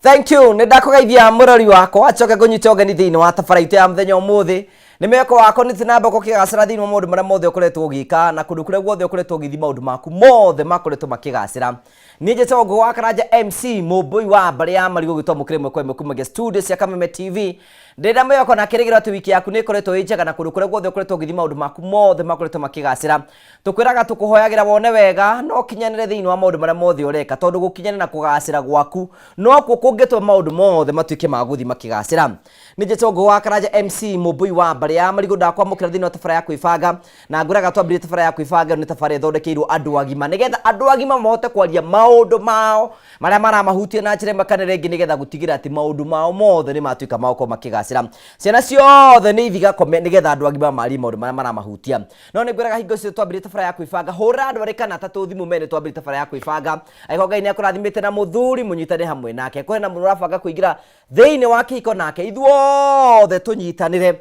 Thank you. Ndakugeithia murori wako acoke kunyita ugeni thiini wa tabaraitu ya muthenya umuthi ni meko wako ni tinamba ko kigacira thiini wa maundu maria mothe ukoretwo ugika na kundu kuria guothe ukoretwo ugithi maundu maku mothe makoretwo makigacira ni njeta ngo wa Karanja MC mubui wa mbari ya marigo gitwa mukire mwe kwa kumage studio cia Kameme TV ndenda mwe yako na kirigiro ati wiki yaku ni ikoretwo injega na kundu kuria guothe ukoretwo ugithi maundu maku mothe makoretwo makigacira tukwiraga tukuhoyagira wone wega no kinyanire thiini wa maundu maria mothe ureka tondu gukinyana na kugacira gwaku no ku kungitwa maundu mothe matuike maguthi makigacira ni njeta ngo wa Karanja MC mubui wa mbari ya marigo ndakwamukira thiini wa tabara ya kwibanga na nguraga twambire tabara ya kwibanga ni tabara ithondekeirwo andu agima nigetha andu agima mahote kwaria maundu mao maria maramahutia na njira makanere ngi nigetha gutigira ati maundu mao mothe ni matuika mako makigacira ciana ciothe ni ithiga comment nigetha andu agima mari maundu maria maramahutia no ni nguraga hingo cio twambire tabara ya kwibanga hura andu ari kana tatu thimu mene twambire tabara ya kwibanga aiko Ngai ni akurathimite na muthuri munyitane hamwe nake kwena mundu urabanga kuingira thiini wa kihiko nake ithuothe tunyitanire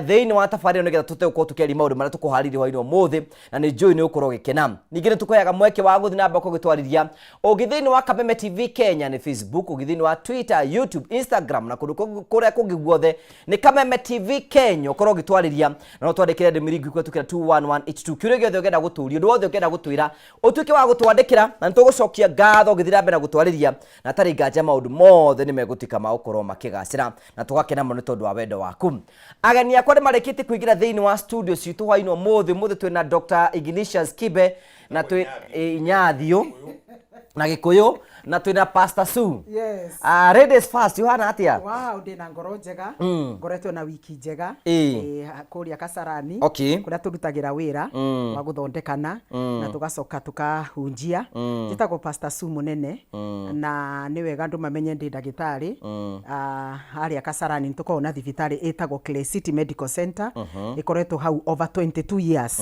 thiini wa tabara nigetha tuteuko tukeri maundu maria tukuhariri hwaini umuthi na ni njui ni ukorwo gikena ningi ni tukoyaga mweke wa guthi namba ko gitwarithia ugithiini wa Kameme TV Kenya ni Facebook ugithiini wa Twitter YouTube Instagram na kundu kuria kungi guothe ni Kameme TV Kenya ukorwo gitwarithia na no twandikire ndimiringu kwetu kira 21182 kiure giothe ugenda guturia ndu wothe ugenda gutwira utuike wa gutwandikira na nitugucokia ngatho ugithira mbere gutwarithia na tari nganja maundu mothe ni megutika ma ukorwo makigacira na tugakena muno tondu wa wendo waku ageni akwa ni marekete kuingira thiini wa studio citu hwaino muthi twina Dr. Ignatius Kibe na twi Nyathio na Gikuyu na twina Pastor Sue. Yes. Ladies first, Yohana atia? Wow, ndina ngoro njega. Ngoretwo na wiki njega. Kuria Kasarani. Okay. Kuria turutagira wira wa guthondekana na tugacoka tukahunjia. Njitagwo Pastor Sue munene na ni wega andu mamenye ndi ndagitari. Haria Kasarani tukorwo na thibitari etagwo Clay City Medical Center. Ikoretwo hau over 22 years.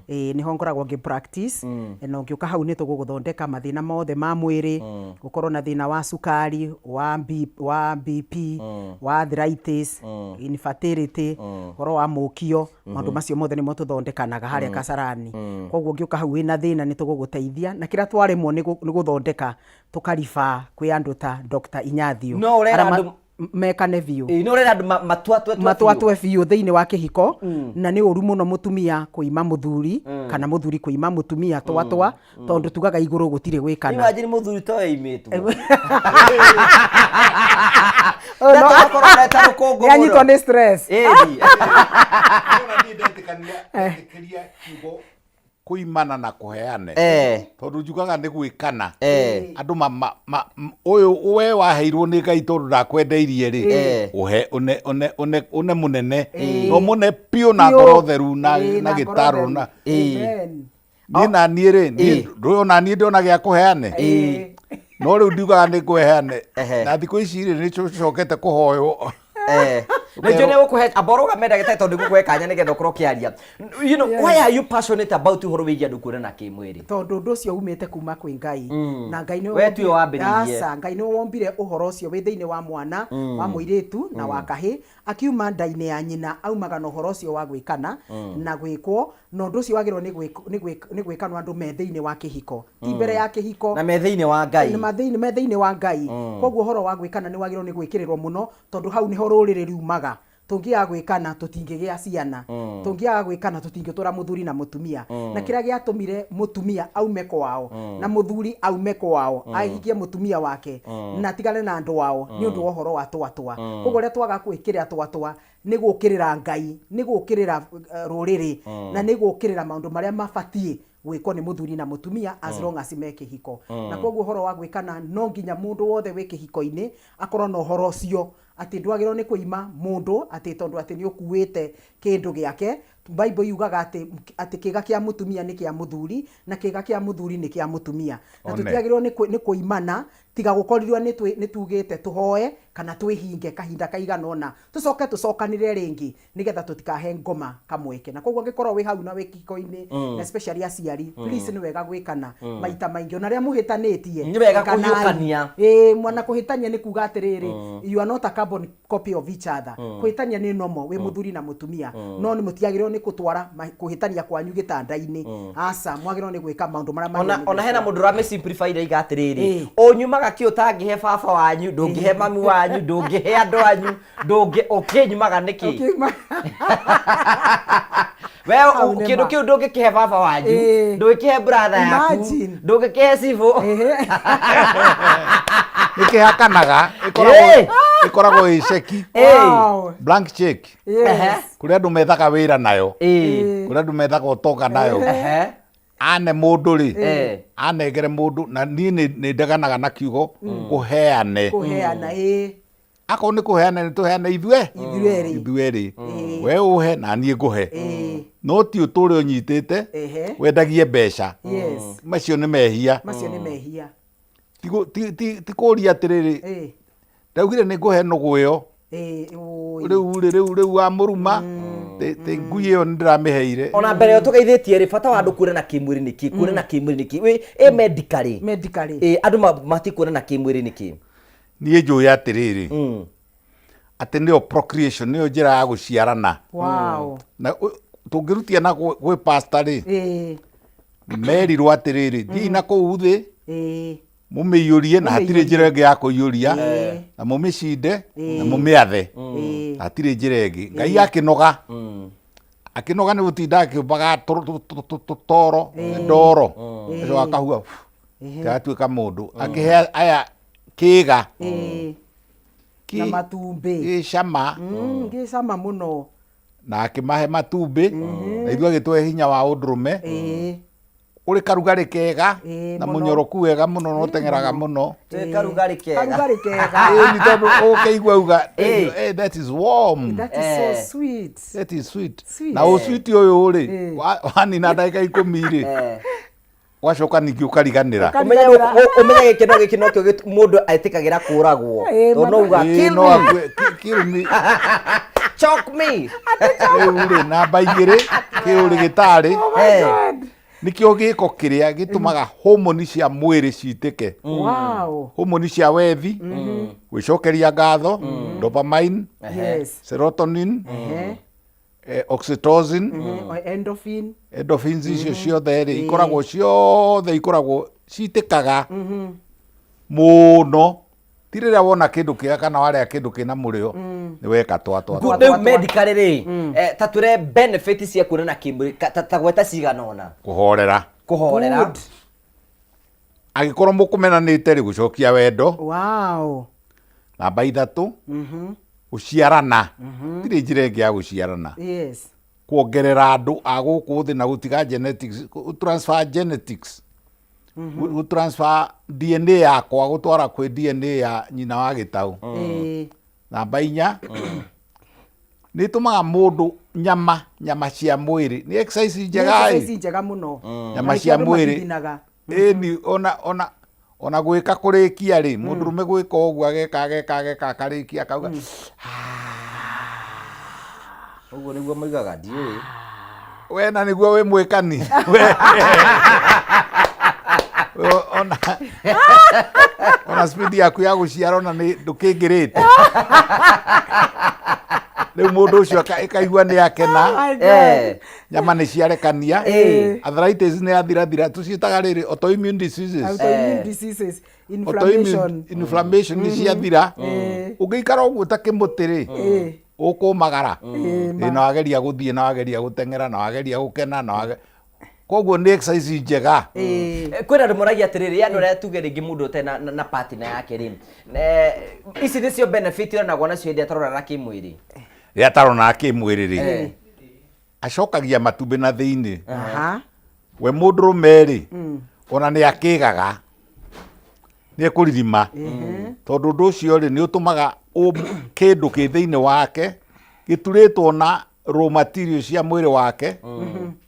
Niho ngoragwo ngi practice. No ngiuka hau ni tuguthondeka mathina mothe ma mwiri. Gukorwo na thina wa sukari wa BP wa arthritis infertility goro wa mukio maundu macio mothe ni mo tuthondekanaga haria Kasarani koguo ngiuka hau wina thina ni tuguguteithia na kira twaremwo ni guthondeka tukarifa kwi andu ta Dr. Inyathio no andu mekane biu no rera andu matwatwe biu thiini wa kihiko na ni uru muno mutumia kuima muthuri kana muthuri kuima mutumia twatwa tondu tugaga iguru gutire gwikana imagine muthuri to imitu no akora ta rukongo yanyitwa ni stress kuimana na kuheane tondu njugaga ni gwikana andu uyu we waheirwo ni Ngai tondu ndakwendeirie ri uhe une munene no mune pio na ngoro theru na gitaro na ni na ni ri ni ro na ni ndona gya kuheane no riu ndiugaga ni kuheane na thiku ici ri ni cocokete kuhoywo na jone ukuhe aboroga menda gete tondu gukuhe kanya nigetha ukorwo kiaria you know why are you passionate about uhoro wigia ndukura na kimwiri tondu ndu ucio umite kuma kwi Ngai na Ngai ni wetu wambiririe Ngai ni wombire uhoro ucio wi thiini wa mwana wa muiritu na wa kahi akiuma ndaine ya nyina aumaga na uhoro ucio wa gwikana na gwikwo no ndu ucio wagirwo ni gwikanwa andu me thiini wa kihiko ti mbere ya kihiko na me thiini wa Ngai na me thiini wa Ngai koguo uhoro wa gwikana ni wagirwo ni gwikirirwo muno tondu hau ni ho ruriri riumaga tungiaga gwikana tutingigia ciana tungiaga gwikana tutingitura muthuri na mutumia na kira giatumire mutumia aume kwao na muthuri aume kwao aigikie mutumia wake na tigane na andu wao ni undu uhoro wa twatwa koguo ria twaga gwikirira twatwa ni gukirira Ngai ni gukirira ruriri na ni gukirira maundu maria mabatie gwiko ni muthuri na mutumia as long as me kihiko na koguo uhoro wa gwikana no nginya mundu wothe wi kihiko-ini akorwo na uhoro ucio ati ndwagirwo ni kuima mundu ati tondu ati ni ukuwite kindu giake Bible yugaga ati kiga kia mutumia ni kia muthuri na kiga kia muthuri ni kia mutumia na tutiagirwo ni kuimana tiga gukorirwa ni tugite tuhoe kana twihinge kahinda kaiganona tucokanire ringi nigetha tutikahe ngoma kamweke na koguo ngikorwo wi hau na wikiko-ini especially aciari please ni wega gwikana maita maingi ona ria muhitanitie ni wega kuhiukania mwana kuhitania ni kuga atiriri you are not a carbon copy of each other kuhitania ni nomo wi muthuri na mutumia no ni mutiagirwo nĩ kũtwara kũhĩtania kwanyu gĩtanda-inĩ aca mwagĩrĩirwo nĩ gwĩka maũndũ marĩa ona hena mũndũ ũrame simplify iga atĩrĩrĩ ũnyumaga kĩ ũtangĩhe baba wanyu ndũngĩhe mami wanyu ndũngĩhe andũ anyu ũkĩnyumaga nĩkĩ we kĩndũ kĩu ndũngĩkĩhe baba wanyu ndũngĩkĩhe brother yaku ndũngĩkĩhe cibũ nĩkĩhakanaga ĩkoragwo ĩ ceki blank check kũrĩa andũ methaga wĩra nayo kũrĩa andũ methaga ũtonga nayo ane mũndũ rĩ anengere mũndũ na niĩ nĩ ndeganaga na kiugo kũheane akorwo nĩ kũheana nĩ tũheane ithuerĩ we ũhe na niĩ ngũhe no ti ũtũre ũnyitĩte wendagie mbeca macio nĩ mehia ti kũria atĩrĩrĩ ndaugire nĩ ngũhe nũgũ ĩyo rĩu wa mũruma ngui ĩyo nĩ ndĩramĩheire ona mbere ĩyo tũgeithĩtie rĩ bata wa andũ kuona na kĩmwĩrĩ nĩkĩ kuona na kĩmwĩrĩ nĩkĩ medically andũ matikuona na kĩmwĩrĩ nĩkĩ niĩ njũĩ atĩrĩrĩ atĩ nĩyo procreation nĩyo njĩra ya gũciarana na tũngĩrutia na gwĩ pastor rĩ merirwo atĩrĩrĩ thiĩ na kũu thĩ mũmĩiyũrie na hatirĩ njĩra ĩngĩ ya kũiyũria na mũmĩcinde na mũmĩathe hatirĩ njĩra ĩngĩ Ngai akĩnoga nĩ gũtinda akĩũmbaga tũtoro ndoro ũcio akahua gatuĩka mũndũ akĩhe aya kĩga na matumbĩ gĩcama mũno na akĩmahe matumbĩ na ithuĩ agĩtũhe hinya wa ũndũrũme ũrĩ karugarĩ kega na mũnyoroku wega mũno no teng'eraga mũno karugarĩ kega nĩ tondũ ũkĩigua uga that is warm that is so sweet that is sweet na ũsweet ũyũ rĩ wanina ndagĩka 10 rĩ wacoka ningĩ ũkariganĩra ũmenye gĩkeno no kĩo mũndũ etĩkagĩra kũragwo tondũ no uga kill me choke me rĩu rĩ namba 2 kĩũrigĩtarĩ nikio gĩko kĩrĩa gĩtũmaga homoni cia mwĩrĩ citĩke homoni cia wethi gwĩcokeria ngatho dopamine serotonin oxytocin endorphins icio ciothe rĩ ikoragwo citĩkaga mũno ti rĩrĩa wona kĩndũ kĩega kana warĩa kĩndũ kĩna mũrĩo nĩ weka rĩu medically rĩ ta tũre benefit cia kuona na kĩmwĩrĩ ta gweta cigana ona kũhorera agĩkorwo mũkũmenanĩte rĩ gũcokia wendo namba 3 gũciarana tirĩ njĩra ĩngĩ ya gũciarana kuongerera andũ a gũkũ thĩ na gũtiga genetics transfer genetics transfer DNA yakwa gũtwara kwĩ DNA ya nyina wa gĩtaũ namba 4 nĩ tũmaga mũndũ nyama cia mwĩrĩ nĩ exercise njega mũno nyama cia mwĩrĩ ĩni ona gwĩka kũrĩkia rĩ mũndũrũme gwĩka ũguo ageka karĩkia akauga ũguo nĩguo moigaga ndiũĩ we na nĩguo wĩ mwĩkani ona speed yaku ya gũciara ona nĩ ndũkĩngĩrĩte rĩu mũndũ ũcio ĩkaigua nĩ akena nyama nĩ ciarekania arthritis nĩ yathirathira tũciĩtaga rĩrĩ autoimmune diseases inflammation nĩ ciathira ũngĩikara ũguo ũtakĩmũtĩ rĩ ũkũmagara na wageria gũthiĩ na wageria gũteng'era na wageria gũkena na koguo nĩ exercise njega kwĩna andũ moragia atĩrĩrĩ yani ũrĩa tuge rĩngĩ mũndũ ũte na partner yake rĩ ici nĩcio benefit onagwo nacio hĩndĩ atarona kĩmwĩrĩ rĩrĩa atarona kĩmwĩrĩ rĩ acokagia matumbĩ na thĩinĩ we mũndũrũme rĩ ona nĩ akĩgaga nĩ ekũririma tondũ ũndũ ũcio rĩ nĩ ũtũmaga kĩndũ kĩ thĩinĩ wake gĩturĩtwo na raw material cia mwĩrĩ wake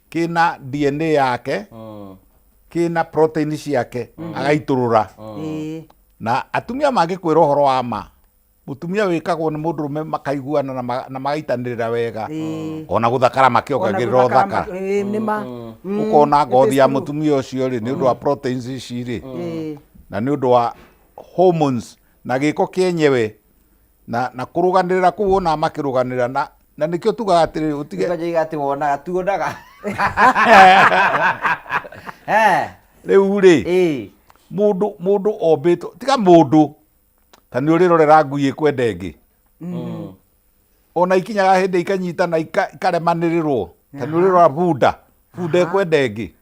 kina DNA yake kina protein ciake agaitũrũra na atumia mangĩkwĩra ũhoro wa ma mutumia wĩkagwo nĩ mũndũrũme makaiguana na magaitanĩrĩra wega ona gũthakara makĩongagĩrĩra ũthaka ũkona ngothi ya mũtumia ũcio rĩ nĩ ũndũ wa proteins ici rĩ na nĩ ũndũ wa hormones na gĩko kĩenyewe na kũrũganĩrĩra kũu ona makĩrũganĩrĩra na nikio tugaga atiriri utige Ngajiga ati wonaga tuonaga. riu ri mundu ombitwo tiga mundu ta ni urirorera ngui ikwende ngi ona ikinyaga hindi ikanyitana ikaremanĩrĩrwo ta ni urirora bunda ikwende ngi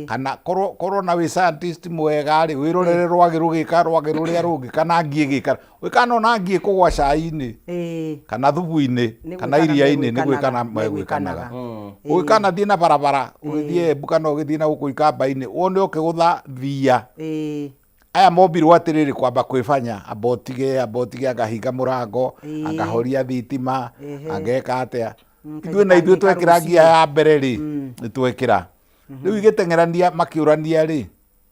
kana korwo na wi scientist mwega ri wirorere rwagi rugika rwagi ruria rungi kana ngi gika wikana ona ngi kugwa cai-ini kana thubu-ini kana iria-ini ni gwikana megwikanaga wikana thie na barabara ugithie Embu kana ugithie na guku Ikamba-ini wone ukigutha thia aya mombirwo atiriri kwamba kwibanya abotige agahinga murango agahoria thitima ageka atia ithuĩ na ithuĩ twekĩra ngia ya mbere rĩ nĩ twekĩra rĩu igĩteng'erania makiũrania rĩ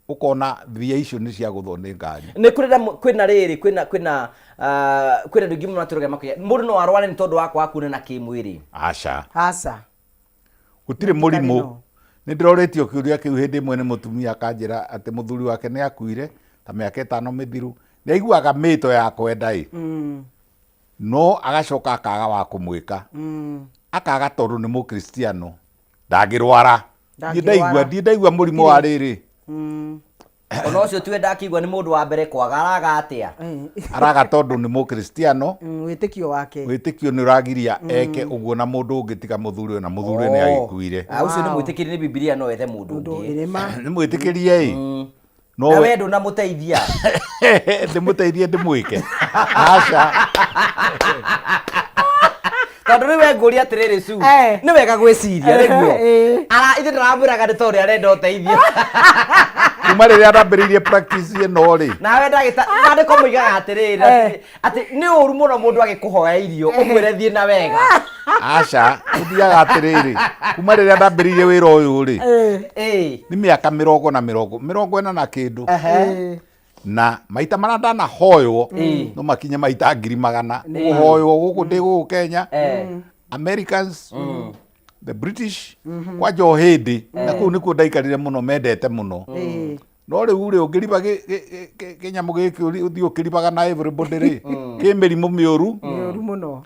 ukona thia icio nĩ cia gũthwo nĩ ngari nĩ kwĩna rĩrĩ kwĩna andũ ingĩ matũrũge makuya mũndũ no arware nĩ tondũ wa kwaga kuonana kĩmwĩrĩ aca gũtirĩ mũrimũ nĩ ndĩroretio kĩũria kĩu hĩndĩ ĩmwe nĩ mũtumia akanjĩra atĩ mũthuri wake nĩ akuire ta mĩaka 5 mĩthiru nĩ aiguaga mĩto ya kwenda no agacoka akaga wa kũmwĩka akaga tondũ nĩ mũkristiano ndangĩrwara ndaigua mũrimũ wa rĩrĩ ona ũcio tiwe ndakĩigua nĩ mũndũ wa mbere kwaga araga atĩa araga tondũ nĩ mũkristiano wĩtĩkio wake wĩtĩkio nĩ ũragiria eke ũguo na mũndũ ũngĩ tiga mũthuri na mũthuri nĩ agĩkuire ũcio nĩ mwĩtĩkĩrie nĩ Biblia no ethe mũndũ ũngĩ nĩ mwĩtĩkĩrie no we ndũ na mũteithia ndĩmũteithie ndĩmwĩke aca tondũ rĩu ngũria atĩrĩrĩ cu nĩ wega gwĩciria nĩguo ithe ndĩramwĩraga nĩ tondũ arenda ũteithio kuma rĩrĩa ndambĩrĩirie practice ĩno rĩ nawe ndagĩko mũigaga atĩrĩrĩ atĩ nĩ ũru mũno mũndũ agĩkũhoya irio ũmwĩre thiĩ na wega aca ũthiaga atĩrĩrĩ kuma rĩrĩa ndambĩrĩirie wĩra ũyũ rĩ nĩ mĩaka 40 na kĩndũ na maita marĩa ndanahoywo no makinye maita 100,000 ũhoywo gũkũ ndĩ gũkũ Kenya Americans the British kwanja o hĩndĩ na kũu nĩkuo ndaikarire mũno mendete mũno no rĩu rĩ ũngĩriba kĩnyamũ gĩkĩ ũthiĩ ũkĩribaga na everybody rĩ kĩ mĩrimũ mĩũru mũno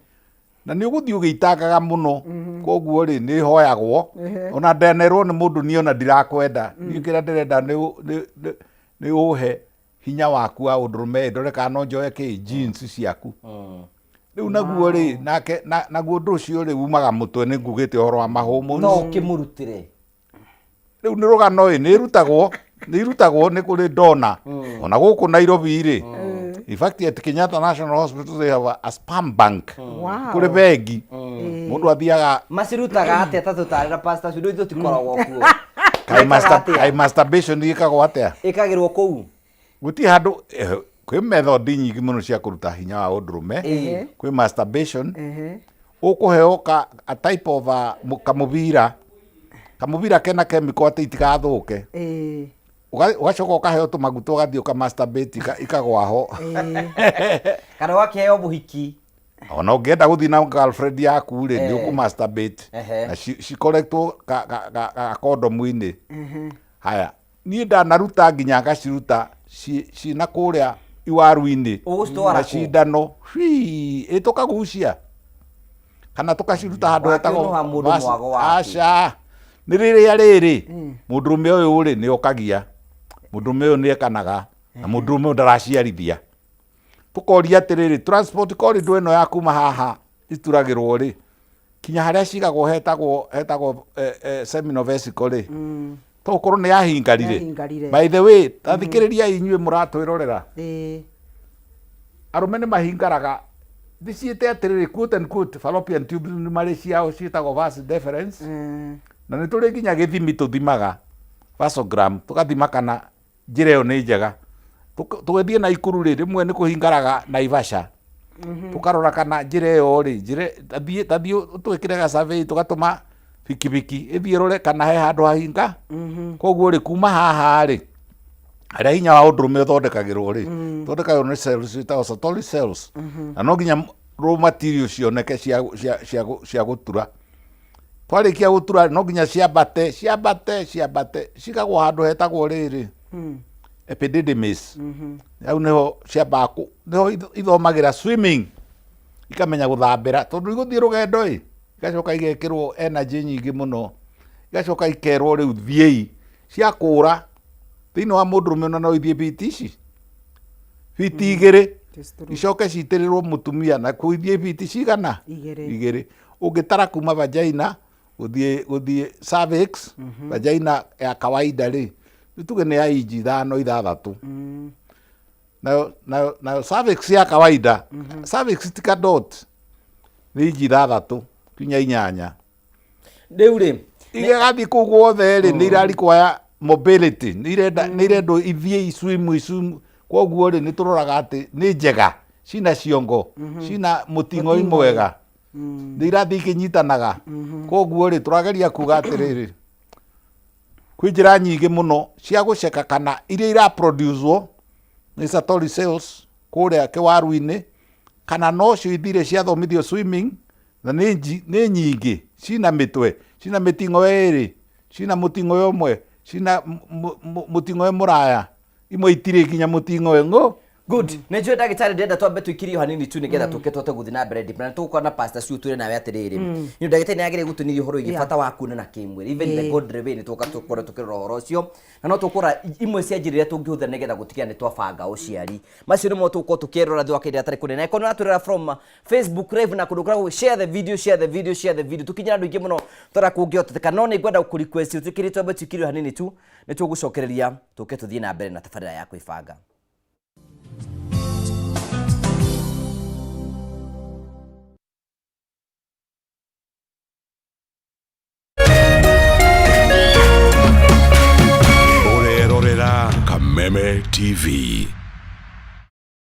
na nĩ ũgũthiĩ ũgĩitangaga mũno koguo rĩ nĩ hoyagwo ona ndenerwo nĩ mũndũ niĩ ona ndirakwenda niĩ kĩrĩa ndĩrenda nĩ ũhe hinya waku wa ũndũrũme ndore kana no njoe kĩ jeans ciaku rĩu naguo rĩ naguo ũndũ ũcio rĩ umaga mũtwe nĩ ngugĩte ũhoro wa mahũmũ no ũkĩmũrutĩre rĩu nĩ rũgano nĩ irutagwo nĩ kũrĩ ndona ona gũkũ Nairobi rĩ in fact at Kenyatta National Hospital they have a sperm bank kũrĩ bengi mũndũ athiaga macirutaga atĩa ta tũtarĩra pastor ciũndũ itũ tikoragwo kuo kai masturbation ĩkagwo atĩa ĩkagĩrwo kũu gũtirĩ handũ kwĩ method nyingĩ mũno cia kũruta hinya wa ũndũrũme kwĩ masturbation ũkũheo a type of kamũbira kena chemical atĩ itigathũke ugacoka ukaheo tũmaguta ũgathiĩ ũkamasturbate ikagwa ho kana wakĩheo mũhiki ona ũngĩenda gũthiĩ na girlfriend yaku rĩ nĩ ũkũmasturbate na cikorektwo kondomu-inĩ haya niĩ ndanaruta nginya ngaciruta cina kũrĩa iwaru-inĩ na cindano ĩtũkagucia kana tũkaciruta handũ hetagwo aca nĩ rĩrĩa rĩrĩ mũndũrũme ũyũ rĩ nĩ okagia mũndũrũme ũyũ nĩ ekanaga na mũndũrũme ũyũ ndaraciarithia tũkoria atĩrĩrĩ transport corridor ĩno ya kuma haha ituragĩrwo rĩ kinya harĩa cigagwo hetagwo seminal vesicle rĩ tokorwo nĩ yahingarire by the way tathikĩrĩria inyuĩ mũratwĩrorera arũme nĩ mahingaraga thiciĩte atĩrĩrĩ quote and quote fallopian tubes nĩ marĩ ciao ciĩtagwo vas deferens na nĩ tũrĩ nginya gĩthimi tũthimaga vasogram tũgathima kana njĩra ĩyo nĩ njega tũgĩthiĩ na ikuru rĩ rĩmwe nĩ kũhingaraga Naivasha tũkarora kana njĩra ĩyo rĩ tathiĩ twĩkĩre ga survey tũgatũma bikibiki ĩthiĩ rore kana he handũ hahinga koguo rĩ kuma haha rĩ harĩa hinya wa ũndũrũme ũthondekagĩrwo rĩ thondekagĩrwo nĩ cells ciĩtagwo Sertoli cells na no nginya raw material cioneke cia gũtura twarĩkia gũtura no nginya ciambate cikagwo handũ hetagwo rĩrĩ epididymis hau nĩho ciambaga nĩho ithomagĩra swimming ikamenya guthambira tondu iguthie rugendo igacoka igekirwo energy nyingi muno igacoka ikerwo riu thiei cia kura thiini wa mundurume no ithie biti ici biti igiri icoke citirirwo mutumia na kuithie biti cigana igiri ungitara kuma vagina guthie cervix vagina ya kawaida ri tuge ni ya inji 5-6 na cervix ya kawaida cervix tika dot ni inji 6 kinya 8 riu ri igathi kuu guothe ri ni irarikwaya mobility ni irendo ithie swim koguo ri ni turoraga ati ni njega cina ciongo cina mutingo imwega ni irathi ikinyitanaga koguo ri turageria kuga atiriri kwi njira nyingi muno cia guceka kana iria ira producewo ni satori cells kuria kiwaru-ini kana no cio ithire ciathomithio swimming na ni nyingi cina mitwe cina mitingo iri cina mutingo umwe cina mutingo muraya imwe itire kinya mutingo ngo good nejwe ndagitari ndenda twambe twikirio hanini tu nigetha tuke twote guthi na mbere deep na tuko na pastor ciu turi nawe atiriri ni ndagitari nagire gutunirio horo igi fata waku na kimwiri even the god reveal tuka tukora tukira horo ucio na no tukora imwe cia njirire tungihutha nigetha gutikia ni twabanga uciari macio nimo tuko tukirora thi wakiri atari kunene iko na turira from Facebook live na kudukora share the video tukinyira andu ingi muno tora kungihoteka no ni ngwenda ku request tukiri twambe twikirio hanini tu ni tugucokereria tuke tuthie na mbere na tabarira ya kwibanga. Meme TV.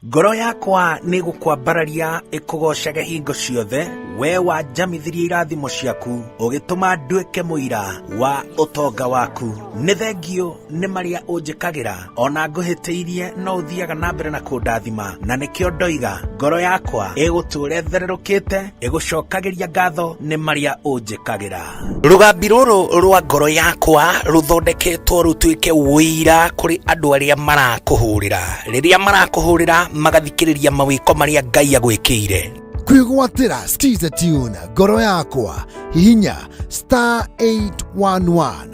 Ngoro yakwa nĩ gũkwambararia ĩkũgocage hingo ciothe we wanjamithirie irathimo ciaku ũgĩtũma nduĩke mũira wa ũtonga waku. Nĩ thengio nĩ marĩa ũnjĩkagĩra ona ngũhĩtĩirie no ũthiaga na mbere na kũndathima na nĩkĩo ndoiga ngoro yakwa ĩgũtũũre thererũkĩte ĩgũcokagĩria ngatho nĩ marĩa ũnjĩkagĩra. Rũgambi rũrũ rwa ngoro yakwa rũthondeketwo rũtuĩke wũira kũrĩ andũ arĩa marakũhũrĩra rĩrĩa marakũhũrĩra magathikĩrĩria mawĩko marĩa Ngai agwĩkĩire. Kwĩgwatĩra skiza tune ngoro yakwa hihinya *811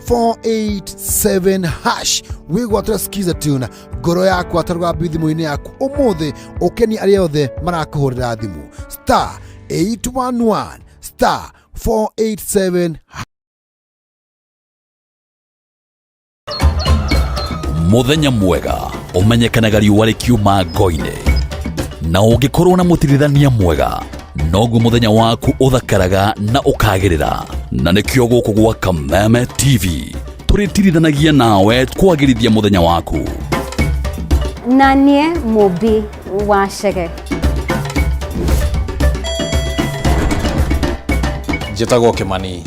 *487# wĩgwatĩra skiza tune ngoro yakwa ta rũgambi thimũ-inĩ yaku ũmũthĩ ũkeni arĩa othe marakũhũrĩra thimũ *811 *487#. Muthenya mwega umenyekanaga riũa rĩkiuma ngo-inĩ na ũngĩkorwo na mũtirithania mwega noguo muthenya waku ũthakaraga na ũkagĩrĩra na nĩkĩo gũkũ gwa Meme TV tũrĩtirithanagia nawe kwagĩrithia muthenya waku. Na niĩ mũmbi wa Chege. Njĩtagwo Kĩmani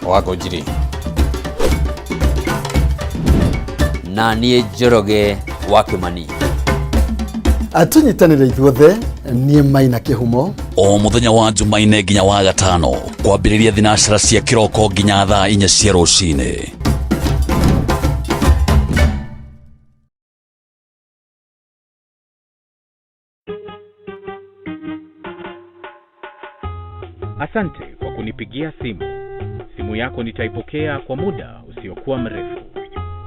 wa Ngũnjiri. Na niĩ Njoroge wa Kĩmani. Atunyitanĩre ithuothe niĩ Maina Kĩhumo. O muthenya wa Jumaine nginya wa Gatano kwambĩrĩria thinacara cia kĩroko nginya thaa 4 cia rũcinĩ. Asante kwa kunipigia simu. Simu yako nitaipokea kwa muda usiokuwa mrefu.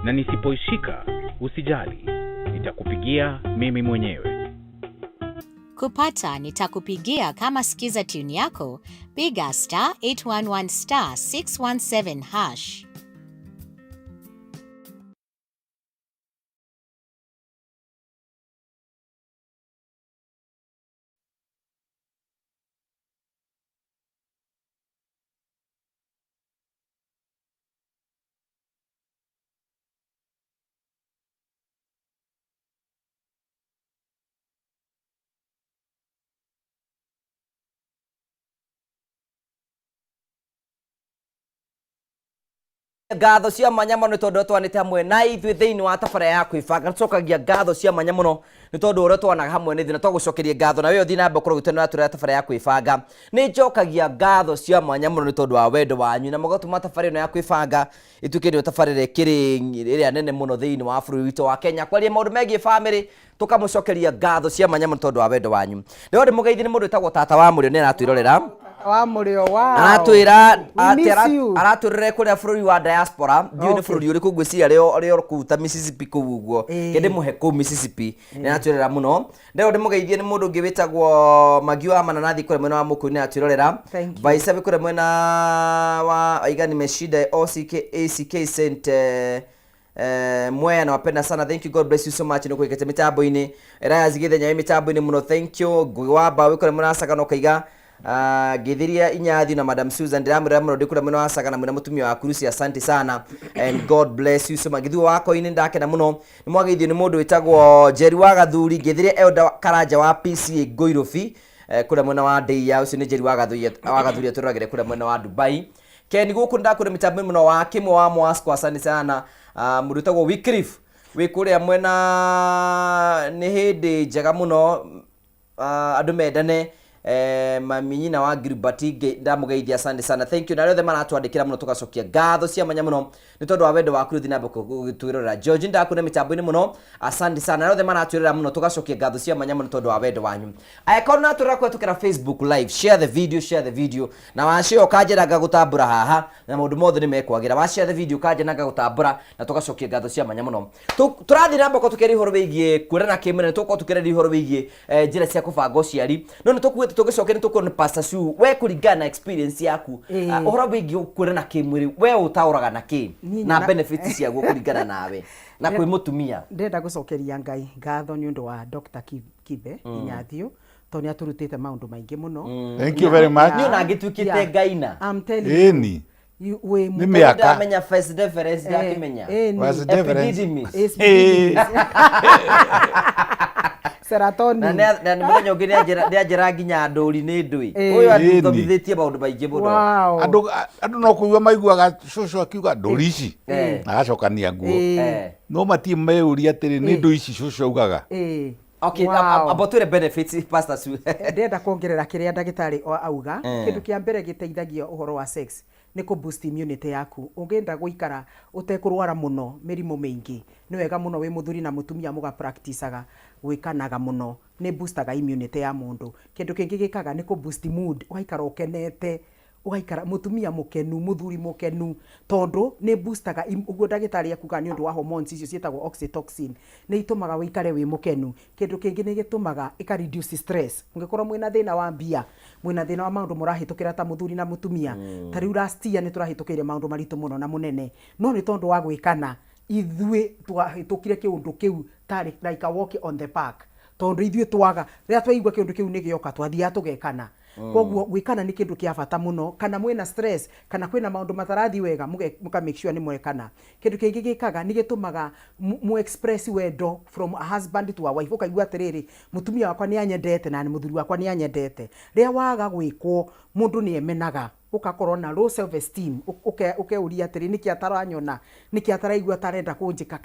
Na nisipoishika, usijali. Nitakupigia mimi mwenyewe. Kupata nitakupigia kama skiza tune yako, piga *811 *617#. ngatho cia mwanya muno tondu twanite hamwe na ithuĩ thĩinĩ wa tabara ya kwĩbanga nĩtũcokagia ngatho cia mwanya muno nĩ tondũ ũrĩa twanaga hamwe nĩ thina twagucokeria ngatho na wewe ũthiĩ na mbere kũrora gwitũ na tũrĩa tabara ya kwĩbanga nĩ njokagia ngatho cia mwanya muno nĩ tondũ wa wendo wanyu na mũgatũma tabara ĩno ya kwĩbanga ĩtuĩke nĩyo tabara ĩrĩa nene muno thĩinĩ wa bũrũri witũ wa Kenya kwaria maũndũ megiĩ family tũkamũcokeria ngatho cia mwanya muno tondũ wa wendo wanyu nĩ ndĩ mũgeithie nĩ mũndũ wĩtagwo tata wa mũrĩo nĩ aratwĩrorera wa murio wow aratwira aratwirire kuria bũrũri wa diaspora ndiũ nĩ bũrũri ũrĩkũ ngwĩciria rĩo kũuta Mississippi kũu ũguo kĩndĩ mũhe kũu Mississippi nĩ aratwirira mũno ndĩro ndĩmũgeithie nĩ mũndũ ũngĩ wĩtagwo Magi wa Mananathi kũrĩa mwena wa Mũkũyũ nĩ aratwirorera Vice kũrĩa mwena wa Aigani Meshida ACK Saint Mwea nawapenda sana, thank you, God bless you so much. Niko ikete mitambo-ini Raya Zigithenya mitambo-ini muno, thank you. Gwaba wikore murasaga no kaiga Githiria Inyathi na Madam Susan ndiramira muno ndikura muno asaga na mutumia wa Kurusi, asante sana and God bless you so much. Githu wako ini ndake na muno ni mwageithio ni mundu witagwo Jerry wa Gathuri Githiria Elda Karanja wa PCA Goirofi kura mwena wa Deia ucio ni Jerry wa Gathuri turagire kura mwena wa Dubai. Ken guku ndakure mitambo muno wa kimwe wa Mwasco, asante sana. Mundu witagwo Wycliffe wikuria mwena ni hindi njega muno andu mendane maminyina wa Gilbert ndamugeithia, asante sana, thank you. Na rĩothe maratwandĩkĩra muno tugacokia ngatho cia mwanya muno nĩ tondũ wa wendo waku rĩu thina gũtwĩrorera. George ndakune mitambo-ini muno, asante sana. Na rĩothe maratwĩrorera muno tugacokia ngatho cia mwanya muno tondũ wa wendo wanyu. Aikona na tũrakwetukĩra Facebook live, share the video na washare ũkanjĩra gũtambũra haha na maũndũ mothe nĩ mekwagĩra. Washare the video ũkanjĩra gũtambũra na tugacokia ngatho cia mwanya muno. Tũrathiĩ na mbere tũkĩrĩa ihoro wĩgiĩ kũrana kĩmene, tũkorwo tũkĩrĩa ihoro wĩgiĩ njĩra cia kũbanga ũciari. No nĩ tũkuĩte tugicoke ni tuko ni Pastor Sue, we kuringana experience yaku uhoro wigi kurana kimwiri we utauraga na ki na benefits cia kuringana nawe na kwi mutumia. Ndenda gucokeria Ngai ngatho ni undu wa Dr. Kibe Inyathio toni aturutite maundu maingi muno. Thank you very much. Ni ona ngitwikite Ngaina. I'm telling you. We mmiaka menya first difference ya kimenya. First difference. Serotonin. Na nĩ mũthenya ũngĩ nĩ anjĩra nginya ndũri nĩ ndũi. Ũyũ athomithitie maũndũ maingĩ mũno. Andũ no kũigua maiguaga cũcũ akiuga ndũri ici na agacokania nguo. No matie meyũria atĩrĩ nĩ ndũi ici cũcũ augaga. Okay, about the benefits, Pastor Sue. Ndenda kuongerera kiria ndagitari auga kindu kia mbere giteithagia uhoro wa sex ni ku boost immunity yaku. Ungenda guikara utekurwara muno mirimu mingi ni wega muno wi muthuri na mutumia muga practiceaga gwikanaga muno, ni boostaga immunity ya mundu. Kindu kingi gikaga ni ku boost mood, ugaikara ukenete, ugaikara mutumia mukenu, muthuri mukenu, tondu ni boostaga uguo ndagitari akuga ni undu wa hormones icio cietagwo oxytocin ni itumaga wikare wi mukenu. Kindu kingi ni gitumaga ika reduce stress. Ungekorwo mwina thina wa mbia, mwina thina wa maundu murahitukira ta muthuri na mutumia, ta riu last year ni turahitukire maundu maritu muno na munene, no ni tondu wa gwikana ithuĩ twahitukire kiundu kiu tari like a walk on the park, tondu ithuĩ twaga rĩrĩa twaigua kiundu kiu ni gĩoka twathiaga tugekana. Koguo gwikana ni kindu kia bata muno, kana mwina stress kana kwina maundu matarathi wega muka make sure ni mwekana. Kindu kingi gikaga ni gitumaga mu express wendo from a husband to a wife. Ukaigua atiriri mutumia wakwa ni anyendete na muthuri wakwa ni anyendete. Ria waga gwikwo mundu ni emenaga, ukakorwo na low self esteem, ukeuria atiri niki ataranyona, niki ataraigua tarenda kunjika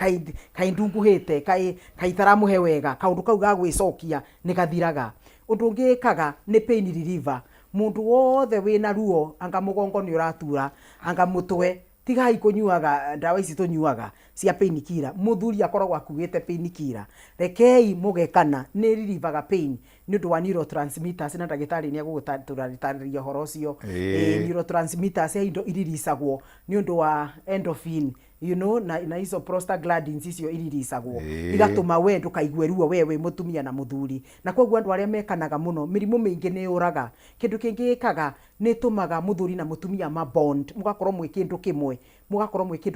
kaindunguhite kai taramuhe wega, kaundu kau ga gwicokia ni gathiraga. Undu ungi ikaga ni pain reliever. Mundu wothe wina ruo, anga mugongo ni uratura, anga mutwe, tigai kunyuaga ndawa ici tunyuaga cia pain killer. Muthuri akoragwo akuite pain killer. Rekei mugekana ni relievaga pain ni undu wa neurotransmitters na ndagitari ni agugutariria horo cio. Neurotransmitters indo iririsagwo ni undu wa endorphin, you know, na hizo prostaglandins icio iririsagwo igatuma we ndukaigue ruo wewe mutumia na muthuri. Na koguo andu aria mekanaga muno mirimu mingi ni uraga. Kindu kingi gikaga ni tumaga muthuri na mutumia ma bond, mugakorwo mwi kindu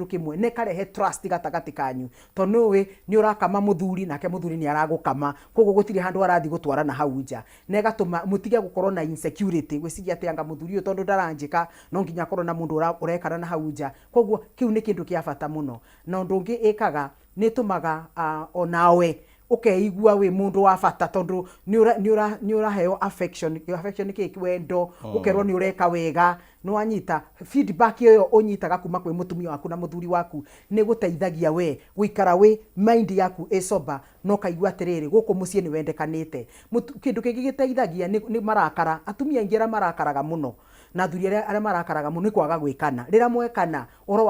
kimwe, ne karehe trust gatagati kanyu, tondu we ni urakama muthuri nake muthuri ni aragukama, koguo gutire handu arathi gutwarana hau nja, ne gatuma mutige gukorwo na insecurity gwiciria ati anga muthuri tondu ndaranjika no nginya korwo na mundu urekana na hau nja. Koguo kiu ni kindu kia bata muno. Na undu ungi ikaga ni tumaga onawe ukeigua wi mundu wa bata tondu ni uraheo affection ki wendo ukerwo ni ureka wega no wanyita feedback yo unyitaga kuma kwi mutumia waku na muthuri waku ni guteithagia we guikara we mind yaku esoba no kaigua atiriri guku mucie ni wendekanite kindu kingi giteithagia ni marakara atumia ingira marakaraga muno na thuri aria marakaraga muno ni kwaga gwikana rira mwekana oro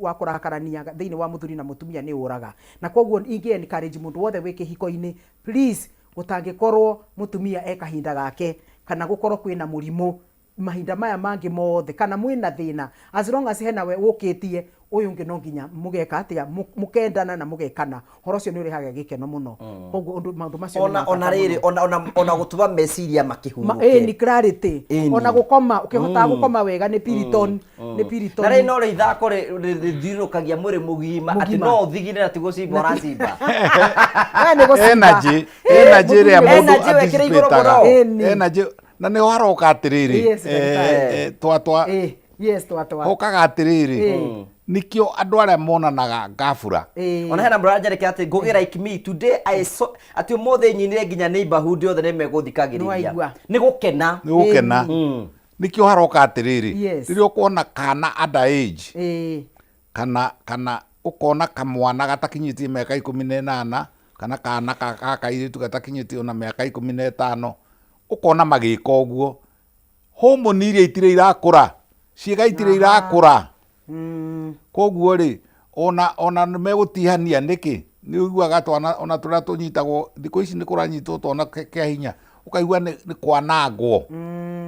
wa kurakarania thiini wa muthuri na mutumia ni uraga na koguo ingi encourage mundu wothe wi kihiko-ini please gutangikorwo mutumia ekahinda gake kana gukorwo kwina murimu mahinda maya mangi mothe kana mwina thina as long as hena we ukitie uyu ngi no nginya mugeka atia mukendana na mugekana horo cio ni urihaga gikeno muno koguo maundu macio ona riri ona gutuba meciria makihuru ni clarity ona gukoma ukihota gukoma wega ni piriton na ri no ri ithako rithirukagia mwiri mugima ati no thigine na tigucimba uracimba energy ria mundu atisipetaga energy na ni waroka atiriri twatwa okaga atiriri nikio andu aria monanaga ngabura ona hena mranja reke ati ngugira like me today I saw ati mothe nyinire nginya neighborhood yothe ne meguthikagiriria ni gukena nikio haroka atiriri ririo kuona kana underage kana ukona kamwana gatakinyitie miaka 18 kana kana kakairitu gatakinyitie ona miaka 15 ukona magika uguo hormone iria itire irakura ciega itire irakura koguo ri ona megutihania niki ni uiguaga twana ona turia tunyitagwo thiko ici ni kuranyitwo twana kia hinya ukaigua ni kwanangwo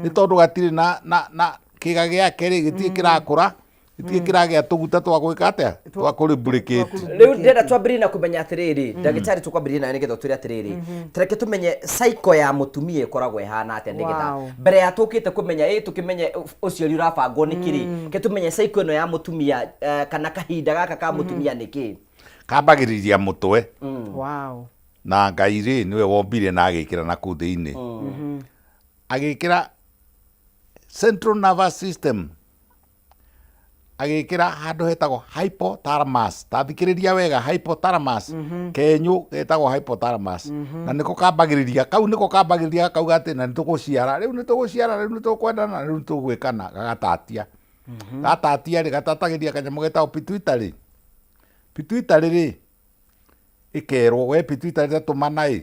ni tondu gatire na kiga giake ri gitie kirakura gitie kiragia tuguta twa gwika atia twa kulibricate riu ndenda twambiri na kumenya atiriri ndagitari tukwambiri na nigetha twire atiriri tureke tumenye cycle ya mutumia ikoragwo ihana atia nigetha mbere ya tukite kumenya tukimenye uciori urabangwo nikiri ke tumenye cycle ino ya mutumia kana kahinda gaka ka mutumia niki kambagiriria mutwe na Ngai ri niwe wombire na agikira na ku thiini agikira central nervous system agikira handu hetagwo hypothalamus tathikiriria wega hypothalamus kenyu hetagwo hypothalamus na niko kambagiriria kauga ati na nituguciara riu nitukwendana riu nitugwikana gagatatia ri gatatagiria kanyamu getagwo pituitary ri ikerwo we pituitary tatumana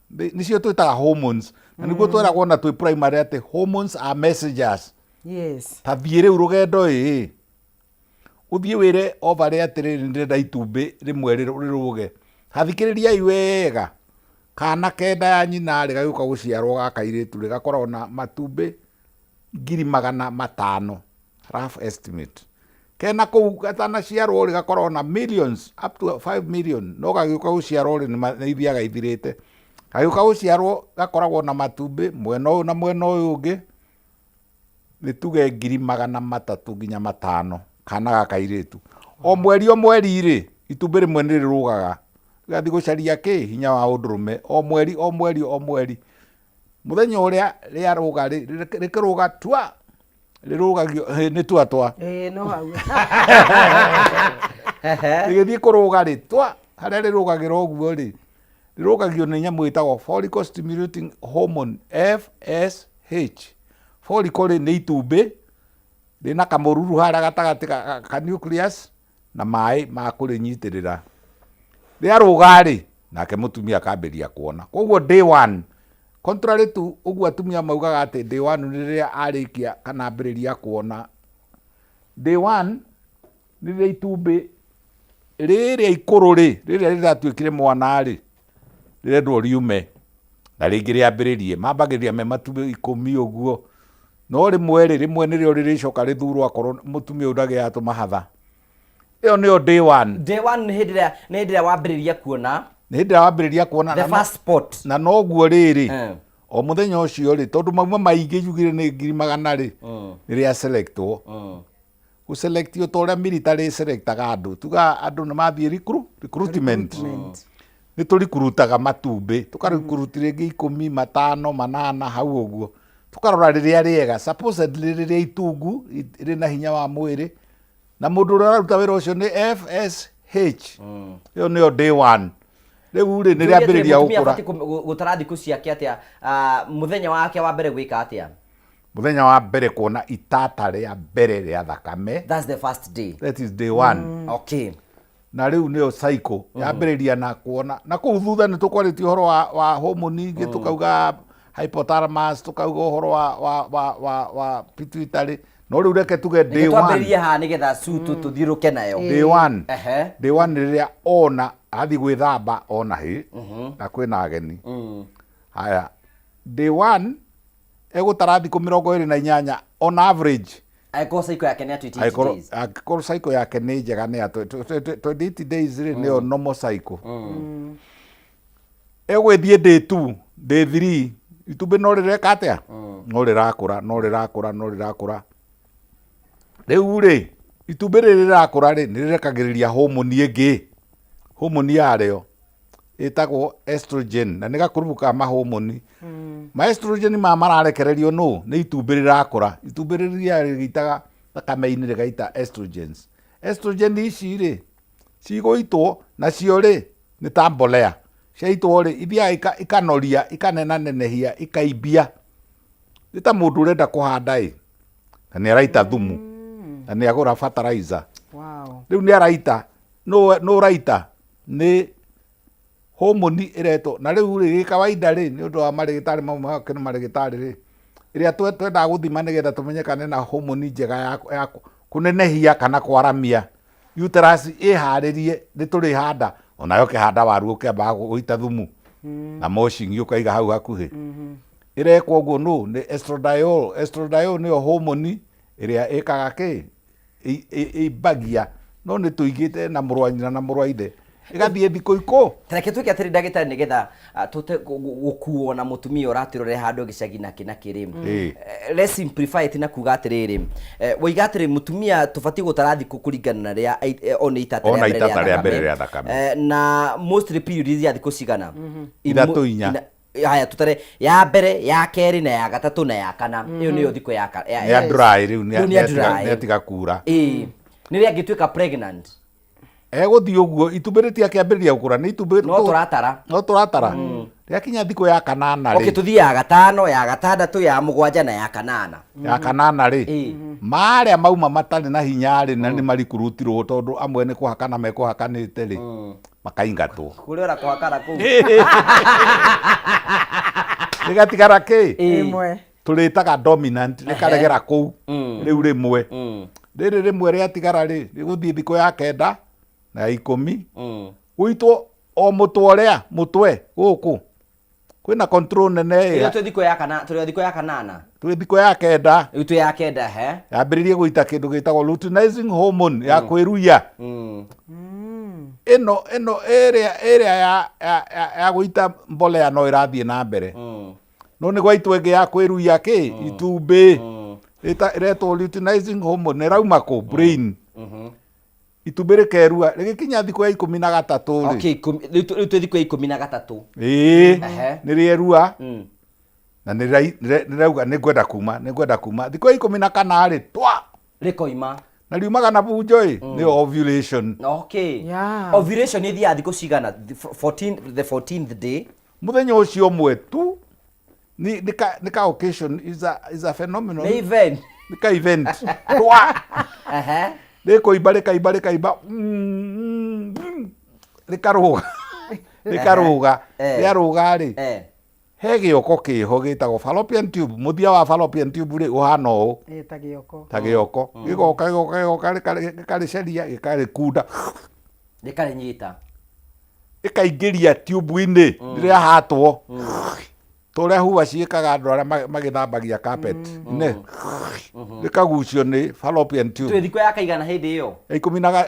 nicio twitaga hormones na niguo tweragwo na twi primary ati hormones are messengers tathie riu rugendo uthie wire ovary atiriri ndirenda itumbi rimwe riruge hathikiriria iwega kana kenda ya nyina ri gaguka guciarwo gakairitu ri gakorwo na matumbi 500,000 rough estimate kena ku gatana ciarwo ri gakorwo na millions up to 5 million no gaguka guciarwo ri ni ithiaga ithirite gaguka guciarwo gakoragwo na matumbi mwena uyu na mwena uyu ungi ni tuge 300,000 nginya 500 kana gakairitu o mweri ri itumbi rimwe ni rirugaga gathi gucaria ki hinya wa undurume o mweri muthenya uria ria ruga rikiruga twa rirugagio ni twa no hau rigithii kuruga ri twa haria rirugagirwo uguo ri rirugagio ni nyamu itagwo follicle stimulating hormone FSH follicle ni itumbi rina kamururu haria gatagati ka nucleus na mai ma kurinyitirira ria ruga ri nake mutumia akambiria kuona koguo day 1 contrary to uguo atumia maugaga ati day 1 ni riria arikia kana ambiriria kuona day 1 ni riria itumbi riria ikuru riria riratuikire mwana rirendwo riume na ringi riambiririe mambagiriria me matumbi 10 uguo no rimwe nirio riricoka rithurwo akorwo mutumia udagia atu mahatha iyo niyo day 1 ni hindiria wambiriria kuona the first spot na no guo riri o muthenya ucio ri tondu mauma maingi yugire ni 100,000 ri riria selectwo guselectio toria military selectaga andu tuga andu ni mathie recruitment ni turikurutaga matumbi tukarukuruti ringi 10 5 8 hau uguo tukarora riria riega supposedly riria itungu rina hinya wa mwiri na mundu uraruta wira ucio ni FSH iyo niyo day 1 Riu ri ni riambiriria gukura gutara thiku ciake atia muthenya wake wa mbere gwika atia muthenya wa mbere kuona itata ria mbere ria thakame. That's the first day. That is day 1. Okay. Na riu nio cycle yambiriria na kuona na kuu thutha ni tukwaritie horo wa hormone ingi tukauga hypothalamus tukauga horo wa pituitary no riu reke tuge day 1 twambiririe ha nigetha sutu tuthiruke nayo day 1 day 1 riria ona athi gwithamba ona hi na kwina ageni haya day 1 egutara thiku 28 on average Aiko cycle yake ni 28 days. Aiko cycle yake ni njega ni 28 days ni o normal cycle. Egwithie day 2, day 3, itumbĩ no rĩreka atia? No rĩrakũra. Rĩu rĩ, itumbĩ rĩrĩ rĩrakũra rĩ, nĩ rĩrekagĩrĩria hormone ĩngĩ. Hormone yarĩo ĩtagwo estrogen, na nĩ gakũrubu ka mahormone. Ma estrogen mararekererio no nĩ itumbĩ rĩrakũra. Itumbĩ rĩrĩa rĩgĩitaga thakame-inĩ rĩgaita estrogens. Estrogen ici rĩ, cigũitwo nacio rĩ, nĩ ta mbolea. Ciaitwo rĩ, ithiaga ikanoria, ikanenanenehia, ikaimbia. Nĩ ta mũndũ ũrenda kũhanda ĩ, na nĩ araita thumu, na nĩ agũra fertilizer. Rĩu nĩ araita, no raita nĩ hormone ireto na riu ri kawaida ri ni undu wa marigitari mamwe kene marigitari ri iria twenda guthima nigetha tumenyekane na hormone njega ya kunenehia kana kwaramia uterus iharirie ni turi handa onayo kihanda waru ukemba guita thumu na moshing ukaiga hau hakuhi irekwo guo no ni estradiol ni hormone iria ikaga ki ibagia no ni tuigite na murwanyina na murwaithe igathie thiko iko tareke twike atiri ndagitari nigetha tute gukuo na mutumia uratirore handu gicagi na kiri let's simplify it na kuga atiriri woiga atiri mutumia tufati gutara thiko kuringana na ria ona itata ria mbere ria thakame na most period ya thiko cigana ithatu inya haya tutare ya mbere ya keri na ya gatatu na ya kana iyo niyo thiko ya dry riu ni atiga kura ni ria ngitwika pregnant eguthii uguo itumbĩ rĩtiakĩambĩrĩria gũkũra nĩ itumbĩ no tũratara rĩakinya thikũ ya 8 rĩ okay tuthiaga ya 5 ya 6 ya 7 na ya 8 ya 8 rĩ marĩa mauma matarĩ na hinya rĩ na nĩ marikurutirwo tondũ amwe nĩ kũhakana mekũhakanĩte rĩ makaingatwo kũrĩa ora kũhakana kũu rĩgatigara kĩ ĩmwe tũrĩtaga dominant rĩkaregera kũu rĩu rĩmwe rĩrĩ rĩmwe rĩatigara rĩ rĩgũthiĩ thikũ ya 9 na 10 uitwo o mutwe guku kwina control nene ya thiko ya kana tuli thiko ya 8 tuli thiko ya 9 itu ya 9 he yambiririe guita kindu gitagwo luteinizing hormone ya kwiruya ino area ya guita mbolea no irathie na mbere no ni gwaitwo ingi ya kwiruya ki itumbi iretwo luteinizing hormone rauma ko brain itumbĩ rĩkerua rĩgĩkinya thikũ ya 13 rĩ okay rĩu thikũ ya 13 nĩ rĩerua na nĩrauga nĩngwenda kuma thikũ ya 14 rĩ twa rĩkoima na riumaga na bunjo nĩ ovulation okay ovulation nĩ thia thikũ cigana the 14th day muthenya ũcio ũmwe tu nĩ ka occasion is a phenomenon nĩ event nĩ ka event twa rĩkoimba rĩkarũga rĩarũga rĩ he gĩoko kĩho gĩtagwo fallopian tube mũthia wa fallopian tube rĩ ũhana ũũ ta gĩoko gĩgoka gĩkarĩceria gĩkarĩkunda gĩkarĩnyita gĩkaingĩria tube-inĩ rĩrĩa hatwo tũrĩa huwa ciĩkaga andũ arĩa magĩthambagia carpet ne rĩkagucio nĩ fallopian tube thikũ ya kaigana hĩndĩ ĩyo 14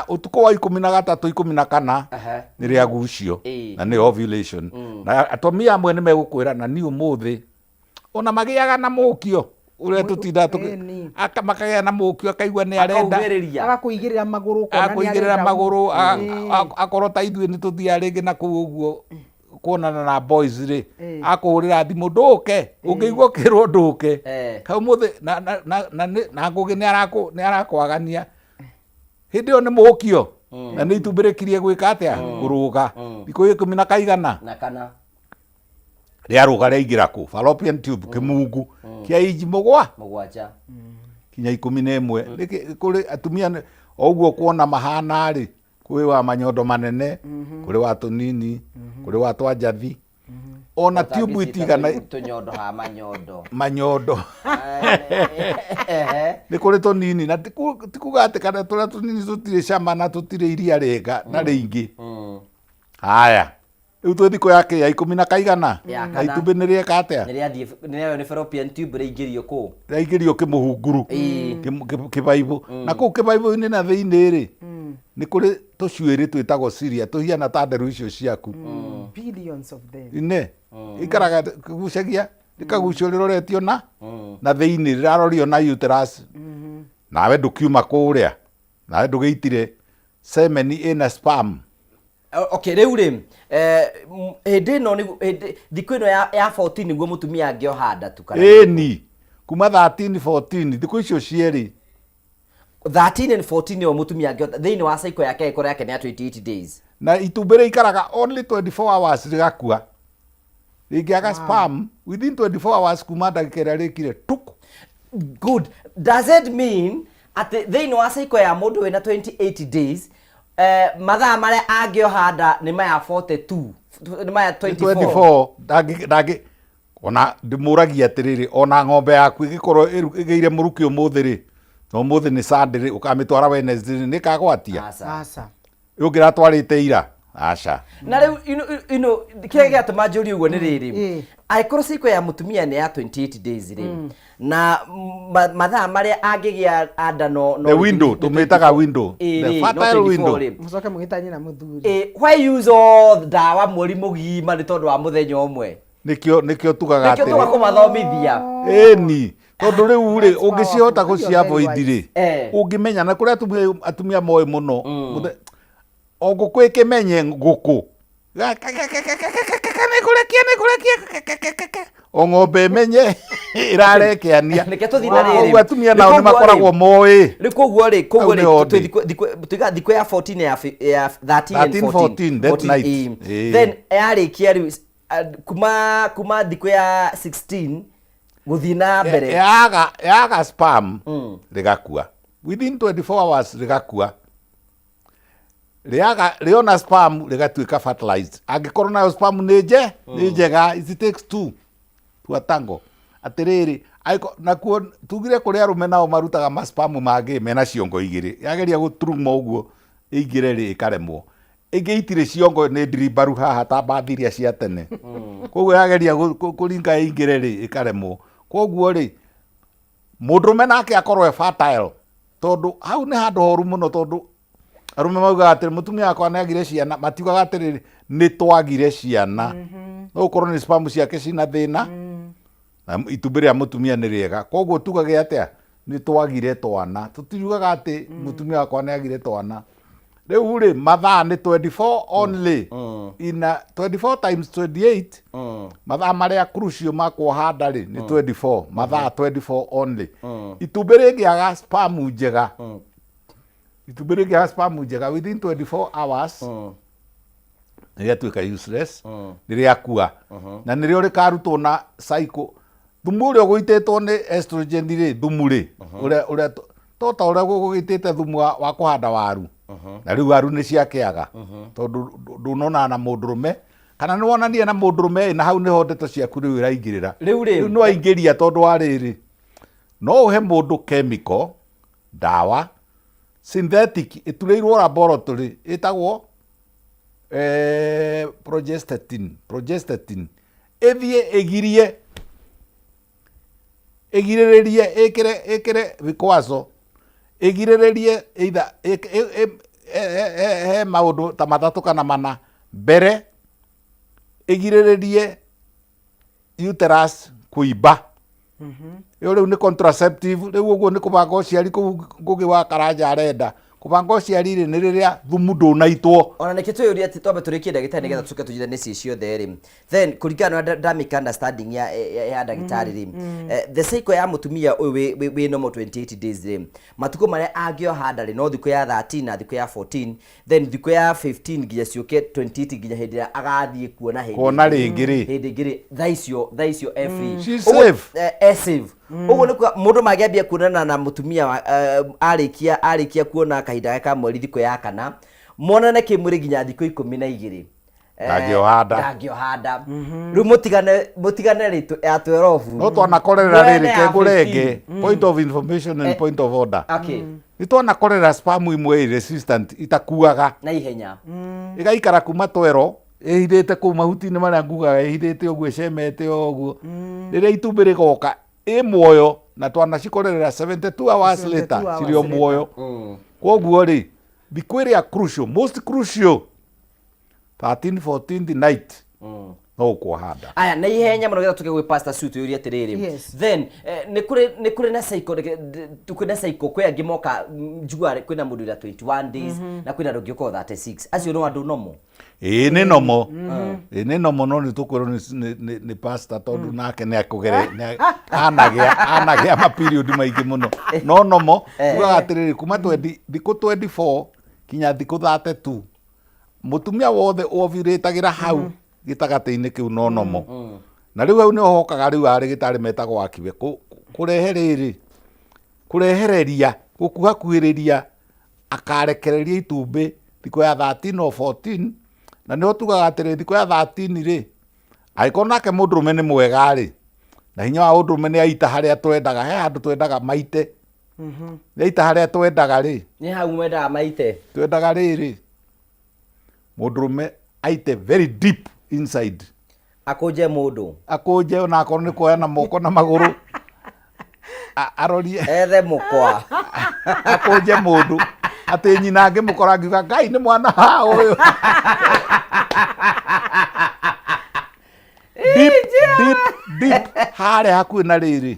ũtukũ wa 13 14 nĩ rĩagucio na nĩ ovulation na atumia amwe nĩ megũkwĩra na niĩ ũmũthĩ ona magĩaga na mũkio ũrĩa tũtinda makagĩa na mũkio akaigua nĩ arenda agakũigĩrĩra magũrũ akorwo ta ithuĩ nĩ tũthiaga rĩngĩ na kũu ũguo kuonana na boys rĩ akũhũrĩra thimũ ndũke ũngĩigua kĩrwo ndũke kau mũthĩ na ngũgĩ nĩ arakwagania hĩndĩ ĩyo nĩ mũkio na nĩ itumbĩ rĩkirie gwĩka atĩa kũrũga Thikũ 10 na kaigana na kana rĩaruga rĩaingĩra kũ fallopian tube kĩmungu kĩa inji mũgwanja kinya 11 kũrĩ atumia oguo kuona mahana rĩ kwĩ wa manyondo manene kũrĩ wa tũnini kũrĩ wa twanjathi ona tube itigana tunyondo ha manyondo nĩ kũrĩ tũnini na tikuga atĩ kana tũrĩa tũnini tũtirĩ cama na tũtirĩ iria rĩega na rĩingĩ haya rĩu twĩ thikũ yake ya 10 na kaigana na itumbĩ nĩ rĩeka atĩa nĩrĩayo nĩ fallopian tube rĩingĩrio kũ rĩingĩrio kĩmũhunguru kĩbaibũ na kũu kĩbaibũ-inĩ na thĩinĩ rĩ nĩ kũrĩ tũcuĩrĩ twĩtagwo ciria tũhiana ta nderu icio ciaku billions of them ine ikaraga kũgucagia rĩkagucio rĩroretio na thĩinĩ rĩrarorio na uterus nawe ndũkiuma kũrĩa nawe ndũgĩitire semen ĩna sperm. Okay, rĩu rĩ hĩndĩ ĩno thikũ ĩno ya 14 nĩguo mũtumia angĩoha nda tu kana ĩni kuma 13 14 thikũ icio cierĩ 13 and 14 yo mũtumia angĩoha thĩinĩ wa cycle yake ĩkorwo yake nĩ ya 28 days na itumbĩ rĩikaraga only 24 hours rĩgakua rĩngĩaga sperm within 24 hours kuma ndagĩka ĩrĩa rĩkire tuk. Good. Does it mean atĩ thĩinĩ wa cycle ya mũndũ wĩna 28 days mathaa marĩa angĩoha nda nĩ maya 42 nĩ maya 24 ndangĩ ona ndĩmũragia atĩrĩrĩ ona ng'ombe yaku ĩgĩkorwo ĩgĩire mũrukĩ ũmũthĩ rĩ no mũthĩ nĩ Sunday rĩ ũkamĩtwara Wednesday nĩ kagwatia aca ũngĩratwarĩte ira aca na rĩu kĩrĩa gĩatũma njũrie ũguo nĩ rĩrĩ angĩkorwo cycle ya mũtumia nĩ ya 28 days rĩ na mathaa marĩa angĩgĩa nda no the window tũmĩtaga window the fertile window mũcoke mũgĩtanye na mũthuri why use all ndawa mweri mũgima nĩ tondũ wa mũthenya ũmwe nĩkĩo tugaga atĩ nĩkĩo tuga kũmathomithia ĩni tondũ rĩu rĩ ũngĩcihota gũciavoid rĩ ũngĩmenya na kũrĩa atumia moĩ mũno o ngũkũ ĩkĩmenye ngũkũ o ng'ombe ĩmenye ĩrarekeania ũguo atumia nao nĩ makoragwo moĩ rĩ koguo rĩ thikũ ya 14 ya 13 and 14 that night then yarĩkia rĩu kuma thikũ ya 16 gũthiĩ na mbere yaga sperm rĩgakua within 24 hours rĩgakua rĩona sperm rĩgatuĩka fertilized angĩkorwo nayo sperm nĩ njega it takes two to a tango atĩrĩrĩ nakuo tugire kũrĩ arũme nao marutaga ma sperm mangĩ mena ciongo igĩrĩ yageria gũturuma ũguo ĩingĩre rĩ ĩkaremwo ĩngĩ itirĩ ciongo nĩ ndirimbaru haha ta mbathi iria cia tene koguo yageria kũringa ĩingĩre rĩ ĩkaremwo koguo rĩ mũndũrũme nake akorwo fertile tondũ hau nĩ handũ horu mũno tondũ arũme maugaga atĩrĩ mũtumia wakwa nĩagire ciana matiugaga atĩrĩrĩ nĩ twagire ciana no ũkorwo nĩ sperm ciake cina thĩna na itumbĩ rĩa mũtumia nĩ rĩega koguo tugage atĩa nĩ twagire twana tũtiugaga atĩ mũtumia wakwa nĩagire twana rĩu rĩ mathaa nĩ 24 only ina 24 times 28 mathaa marĩa crucial ma kuoha nda rĩ nĩ 24 mathaa 24 only itumbĩ rĩngĩaga sperm njega itumbĩ rĩngĩaga sperm njega within 24 hours rĩatuĩka useless rĩrĩakua na nĩrĩo rĩkarutwo na cycle thumu ũrĩa ũgũitĩtwo nĩ estrogen rĩ thumu rĩ ũrĩa tota ũrĩa gũgĩitĩte thumu wa kũhanda waru na rĩu waru nĩ ciakĩaga tondũ ndũnona na mũndũrũme kana nĩ wonania na mũndũrũme na hau nĩho ndeto ciaku rĩu ĩraingĩrĩra rĩu no aingĩria tondũ wa rĩrĩ no ũhe mũndũ chemical ndawa synthetic ĩturĩirwo laboratory ĩtagwo progesterone ĩthiĩ ĩgirĩrĩrie ĩkĩre vikwazo ĩgirĩrĩrie either he maũndũ ta matatũ kana mana mbere ĩgirĩrĩrie uterus kũimba rĩu nĩ contraceptive rĩu ũguo nĩ kũbanga ũciari kũu ngũgĩ wa karanja arenda kubanga uciari nĩ rĩrĩa thumu ndũnaitwo. Ona nĩkĩ twĩyũria atĩ twambe tũrĩkie ndagĩtarĩ nĩgetha tũcoke tũjithane ciothe rĩ. Then kũringana na dynamic understanding ya ndagĩtarĩ rĩ, the cycle ya mũtumia ũyũ wĩ normal 28 days rĩ, matukũ marĩa angĩoha nda rĩ no thikũ ya 13 na thikũ ya 14, then thikũ ya 15 nginya ciũke 28 nginya hĩndĩ ĩrĩa agathiĩ kuona rĩngĩ rĩ, hĩndĩ ĩngĩ rĩ, thaa icio free. She's safe. Safe. Ũguo nĩ mũndũ mangĩambia kuonana na mũtumia arĩkia kuona kahinda ka mweri thikũ ya kana, monane kĩmwĩrĩ nginya thikũ 12 ndangĩoha nda. Rĩu mũtigane rĩtũ ya 12. No twanakorera rĩrĩ kegũrenge, point of information and point of order. Okay. Nĩ twanakorera spam imwe resistant itakuaga na ihenya. Igaikara kuma twero ehithĩte kũu mahuti-inĩ marĩa ngugaga ehithĩte ũguo ecemete ũguo. Rĩrĩa itumbĩ rĩgoka muoyo na twanacikorera 72 hours later cirio muoyo. Koguo rĩ, thikũ ĩrĩa crucial, most crucial 13 14 night no kuohanda. Aya na ihenya mũno getha tũke gwĩ pastor suit yũria atĩrĩrĩ. Then nĩ kũrĩ na cycle, tukĩna cycle kwĩ angĩ moka njugua kwĩna mũndũ ĩra 21 days na kwĩna ndũngĩ ũko 36. Acio no andũ nomo. Nĩ nomo. Nĩ nomo no nĩ tũkwĩrwo nĩ pastor tondũ nake nĩ akũgere anagĩa ma period maingĩ mũno. No nomo tugaga atĩrĩrĩ kuma thikũ 24 kinya thikũ 32 mũtumia wothe ovulate-agĩra hau gĩtagatĩ-inĩ kĩu no nomo. Na rĩu hau nĩho hokaga rĩu arĩgĩtarĩ metagwo akibe kũrehe rĩrĩ, kũrehereria gũkuhakuhĩrĩria akarekereria itumbĩ thikũ ya 13 or 14. Na nĩho tugaga atĩrĩ thikũ ya 13 rĩ, angĩkorwo nake mũndũrũme nĩ mwega rĩ, na hinya wa ũndũrũme nĩ aita harĩa twendaga, he handũ twendaga maite. Nĩ aita harĩa twendaga rĩ, nĩ hau mwendaga maite. Twendaga rĩrĩ, mũndũrũme aite very deep inside. Akũnje mũndũ. Akũnje ona akorwo nĩ kuoya na moko na magũrũ. Arorie. Ethe mũkwa. Akũnje mũndũ. Atĩ nyina angĩmũkora ngiuga Ngai nĩ mwana ha ũyũ. Deep harĩa hakuhĩ na rĩrĩ.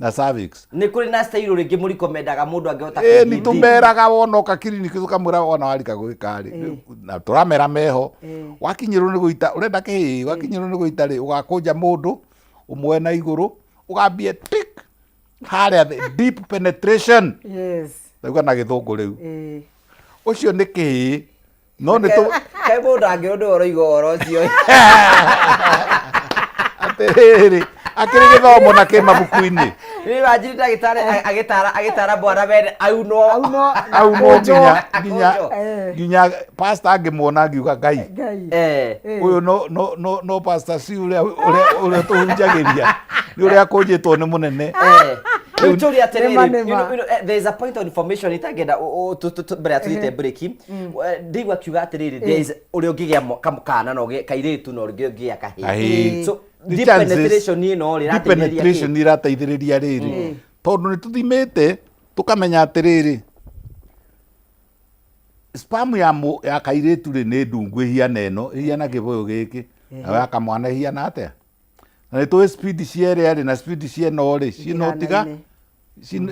Na cervix. Nĩ kũrĩ na style rĩngĩ mũrikomendaga mũndũ angĩhota kũgĩa. Nĩ tũmeraga wonoka kiriniki tũkamwĩra wona warika gwĩka rĩ. Na tũramera meho. Wakinyĩrwo nĩ gũita ũrenda kĩhĩ, wakinyĩrwo nĩ gũita rĩ ũgakũnja mũndũ ũmwe na igũrũ ũgambie tik harĩa deep penetration. Yes. Ndauga na gĩthũngũ rĩu. Ũcio nĩ kĩhĩ. No nĩ kaĩ mũndũ angĩrũndũ ũroiga ũhoro ũcio. Atĩrĩrĩ, akĩrĩ gĩthomo na kĩ mabuku-inĩ. Nĩ wanjiri ndagĩtarĩ agĩtara bwana bene auno nginya pastor angĩmuona angiuga Ngai. Ũyũ no pastor si ũrĩa tũhunjagĩria. Nĩ ũrĩa akũnjĩtwo nĩ mũnene. Victoria atĩrĩrĩ, there is a point of information itangĩenda mbere ya tũthite break. Ndigua kiuga atĩrĩrĩ, there is ũrĩa ũngĩgĩa kana na kairĩtu na ũrĩa ũngĩgĩa kahĩĩ. So deep penetration irateithĩrĩria rĩrĩ. Tondũ nĩ tũthimĩte tũkamenya atĩrĩrĩ, spam ya kairĩtu rĩ nĩ ndungu ĩhiana ĩno, ĩhiana kĩbũyũ gĩkĩ. Na ya kamwana ĩhiana atĩa? Na nĩ tũĩ speed cierĩa rĩ na speed cieno rĩ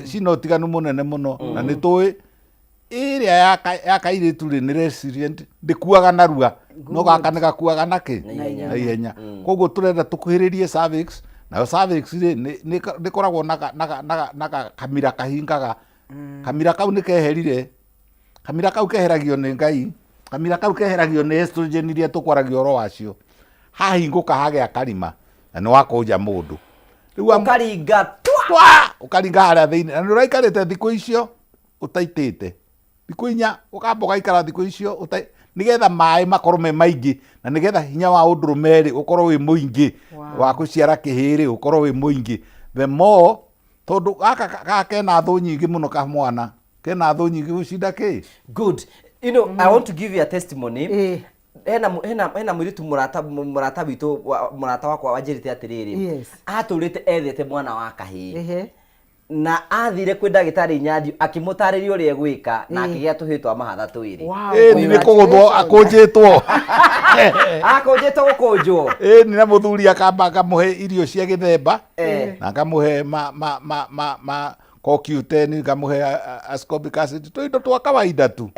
cina ũtiganu mũnene mũno. Na nĩ tũĩ ĩrĩa ya kairĩtu rĩ nĩ resilient, ndĩkuaga narua, no gaka nĩ gakuaga nakĩ na ihenya. Koguo tũrenda tũkuhĩrĩrie cervix, nayo cervix rĩ nĩ koragwo na kamira kahingaga. Kamira kau nĩ keherire, kamira kau keheragio nĩ Ngai, kamira kau keheragio nĩ estrogen iria tũkwaragia ũhoro wacio. Hahingũka hagĩa karima na nĩ wakũnja mũndũ. Ũkaringa ũkaringa harĩa thĩinĩ, na nĩ ũraikarĩte thikũ icio ũtaitĩte. Thikũ inya ũkamba ũgaikara thikũ icio nĩgetha maĩ makorwo me maingĩ, na nĩgetha hinya wa ũndũrũme rĩ ũkorwo wĩ mũingĩ, wa gũciara kĩhĩrĩ ũkorwo wĩ mũingĩ. The more tondũ gaka kena thũ nyingĩ mũno kamwana, kena thũ nyingĩ gũcinda kĩ. Good. You know, I want to give you a testimony. Hena mũirĩtu mũrata witũ, mũrata wakwa wanjĩrĩte atĩrĩrĩ, atũrĩte ethete mwana wa kahĩĩ na athire kwĩ ndagĩtarĩ Nyandiũ akĩmũtarĩria ũrĩa egwĩka na akĩgĩa tũhĩĩ twa mahatha twĩrĩ. Nĩ kũgũthwo akũnjĩtwo. Akũnjĩtwo gũkũnjwo. Nĩ na mũthuri akamba akamũhe irio cia gĩthemba na akamũhe CoQ10 kamuhe ascorbic acid tuindo twa kawaida tu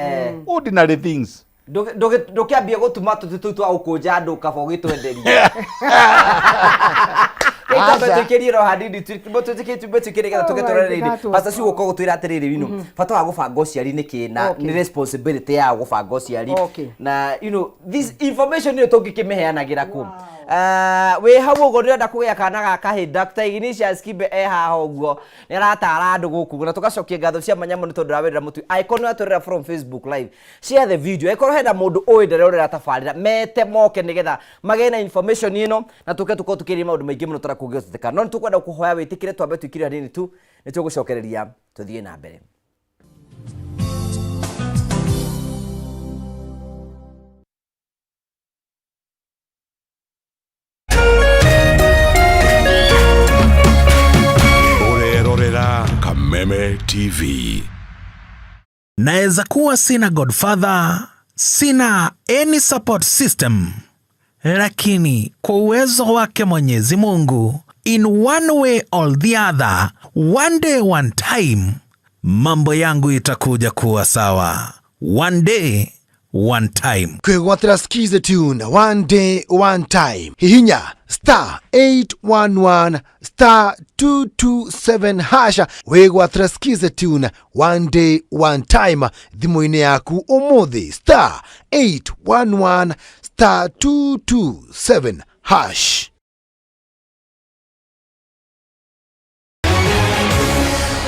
ordinary things ndukiambia gutuma tutu twa ukunja andu kaba ugitwenderia Tukiria ro hadidi tukiregetha tugetorereri basta ciugo ko gutwira atiriri bino bata wa gubanga uciari ni kina ni responsibility ya gubanga uciari na this information ni tungikimiheanagira ku we hau ugo ndirenda kugia kana gaka he Dr. Ignatius Kibe haha uguo ni aratara andu guku na tugacokia ngatho cia manyamo ni tondu rawira mutu icon atorera from Facebook live share the video icon henda mundu oindere urira tafarira mete moke nigetha magena information ino na tuko tukiri maundu maingi muno tara kugiotheka no tukwenda kuhoya witikire twambe twikire hanini tu ni tugucokereria tuthie na mbere. Kameme TV. Naeza kuwa sina godfather, sina any support system, lakini kwa uwezo wake Mwenyezi Mungu, in one way or the other, one day one time, mambo yangu itakuja kuwa sawa. One day one time. Kwigwatira skiza tune one day one time. Hihinya *811 *227 hasha wigwatira skiza tune one day one time thimu-ini yaku umuthi *811 *227 hash.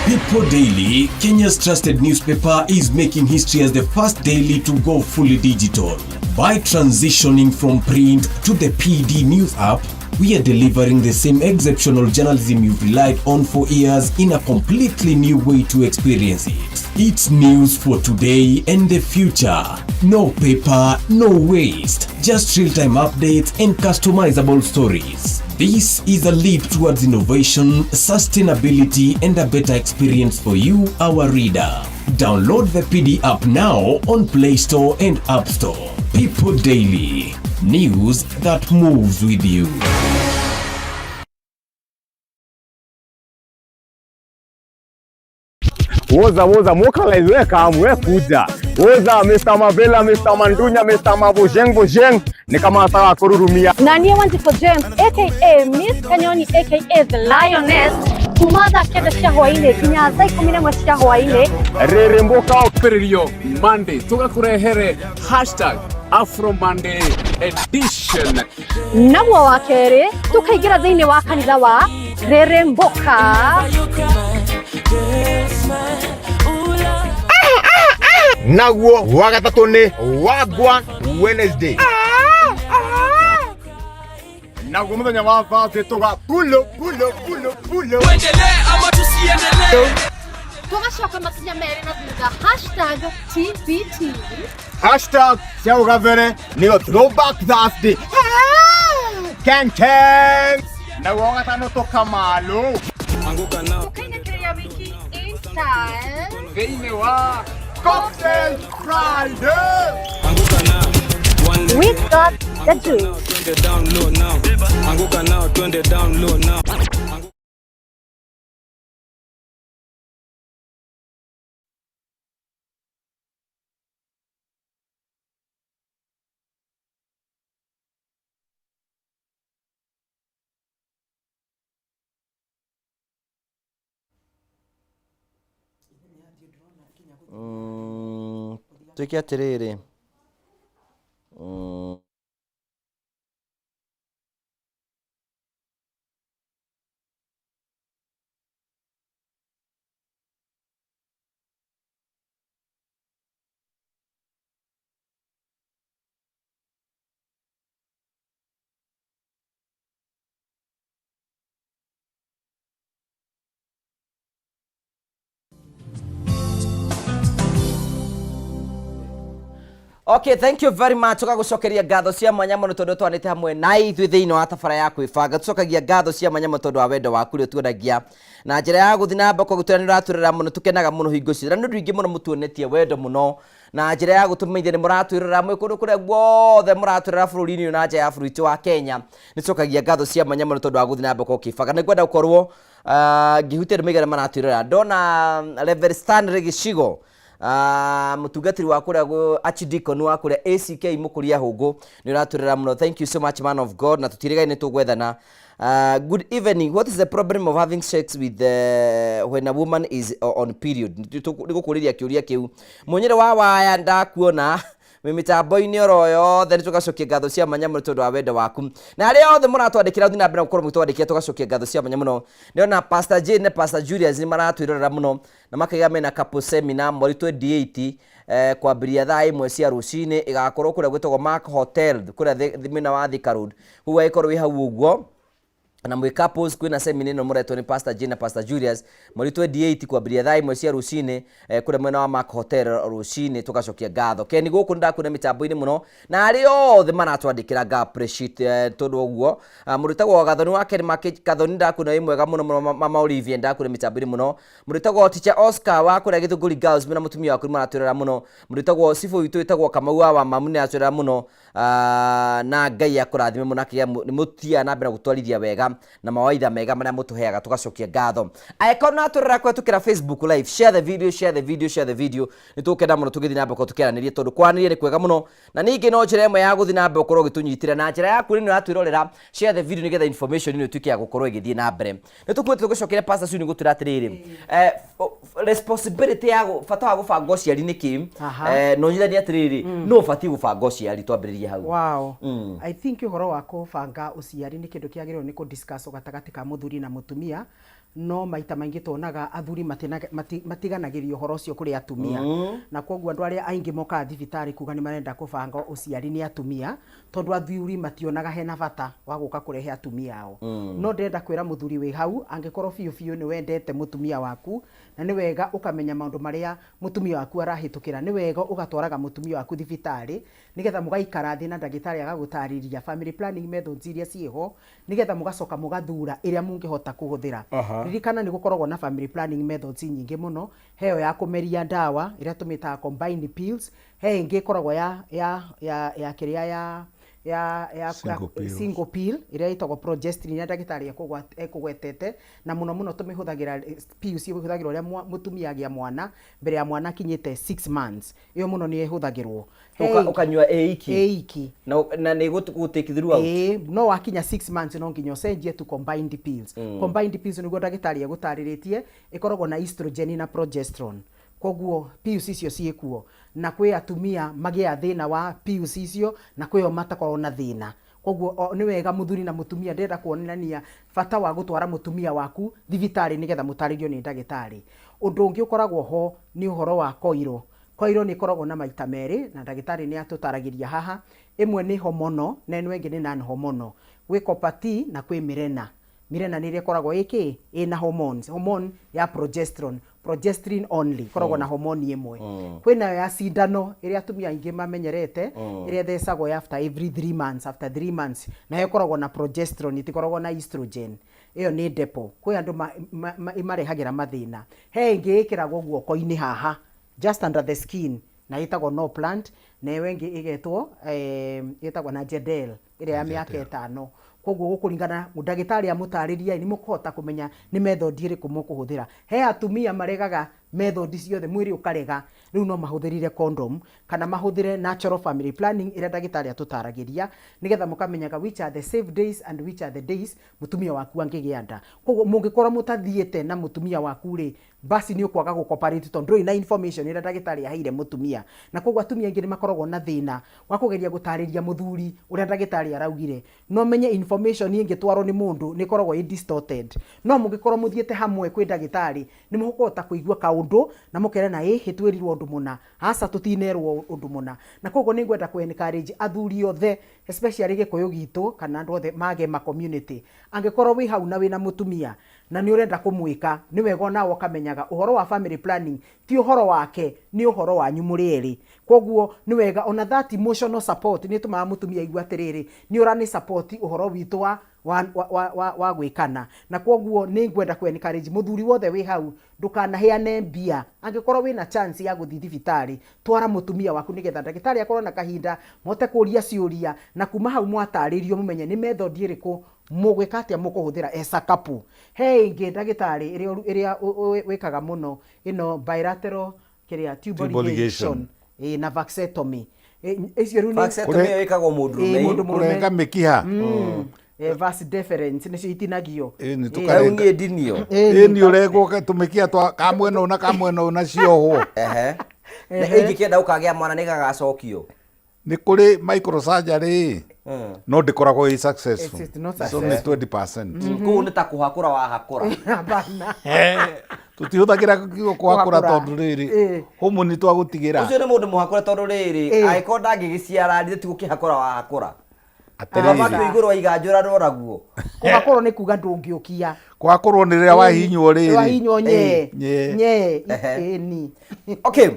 People Daily, Kenya's trusted newspaper, is making history as the first daily to go fully digital. By transitioning from print to the PD News app, we are delivering the same exceptional journalism you've relied on for years in a completely new way to experience it. It's news for today and the future. No paper, no waste. Just real-time updates and customizable stories. This is a leap towards innovation, sustainability, and a better experience for you, our reader. Download the PD app now on Play Store and App Store. People Daily. News that moves with you. Woza moka laiweka amwe kuja. Woza Mr. Mavela, Mr. Mandunya, Mr. Mavojeng ni kama atawa kururumia. Na niye Wanjiko James aka Miss Kanyoni aka The Lioness kumada kede shahoine kinyaza 11 shahoine rere mboka opererio Monday tugakurehere #Afro Monday edition. Nabwo wakere tukaigira thini wa kanitha wa rere mboka. Naguo wagatatu ni Wagwan Wednesday. Naguo muthenya wa Thursday tuga pulo. Tuendelee ama tusiendelee? Tugashoka makinya mere na thutha #TBT. #Siaugavere niyo Throwback Thursday. Kang. Naguo wagatano toka malo. Anguka nao. Tukaingia wiki in style. Veine wa Cocktail Friday. We got the juice. Anguka now, twende down low now. Tuki atiriri Okay, thank you very much. Tukagucokeria ngatho cia mwanya muno tondu twanite hamwe na ithui thiini wa tabara ya kwibanga. Tucokagia ngatho cia mwanya muno tondu wa wendo waku ri tuonagia na njira ya guthi na mbako gutwira ni raturira muno tukenaga muno hingo cia ndu ingi muno mutuonetie wendo muno na njira ya gutumeithia ni muraturira mwe kundu kuria guothe muraturira bururi-ini na nja ya bururi wa Kenya. Ni tucokagia ngatho cia mwanya muno tondu wa guthi na mbako kwibanga. Ni kwenda gukorwo ngihutire migere maratwirira ndona Reverend Stanley Gicigo mutungatiri wa kuria archdeacon wa kuria ACK mukuria hungu ni uratwirira muno. Thank you so much man of God, na tutirigai ni tugwethana. Good evening. What is the problem of having sex with when a woman is on period? Nigukuriria kiuria kiu munyere wa waya ndakuona mimitambo-ini oro yothe ni tugacokia ngatho cia manya muno tondu wa wendo waku na aria othe muratwandikira uthi na mbere gukorwo mutwandikia tugacokia ngatho cia manya muno. Niona Pastor Jane na Pastor Julius ni maratwirora muno na makaiga mena couple seminar mweri 28 kwambiria thaa 1 cia rucini igakorwo kuria gwitagwo Mark Hotel kuria thimina wa Thika Road. Huwa ikorwo wi hau uguo na mwe couples kwina seminar no muretwo ni Pastor Jane na Pastor Julius mweri 28 kwambiria thaa 1 cia rucini kuria mwena wa Mark Hotel rucini tugacokia ngatho keni guku ndakuna mitambo-ini muno na ari othe maratwandikira nga appreciate tondu uguo muritagwo gathoni wa keri gathoni ndakuna imwega muno mama Olivia ndakuna mitambo-ini muno muritagwo teacher Oscar wa kuria Githunguri Girls mina mutumia waku maratwirira muno muritagwo sifu witu itagwo Kamau wa mamu ni atwirira muno na Ngai akurathime muno akia ni mutia na mbere gutwarithia wega na mawaidha mega maria mutuheaga tugacokia ngatho. Aikona turira kwetukira Facebook live, share the video, share the video, share the video. Nitukenda muno tugithi na mbeko tukiraniririe tondu kwanirie ni kwega muno na ningi no njira imwe ya guthi na mbeko korwo gitunyitira na njira yaku ni ratwirorera. Share the video nigetha information ni tukia gukorwo igithie na mbere. Nitukwete tugicokera Pastor Suni guturatiriri responsibility ya bata wa gubanga uciari niki no nyithani atiriri no bati gubanga uciari twambiririe hau. Wow. I think uhoro wa kubanga uciari ni kindu kiagirwo ni ku discuss gatagati ka muthuri na mutumia no maita maingi tonaga athuri matiganagirio horo cio kuri atumia na koguo andu aria aingi moka thibitari kuga ni marenda kubanga uciari ni atumia tondu athuri mationaga hena bata wa guka kurehe atumia ao no ndenda kwira muthuri wi hau angikorwo fiu ni wendete mutumia waku na ni wega ukamenya maundu maria mutumia waku arahitukira ni wega ugatwaraga mutumia waku thibitari nigetha mugaikara thi na ndagitari agagutariria family planning methods iria cieho nigetha mugacoka mugathura iria mungihota kuhuthira. Ririkana ni gukoragwo na family planning methods nyingi muno heo ya kumeria ndawa iria tumitaga combined pills he ingi koragwo ya kiria ya single pill iria itagwo progesterone ya ndagitari ekugwetete na muno tumihuthagira pills ihuthagira uria mutumia agia mwana mbere ya mwana kinyite 6 months iyo muno ni ihuthagirwo ukanywa eiki na ni gutikithirwa no wakinya 6 months no nginya ucenjie tu combined pills. Combined pills ni ndagitari egutariretie ikoragwo na estrogen na progesterone koguo pills icio ciekuo na kwi atumia magia thina wa pills icio na kwi o matakorwo na thina koguo ni wega muthuri na mutumia ndenda kuonania bata wa gutwara mutumia waku thibitari nigetha mutaririo ni ndagitari. Undu ungi ukoragwo ho ni uhoro wa koiro ni koragwo na maita meri na ndagitari ni atutaragiria haha imwe ni hormonal na eno ingi ni non hormonal gwi copati na kwi Mirena ni ria koragwo ina hormone ya progesterone only koragwo na hormone imwe kwina ya sindano iria atumia ingi mamenyerete iria thecagwo after every 3 months after 3 months na yo koragwo na progesterone itikoragwo na estrogen iyo ni depo kwi andu imarehagira mathina he ingi ikiragwo guoko-ini haha just under the skin na itagwo no plant na iyo ingi igetwo itagwo na jedel iria ya miaka 5 koguo gukuringana ndagitari amutariria ni mukuhota kumenya ni method iriku mukuhuthira. He atumia maregaga method ciothe mwiri ukarega riu no mahuthirire condom kana mahuthire natural family planning ira ndagitari atutaragiria nigetha mukamenyaga which are the safe days and which are the days mutumia waku angigia nda. Koguo mungikora mutathiete na mutumia waku ri basi ni ukwaga gucooperate tondu ina information ira ndagitari aheire mutumia na koguo atumia ingi ni makoragwo na thina wa kugeria gutariria muthuri uria ndagitari araugire no menye information ingi twaro ni mundu ni koragwo distorted no mungikorwo muthiete hamwe kwi ndagitari ni muhukota kuigua kaundu na mukerana hitwirirwo undu muna hasa tutinerwo undu muna na koguo ni ngwenda ku encourage athuri othe especially gikuyu gitu kana andu othe mage ma community angikorwo wi hau na wina mutumia na ni urenda kumwika ni wega nawo kamenyaga uhoro wa family planning ti uhoro wake ni uhoro wanyu murieri koguo ni wega ona that emotional support ni tuma mutumia igwa tiriri ni urani support uhoro witu wa wa gwikana na koguo ni ngwenda ku encourage muthuri wothe wi hau ndukanaheane mbia angikorwo wina chance ya guthi thibitari twara mutumia waku nigetha ndagitari akorwo na kahinda mote kuria ciuria na kuma hau mwataririo mumenye ni method iriku mugwika atia mukuhuthira esa kapu he ingi ndagitari iria wikaga muno ino bilateral kiria tubal ligation na vasectomy icio riu ni vasectomy wikagwo mundu kurenga mikiha vas deference nicio itinagio ni tukarenga ndinio ni uregwo tumikia twa kamweno na kamweno na cioho na ingikienda ukagia mwana nigagacokio ni kuri microsurgery no ndikoragwo i successful so ni 20%. Kuu ni ta kuhakura wa hakura bana tutihuthagira kuhakura tondu riri humu ni twagutigira ucio ni mundu muhakura tondu riri aiko ndangigiciara ndi tugukihakura wa hakura atiriri iguru wa iganjura roraguo kuhakorwo ni kuga ndungiukia kuhakorwo ni rira wahinywo riri wahinywo nye ni okay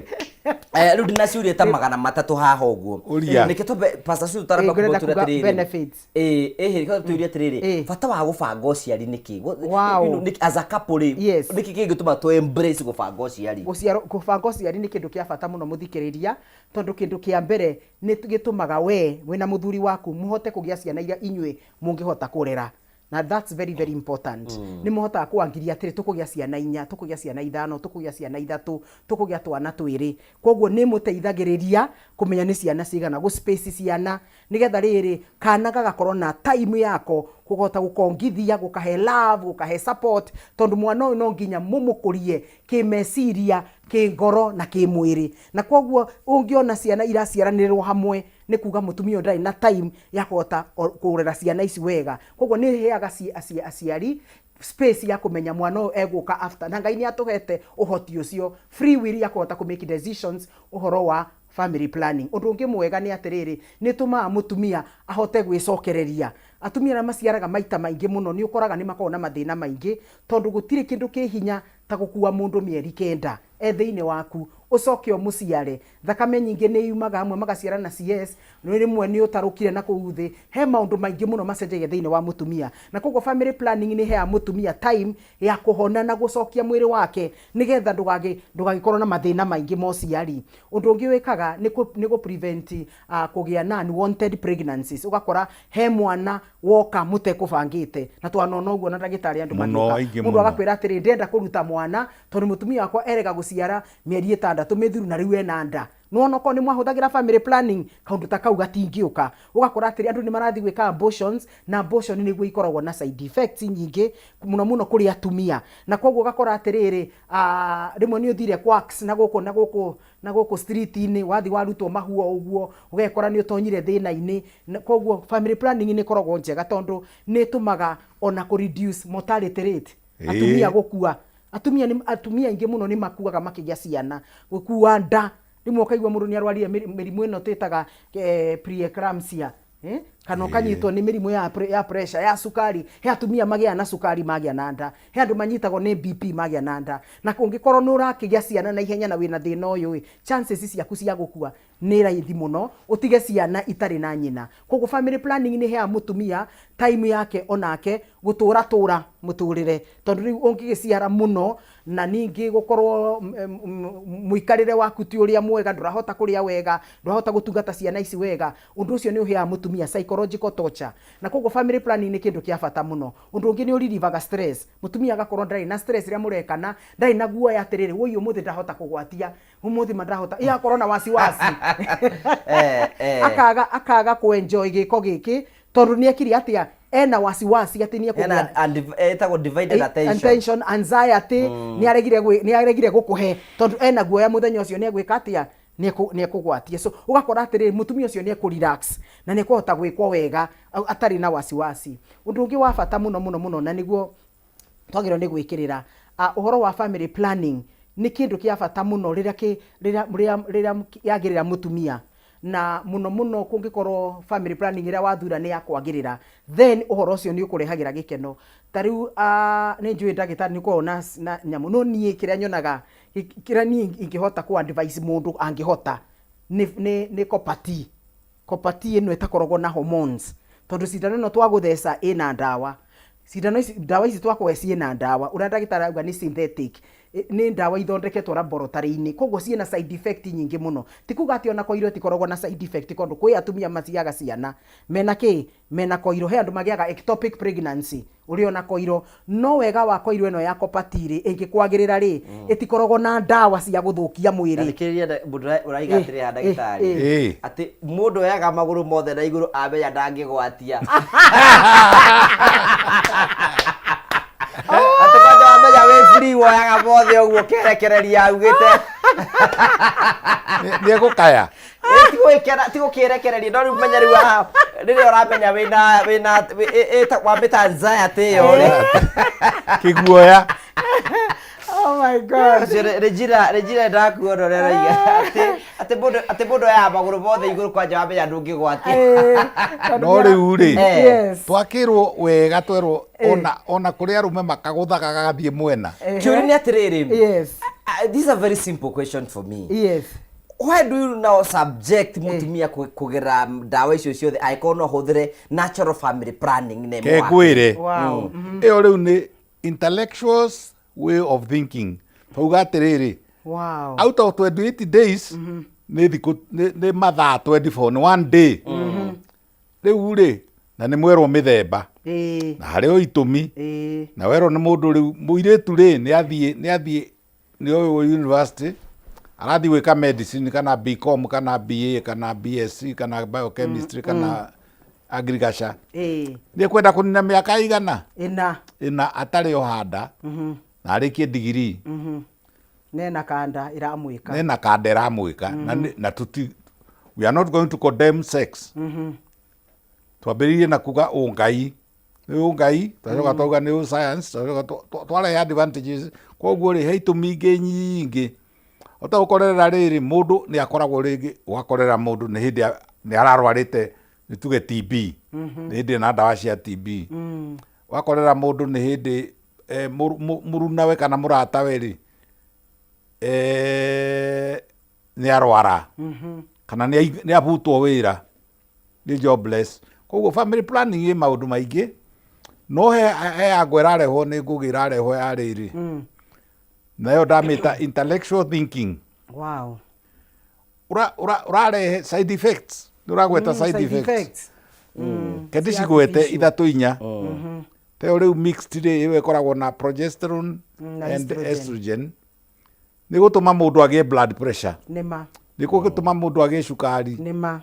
riu ndina ciuria ta 300 haha uguo niki tobe pastor ciu taramba kubotura tiriri benefits riko tuiria tiriri bata wa gubanga uciari niki niki as a couple niki kingituma to embrace gubanga uciari gubanga uciari ni kindu kia bata muno muthikiriria tondu kindu kia mbere ni gitumaga we na muthuri waku muhote kugia ciana iria inywe mungihota kurera na that's very very important ni muhota kuangiria atiri tukugia ciana 4 tukugia ciana 5 tukugia ciana 3 tukugia twana 2 koguo ni muteithagiriria kumenya ni ciana cigana go space ciana nigetha riri kana gagakorwo na time yako kugota gukongithia gukahe love gukahe support tondu mwana no nginya mumukurie kimeciria kingoro na kimwiri na koguo ungiona ciana iraciaranirwo hamwe ni kuga mutumia ndai na time ya kuhota kurera ciana ici wega koguo ni heaga aciari space ya kumenya mwana eguka after na Ngai ni atuhete uhoti ucio free will ya kuhota ku make decisions uhoro wa family planning undu ungi mwega ni atiriri ni tuma mutumia ahote gwicokereria atumia na maciaraga maita maingi muno ni ukoraga ni makona na mathina maingi tondu gutiri kindu kihinya ta gukua mundu mieri 9 ethiine waku ucokio muciare thakame nyingi ni yumaga amwe magaciara na CS no rimwe ni utarukire na kuuthi he maundu maingi muno macenjagia thiine wa mutumia na koguo family planning ni he mutumia time ya kuhona na gucokia mwiri wake nigetha ndugagikorwo na mathina maingi mociari undu ungi wikaga ni go prevent kugia na unwanted pregnancies ugakora he mwana woka mutekubangite na twanona uguo na ndagitari andu mundu agakwira atiri ndenda kuruta mwana tondu mutumia wakwa erega guciara mieri 6 mithuru na riu ena nda no ko ni mwahuthagira family planning kaundu ta kau gatingiuka ugakora atiri andu ni marathi gwika abortions na abortion ni gwe ikoragwo na side effects nyingi muno kuri atumia na koguo ugakora atiriri rimwe ni uthire quacks na guku street ini wathi warutwo mahuo uguo ugekora ni utonyire thina-ini koguo family planning ni koragwo njega tondu ni tumaga ona ku reduce mortality rate atumia gukua atumia ingi muno ni makuaga makigia ciana gukua nda rimwe ukaigua mundu ni arwarire mirimu ino twitaga preeclampsia kana kanyitwo ni mirimu ya pressure ya sukari he atumia magia na sukari magia na nda he andu manyitagwo ni BP magia na nda na kungikorwo no rakigia ciana na ihenya na wina thina uyu chances ciaku cia gukua ni raithi muno utige ciana itari na nyina koguo family planning ni he mutumia time yake onake gutura muturire tondu riu ungigiciara muno na ningi gukorwo muikarire waku ti uria mwega ndurahota kuria wega ndurahota gutungata ciana ici wega undu ucio ni uhia mutumia psychological torture na koguo family planning ni kindu kia bata muno undu ungi ni uririvaga stress mutumia agakorwo ndari na stress ria murekana ndari na guo ya atiriri uyu muthi ndahota kugwatia umuthi mandahota iya korwo na wasiwasi akaga kuenjoy giko giki tondu ni ekiri atia ena wasiwasi atinie kugia etagwo divided attention anxiety ni aregire gukuhe tondu ena guoya muthenya ucio ni egwika atia ni ekugwatia so ugakora atiri mutumia ucio ni ekurelax na ni kuhota gwikwo wega atari na wasiwasi undu ungi wa bata muno na niguo twagirwo ni gwikirira uhoro wa family planning ni kindu kia bata muno riria yagirira mutumia na muno kungikorwo family planning ira wathura ni yakwagirira then uhoro ucio ni ukurehagira gikeno tariu ni njui ndagitari ni kuona na nyamu no nie kiria nyonaga kira ni ingihota ku advise mundu angihota ni kopati ino itakoragwo na hormones tondu cindano ĩno twagutheca ĩna ndawa. Cindano ici ndawa ici twakũhe ciĩna ndawa. Ũrĩa ndagĩtarĩ auga nĩ synthetic. Nĩ ndawa ithondeketwo laboratory-inĩ. Koguo ciĩna side effect nyingĩ mũno. Ti kuga atĩ ona koiro ĩtikoragwo na side effect tondũ kwĩ atumia maciaga ciana mena kĩ? Mena koiro. He andũ magĩaga ectopic pregnancy ũrĩa ona koiro. No wega wa koiro ĩno ya copper-T ĩngĩkwagĩrĩra rĩ, ĩtikoragwo na ndawa cia gũthũkia mwĩrĩ. Thikĩrĩria mũndũ ũraiga atĩrĩ ndagĩtarĩ atĩ mũndũ oyaga magũrũ mothe na igũrũ amenya ndangĩgwatia. Ati kwaja wamenya we free woyaga mothe ũguo kerekereria augĩte. Nĩ gũkaya. Ti gũkĩrekereria no rĩu menya rĩu aha rĩrĩa ũramenya wĩna wambĩta anxiety ĩyo kĩguoya. Oh my God. Regina ndakuona ũrĩa raiga atĩ mũndũ oyaga magũrũ mothe igũrũ kwanja wamenya ndũngĩgwatia. No rĩu rĩ twakĩrwo wega twerwo ona kũrĩ arũme makagũthaga gagathiĩ mwena. Kĩũria nĩ atĩrĩrĩ. This is a very simple question for me. Yes. Why do you now subject mutumia kugera ndawa icio ciothe angĩkorwo no hũthĩre natural family planning nĩ mwake? Kekwĩre. Wow. Ĩyo rĩu nĩ intellectuals way of thinking. Tauga atĩrĩrĩ. Wow. Out of 28 days nĩ mathaa 24 nĩ one day. Rĩu rĩ na nĩ mwerwo mĩthemba. Na harĩ o itũmi. Na werwo nĩ mũndũ rĩu mũirĩtu rĩ nĩ oyũ university arathi gwĩka medicine kana BCom kana BA kana BSc kana biochemistry kana agriculture. Nĩ kwenda kũnina mĩaka igana? Ĩna atarĩ o handa na arĩkie degree. Nena kanda iramwĩka. Nena kanda iramwĩka na tuti we are not going to condemn sex. Twambĩrĩrie na kuga ũngai. Nĩ ũngai twacoka twauga nĩ science twarehe advantages. Koguo rĩ he itũmi ingĩ nyingĩ. Ota gũkorera rĩrĩ mũndũ nĩ akoragwo rĩngĩ ũgakorera mũndũ nĩ hĩndĩ nĩ ararwarĩte nĩ tuge TB. Nĩ hĩndĩ na ndawa cia TB. Wakorera mũndũ nĩ hĩndĩ mũrunawe kana mũratawe rĩ nĩ arwara kana nĩ abutwo wĩra nĩ jobless. Koguo family planning ĩ maũndũ maingĩ no he angwe rarehwo nĩ ngũgĩ rarehwo ya rĩrĩ. Nayo ndamĩta intellectual thinking. Wow. Ũrarehe side effects. Ndũragweta side effects. Kendi cigwete ithatũ inya. Teo rĩu mixed rĩ ĩyo ĩkoragwo na progesterone and estrogen. Nĩ gũtũma mũndũ agĩe blood pressure. Nĩma. Nĩ gũtũma mũndũ agĩe cukari. Nĩma.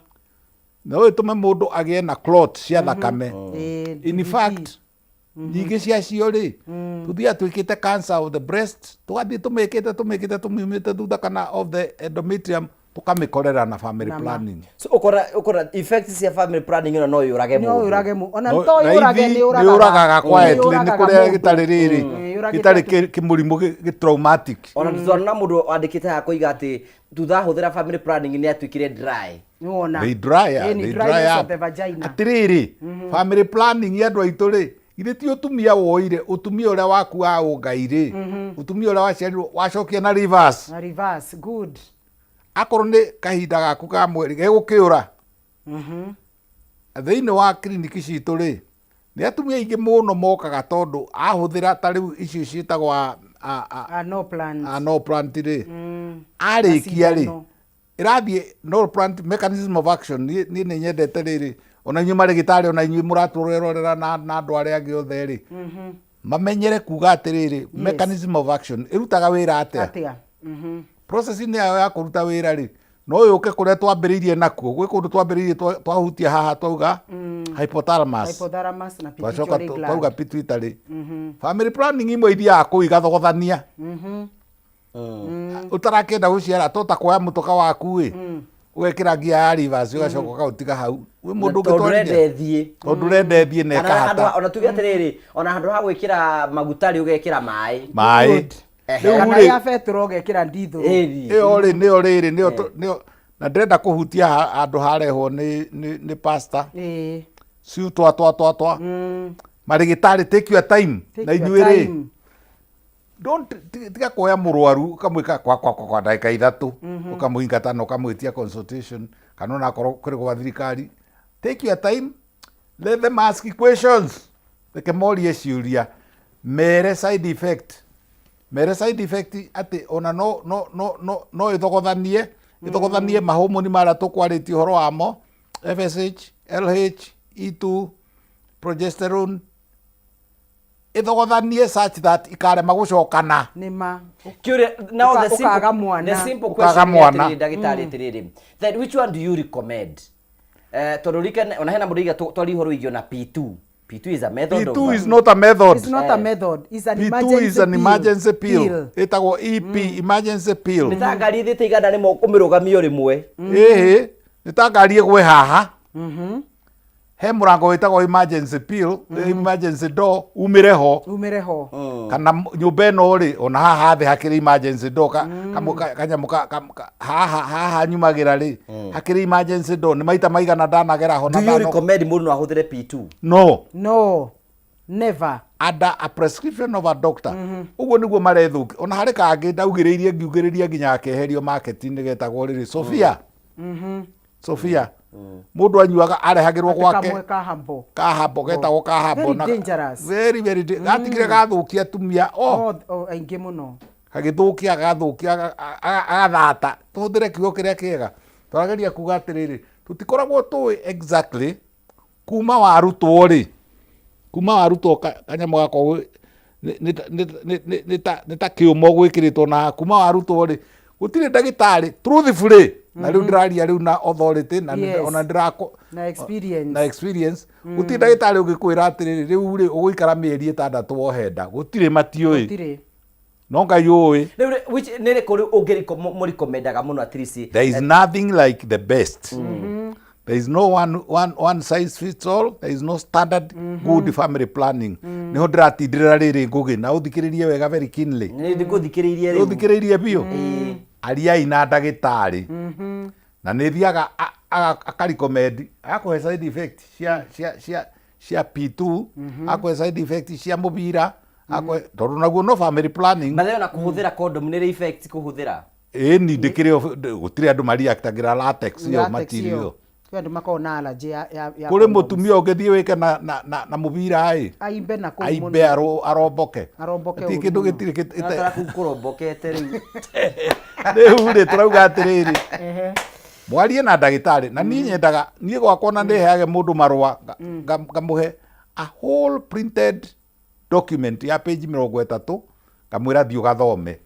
No ĩtũme mũndũ agĩe na clot cia thakame. In fact nyingĩ ciacio rĩ tũthia twĩkĩte cancer of the breast tũgathiĩ tũmĩkĩte tũmiumĩte thutha kana of the endometrium tũkamĩkorera na family planning. So ũkora effects cia family planning ĩno no yũrage mũndũ. No yũrage mũndũ. Ona to yũrage nĩ yũragaga quietly nĩ kũrĩa gĩtarĩ rĩrĩ gĩtarĩ kĩmũrimũ gĩ-traumatic. Ona tũtwana mũndũ wandĩkĩte ha kũiga atĩ tuthahũthĩra family planning nĩ atuĩkire dry. They dry up. Atĩrĩrĩ family planning ya andũ aitũ rĩ Ile ti utumia woire utumia ule waku wa ungaire utumia ule waciarirwo wacokia na reverse. Na reverse good. Akorwo ni kahinda gaku ka mweri gegukiura. Thĩinĩ wa kliniki citũ rĩ nĩ atumia aingĩ mũno mokaga tondu ahũthĩra ta rĩu icio ciĩtagwo no plant. No plant rĩ arĩkia rĩ ĩrathiĩ no plant mechanism of action ni nyendete rĩrĩ ona inyuĩ marĩgĩtarĩ ona inyuĩ mũratũrorera na andũ arĩa angĩ othe rĩ mamenyere kuga atĩrĩrĩ mechanism of action ĩrutaga wĩra atĩa process-inĩ yayo ya kũruta wĩra rĩ no yũke kũrĩa twambĩrĩirie nakuo gwĩ kũndũ twambĩrĩirie twahutia haha twauga hypothalamus na pituitary gland twauga pituitary family planning imwe ithiaga kũu igathogothania utarakĩenda gũciara tota kuoya mũtoka waku ugekĩra ngia ya reverse ugacoka ũkaũtiga hau wĩ mũndũ ũngĩtwarithia tondu ũrendethie na ĩkahata ona tuge atĩrĩrĩ ona handũ ha gwĩkĩra magutarĩ ũgekĩra maĩ kana ya betro ũgekĩra nditho ĩyo rĩrĩ na ndĩrenda kũhutia handũ harehwo nĩ pastor ciu twa marĩgĩtarĩ take your time na inyuĩ rĩ don't tiga kuoya mũrwaru ukamwĩka kwa ndagĩka ithatũ ukamũingata na ukamwĩtia consultation kana ona korwo kũrĩ gwa thirikari take your time let them ask questions reke morie ciuria mere side effect ati ona no ithogothanie mahomoni mara tukwarĩtie ũhoro wamo FSH, LH, E2, progesterone ithogothanie such that ikarema gucokana nima now the simple question is ndagĩtarĩ tiriri then which one do you recommend tondũ ona hena mũndũ twari ihoro igio na P2 is a method. P2 is not a method. It's not a method. It's an P2 is an emergency pill. Etagwo EP, emergency pill. Nitangari thite igana ni mo kumirugamio rimwe. Nitangari gwe haha. He murango wetagwo emergency pill, emergency door umireho. Kana nyumba ino ri ona haha thi hakiri emergency door kanyamuka haha nyumagira ri hakiri emergency door ni maita maigana ndanagera ho na do you recommend mundu ahuthire P2? No, never under a prescription of a doctor. Uguo niguo marethuki ona hari kangi ndaugiririe ngiugiriria nginya akeherio marketing getagwo riri Sophia mundu anyuaga arehagirwo gwake kahambo getagwo kahambo na very gatigire gathukia tumia aingi muno gagithukia agathata tuhuthire kiugo kiria kiega turageria kuga atiriri tutikoragwo tui exactly kuma warutwo kanyamu gako ni ta kiumo gwikiritwo na kuma warutwo ri gutire ndagitari truthfully na riu ndiraria riu na authority na ona ndirako na experience gutire ndagitari ugikwira atiriri riu ri uguikara mieri 6 wohenda gutire matiui no ngai ui which nere kuri ungiriko murikomendaga muno at least there is nothing like the best. There is no one size fits all. There is no standard good family planning. Niho ndiratindira riri ngugi na uthikiririe wega very keenly. Uthikiririe bio. Ariai na ndagitari. Na nithiaga akarecommend akuhe side effect cia P2, akuhe side effect cia mubira, akuhe tondu naguo no family planning. Mathe na kuhuthira condom ni effect kuhuthira. Ni ndikire gutire andu mariaktagira latex yo material. Andu makona allergy ya kuri mutumia ungithie wike na mubira aimbe na kumu aimbe aromboke kindu gitire kurombokete riu riu turauga atiriri mwarie na ndagitari na ni nyendaga ni gwakwa na ndiheage mundu marua ngamuhe a whole printed document ya page 30 ngamwira thiu gathome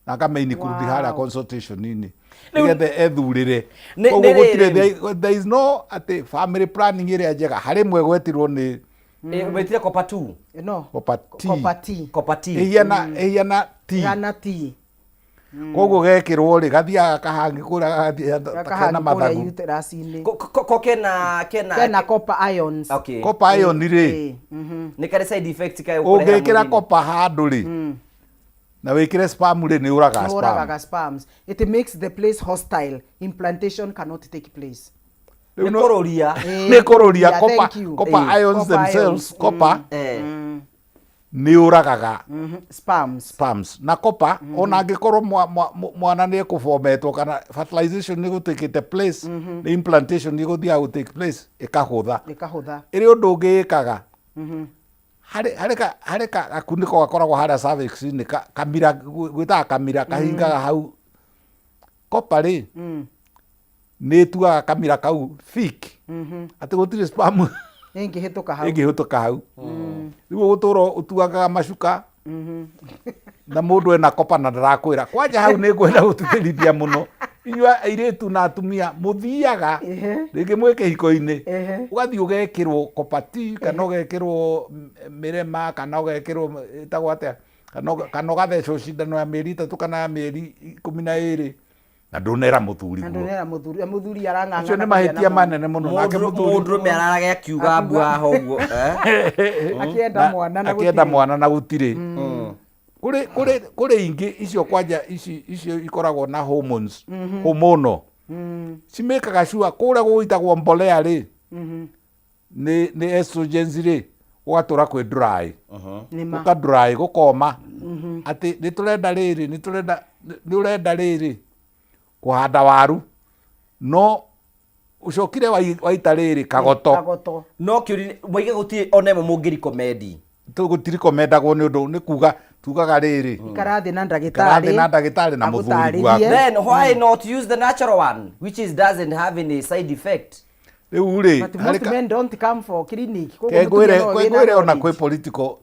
na ngamaini kuruthi haria consultation nini nigethe ethurire koguo gutire there is no at family planning iria njega hari mwe gwetirwo ni metire copa 2 no copa T ehia na T koguo gekirwo ri gathiaga kahangi kura kana mathagu ko kena copper ions copper ion ri ni kare side effect kai ungikira copper handu ri na wikire sperm ri ni uraga sperms it makes the place hostile, implantation cannot take place. Ni kororia copper ions themselves copper ni uragaga sperms na copper ona angikorwo mwana ni kuformetwo kana fertilization ni gutikite place ni implantation ni guthia gu take place ikahutha iri undu ungikaga harika gakuniko gakoragwo haria cervix ni kamira gwitaga kamira kahingaga hau copper ri ni tuaga kamira kau thick ati gutire sperm ingihituka hau riu guturo utuaga macuka na mundu ena copper na ndarakwira kwanja hau ni ngwenda gututhirithia muno inyua airitu na atumia muthiaga ringi mwike hiko-ini ugathi ugekirwo copper T kana ugekirwo mirema kana ugekirwo itagwo atia kana ugathecwo cindano ya mieri 3 kana ya mieri 12 na ndunera muthuri arang'ang'ana acio ni mahitia manene muno nake mundu me arage akiuga mbua hoguo akienda mwana na gutire kuri ingi icio kwanja icio ikoragwo na hormones hormono cimekaga sure kuria gwitagwo mbolea ri ni estrogens ri ugatura kwi dry uka dry gukoma ati ni turenda riri kuhanda waru no ucokire waita riri kagoto no kiuri moige guti onemo mungiri comedy tugutiri komendagwo ni undu ni kuga tugaga riri karathi na ndagitari na muthuri waku. Then why not use the natural one which doesn't have any side effect? Uri but men don't come for clinic kwegwire ona kwe political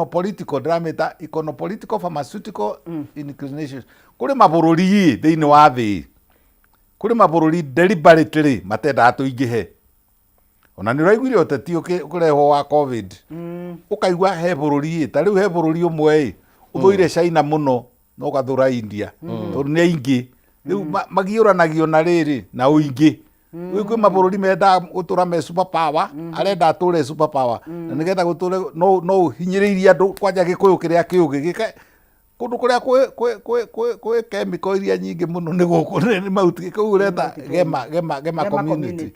political dramata political pharmaceutical inclinations kuri mabururi thiini wa thi kuri mabururi deliberately matenda tuingihe ona ni raiguire uteti ukireho wa covid ukaigua he bururi ta riu he bururi umwe uthuire China muno no gathura India tondu ni aingi riu magiuranagio na riri na uingi kwi mabururi menda gutura me super power arenda ature super power na nigetha guture no hinyiriria andu kwanja gikuyu kiria kiugi kundu kuria kwe chemical iria nyingi muno ni guku ni mauti kuu ureta gema community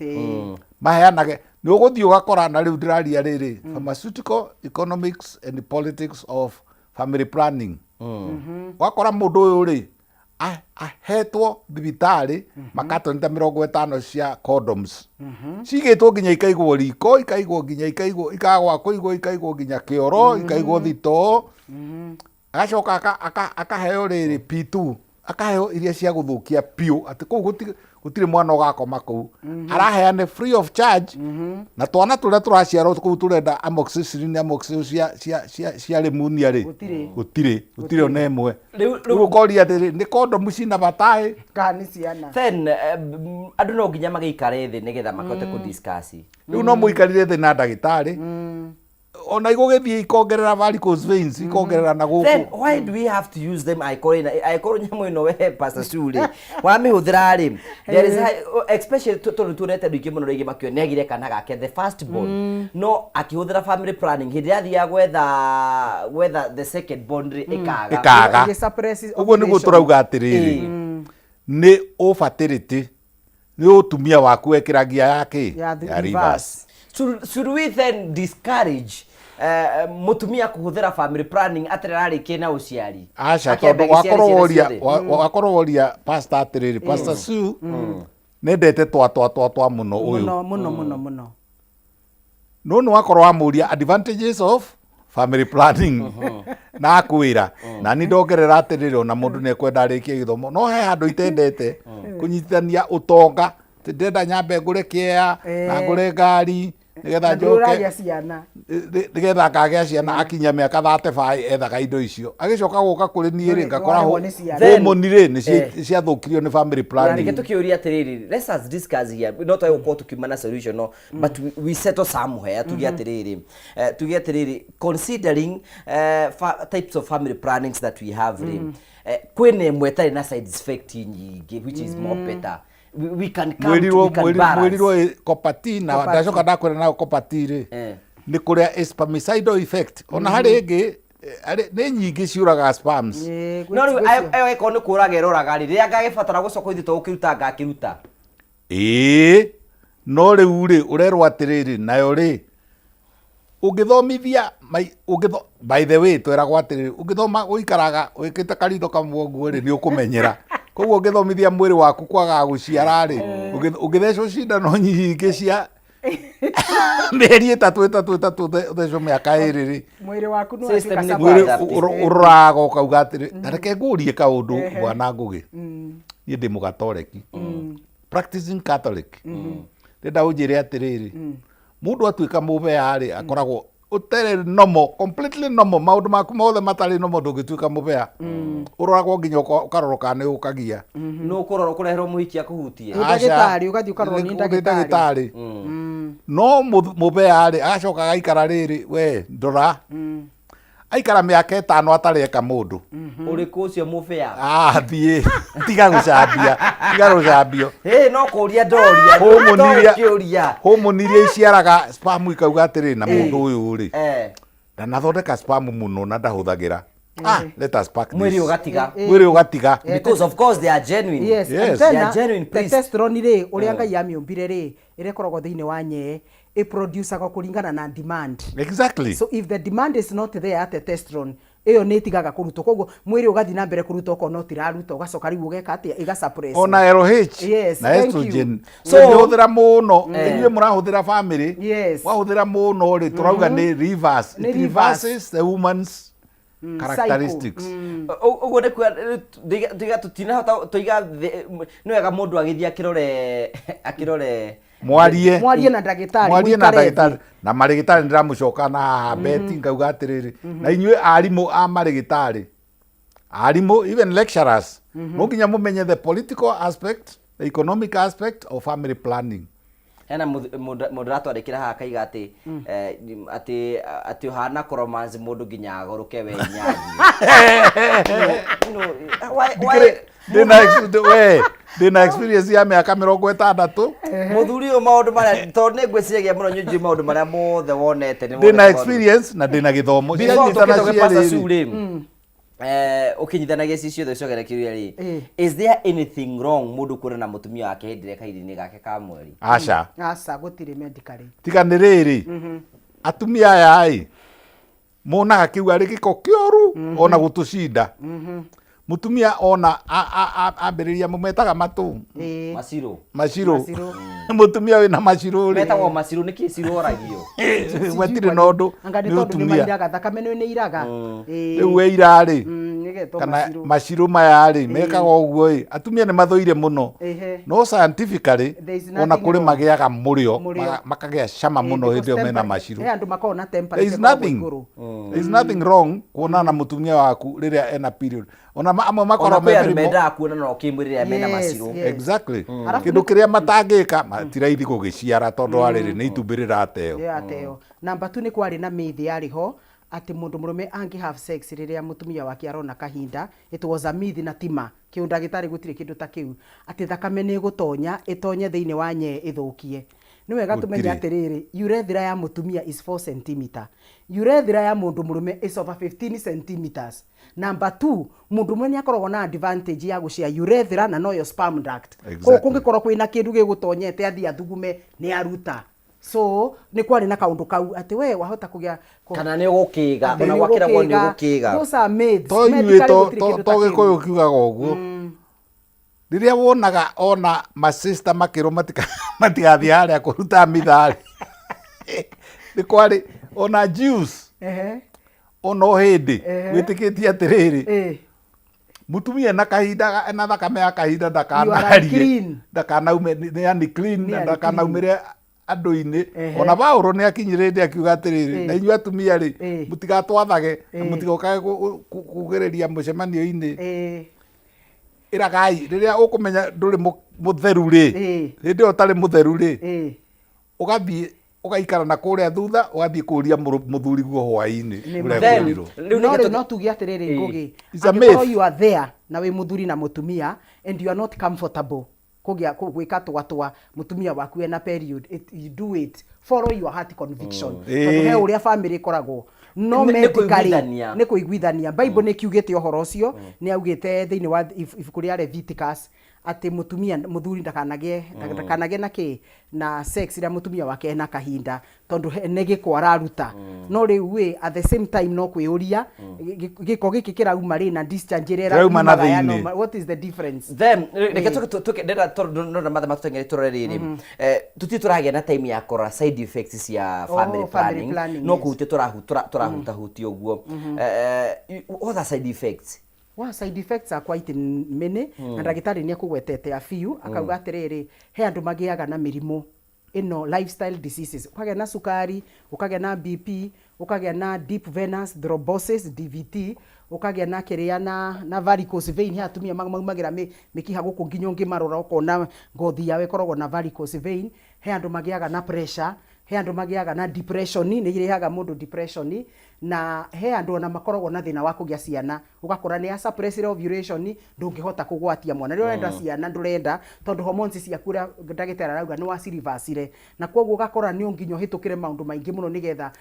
maheanage ni uguthii ugakora na riu ndiraria riri pharmaceutical economics and politics of family planning wakora mundu uyu ri ahetwo thibitari makatonita 50 cia condoms cigitwo nginya ikaigwo riko ikaigwo nginya ikagwa kuigwo ikaigwo nginya kioro ikaigwo thito agacoka akaheo riri P2 akaheo iria cia guthukia piu ati kuu gutire mwana ugakoma kuu araheane free of charge na twana turia turaciarwo kuu turenda amoxicillin cia lemunia ri gutire ona imwe riu koria ati ni condom cina batai kani ciana then andu no nginya magikare thi nigetha makote ku discuss riu no muikarire thi na ndagitari ona igugithie ikongerera varicose veins ikongerera na guku. Then why do we have to use them? Aikoro nyamu ino we Pastor Sule wa mihuthira ri there is especially to turete duke muno rigi makio negire kana gake the first born no akihuthira family planning hindi athia gwetha the second born ikaga uguo niguo turauga atiriri ni fertility ni utumia waku ekiragia yake ya reverse. Should we then discourage mutumia kuhuthira family planning atirariki na uciari? Acha tondu wakororia pastor atiriri Pastor Sue nendete twa muno uyu muno no wakorwo amuria advantages of family planning na akwira na ni ndongerera atiriri na mundu ne kwenda arikie githomo no he handu itendete kunyitithania utonga ndenda nyambe ngure kia na ngure ngari nigetha njoke nigetha akagea ciana akinya miaka 35 ethaga indo icio agicoka guka kuri ni ri ngakora homonire ni ciathukirio ni family planning. Nike tukiuria atiriri let's us discuss here not I go to kimana solution no but we settle somewhere tugi atiriri considering types of family plannings that we have kwene mwetari na side effect nyingi which is more better. We can come to balance. Mwiriro kopati na ndacoka ndakwira na kopati ri ni kuria spermicidal effect ona hari ingi ni nyingi ciuraga sperms no ayo eko ni kuraga eroraga ri ria ngagibatara gucoka ithito ukiruta ngakiruta no riu ri urerwa atiriri nayo ri ugithomithia by the way twiragwo atiriri ugithoma uikaraga wikite karitho kamwongu ri ni ukumenyera koguo ugithomithia mwiri waku kwaga guciara ri ugithecwo cindano nyingi cia meri itatu uthecwo miaka iri ri mwiri waku no atuika uraga ukauga atiri tareke ngurie kaundu bwana ngugi ni ndi mugatoreki practicing Catholic ndenda unjire atiriri mundu atuika mubea ri akoragwo utere nomo completely nomo maundu maku mothe matari nomo ndungituika mubea uroragwo nginya ukaroroka ni ukagia no kuroro kureherwo muhikia kuhutie ndagitari ugathi ukarorwo ni ndagitari no mubea ri agacoka gaikara riri we ndora aikara miaka 5 atareka mundu uriku ucio mubea thie tiga gucambio no kuria ndoria homoniria iciaraga sperm ikauga atiri na mundu uyu ri ndanathondeka sperm muno na ndahuthagira let us pack this mwiri ugatiga because of course they are genuine. Yes. They are genuine. Testosterone ri uria ngai amiumbire ri irekoragwo thiini wa nye producer kuringana na demand. Exactly. So if the demand is not there at testosterone iyo ni tigaga kurutwo koguo mwiri ugathi na mbere kurutwo ko no tiraruta ugacoka riu ugeka atia iga suppress ona LH na estrogen so huthira muno inyue murahuthira family wahuthira muno ri turauga ni reverse it reverses the woman's characteristics ugo ne kwa diga tutina hota toiga no wega mundu agithia akirore mwarie na ndagitari na marigitari ndiramucoka na beti ngauga atiriri na inyue arimu a marigitari arimu even lecturers no nginya mumenye the political aspect, the economic aspect of family planning. Hena moderator arikira ha kaiga ati uhana koromanzi mundu nginya agoroke we nyathi Dina experience ya miaka 60 muthuri o maundu maria to ne ngwiciria muno nyunji maundu maria mothe wonete ni dina experience na dina githomo ukinyithanagia cicio the cogere kiria ri is there anything wrong mundu kuri na mutumia wake hindire kaidini gake ka mweri aca gutire medically tiga ni riri atumia aya ai mona akiuga ri giko kioru ona gutucinda mutumia ona ambiriria mumetaga matu maciro mutumia wina maciro ri metagwo maciro niki ciroragio gwetire nondu ni mutumia iraga thakame ni iraga riu we irari kana maciro maya ri mekaga uguo ri atumia ni mathoire muno no scientifically ona kuri magiaga murio makagia cama muno hindi mena maciro andu makona temperature there is nothing wrong kuona na mutumia waku riria ena period ona amwe makoro menda kuona no kimwirira mena maciro exactly kindu kiria matangika matiraithi gugiciara tondu ariri ni itumbirira ateo number 2 ni kwari na mithi yariho ati mundu murume angi have sex riria mutumia wake arona kahinda it was a myth na tima kiu ndagitari gutire kindu ta kiu ati thakame ni gutonya itonye thiini wa nye ithukie ni wega tumenya atiriri urethra ya mutumia is 4 cm urethra ya mundu murume is over 15 cm number 2 mundu murume akoragwo na advantage ya gucia urethra na no your sperm duct kungikorwo kwina kindu gigutonyete athi athugume ni aruta so ni kwari na kaundu kau ati we wahota kugia kana ni gukiga ona gwakiragwo ni gukiga those are made to gikoyo kiugaga uguo riria wonaga ona ma sister makiro matigathi haria kuruta mithari ni kwari ona juice ono hindi witikitie atiriri mutumia na kahinda na thakame ya kahinda ndakanaume ni clean ndakanaumire andu-ini ona Paulo ni akinyirinde akiuga atiriri na inyu atumia ri mutigatwathage mutigokage kugiriria mucemanio-ini iragai riria ukumenya nduri mutheru ri hindi otari mutheru ri ugathie ugaikara na kuria thutha ugathie kuria muthuri guo hwaini no tugia atiriri ngugi you are there na we muthuri na mutumia and you are not comfortable kugia gwika twatwa mutumia waku ena period you do it follow your heart conviction tondu he uria family ikoragwo no medically ni kuiguithania Bible ni kiugite uhoro ucio ni augite thiini wa ibuku ria Leviticus ati mutumia muthuri ndakanage na sex ria mutumia wake na kahinda tondu ne gikwara ruta no riu we at the same time no kwiuria giko giki kirauma ri na discharge rera what is the difference then reke ndenda tondu no mathe matengere tureriri tuti turagia na time ya kora side effects ya family planning no kuute turahuta huti uguo other side effects side effects are quite many na ndagitari ni akugwetete a few akauga atiriri he andu magiaga na mirimu ino lifestyle diseases ukagea na sukari ukagea na BP ukagea na deep venous thrombosis DVT ukagea na kiria na varicose vein he atumia magira mikiha guku nginyongi marora ukona ngothi yawe korogwo na varicose vein he andu magiaga na pressure he andu magiaga na depression ni irehaga mundu depression na he andu ona makoragwo na thina wa kugia ciana ugakora ni ya suppressed ovulation ndungihota kugwatia mwana ri urenda ciana ndurenda tondu hormones ciaku ndagitera rauga ni wa reversire na koguo ugakora ni unginyo hitukire maundu maingi muno nigetha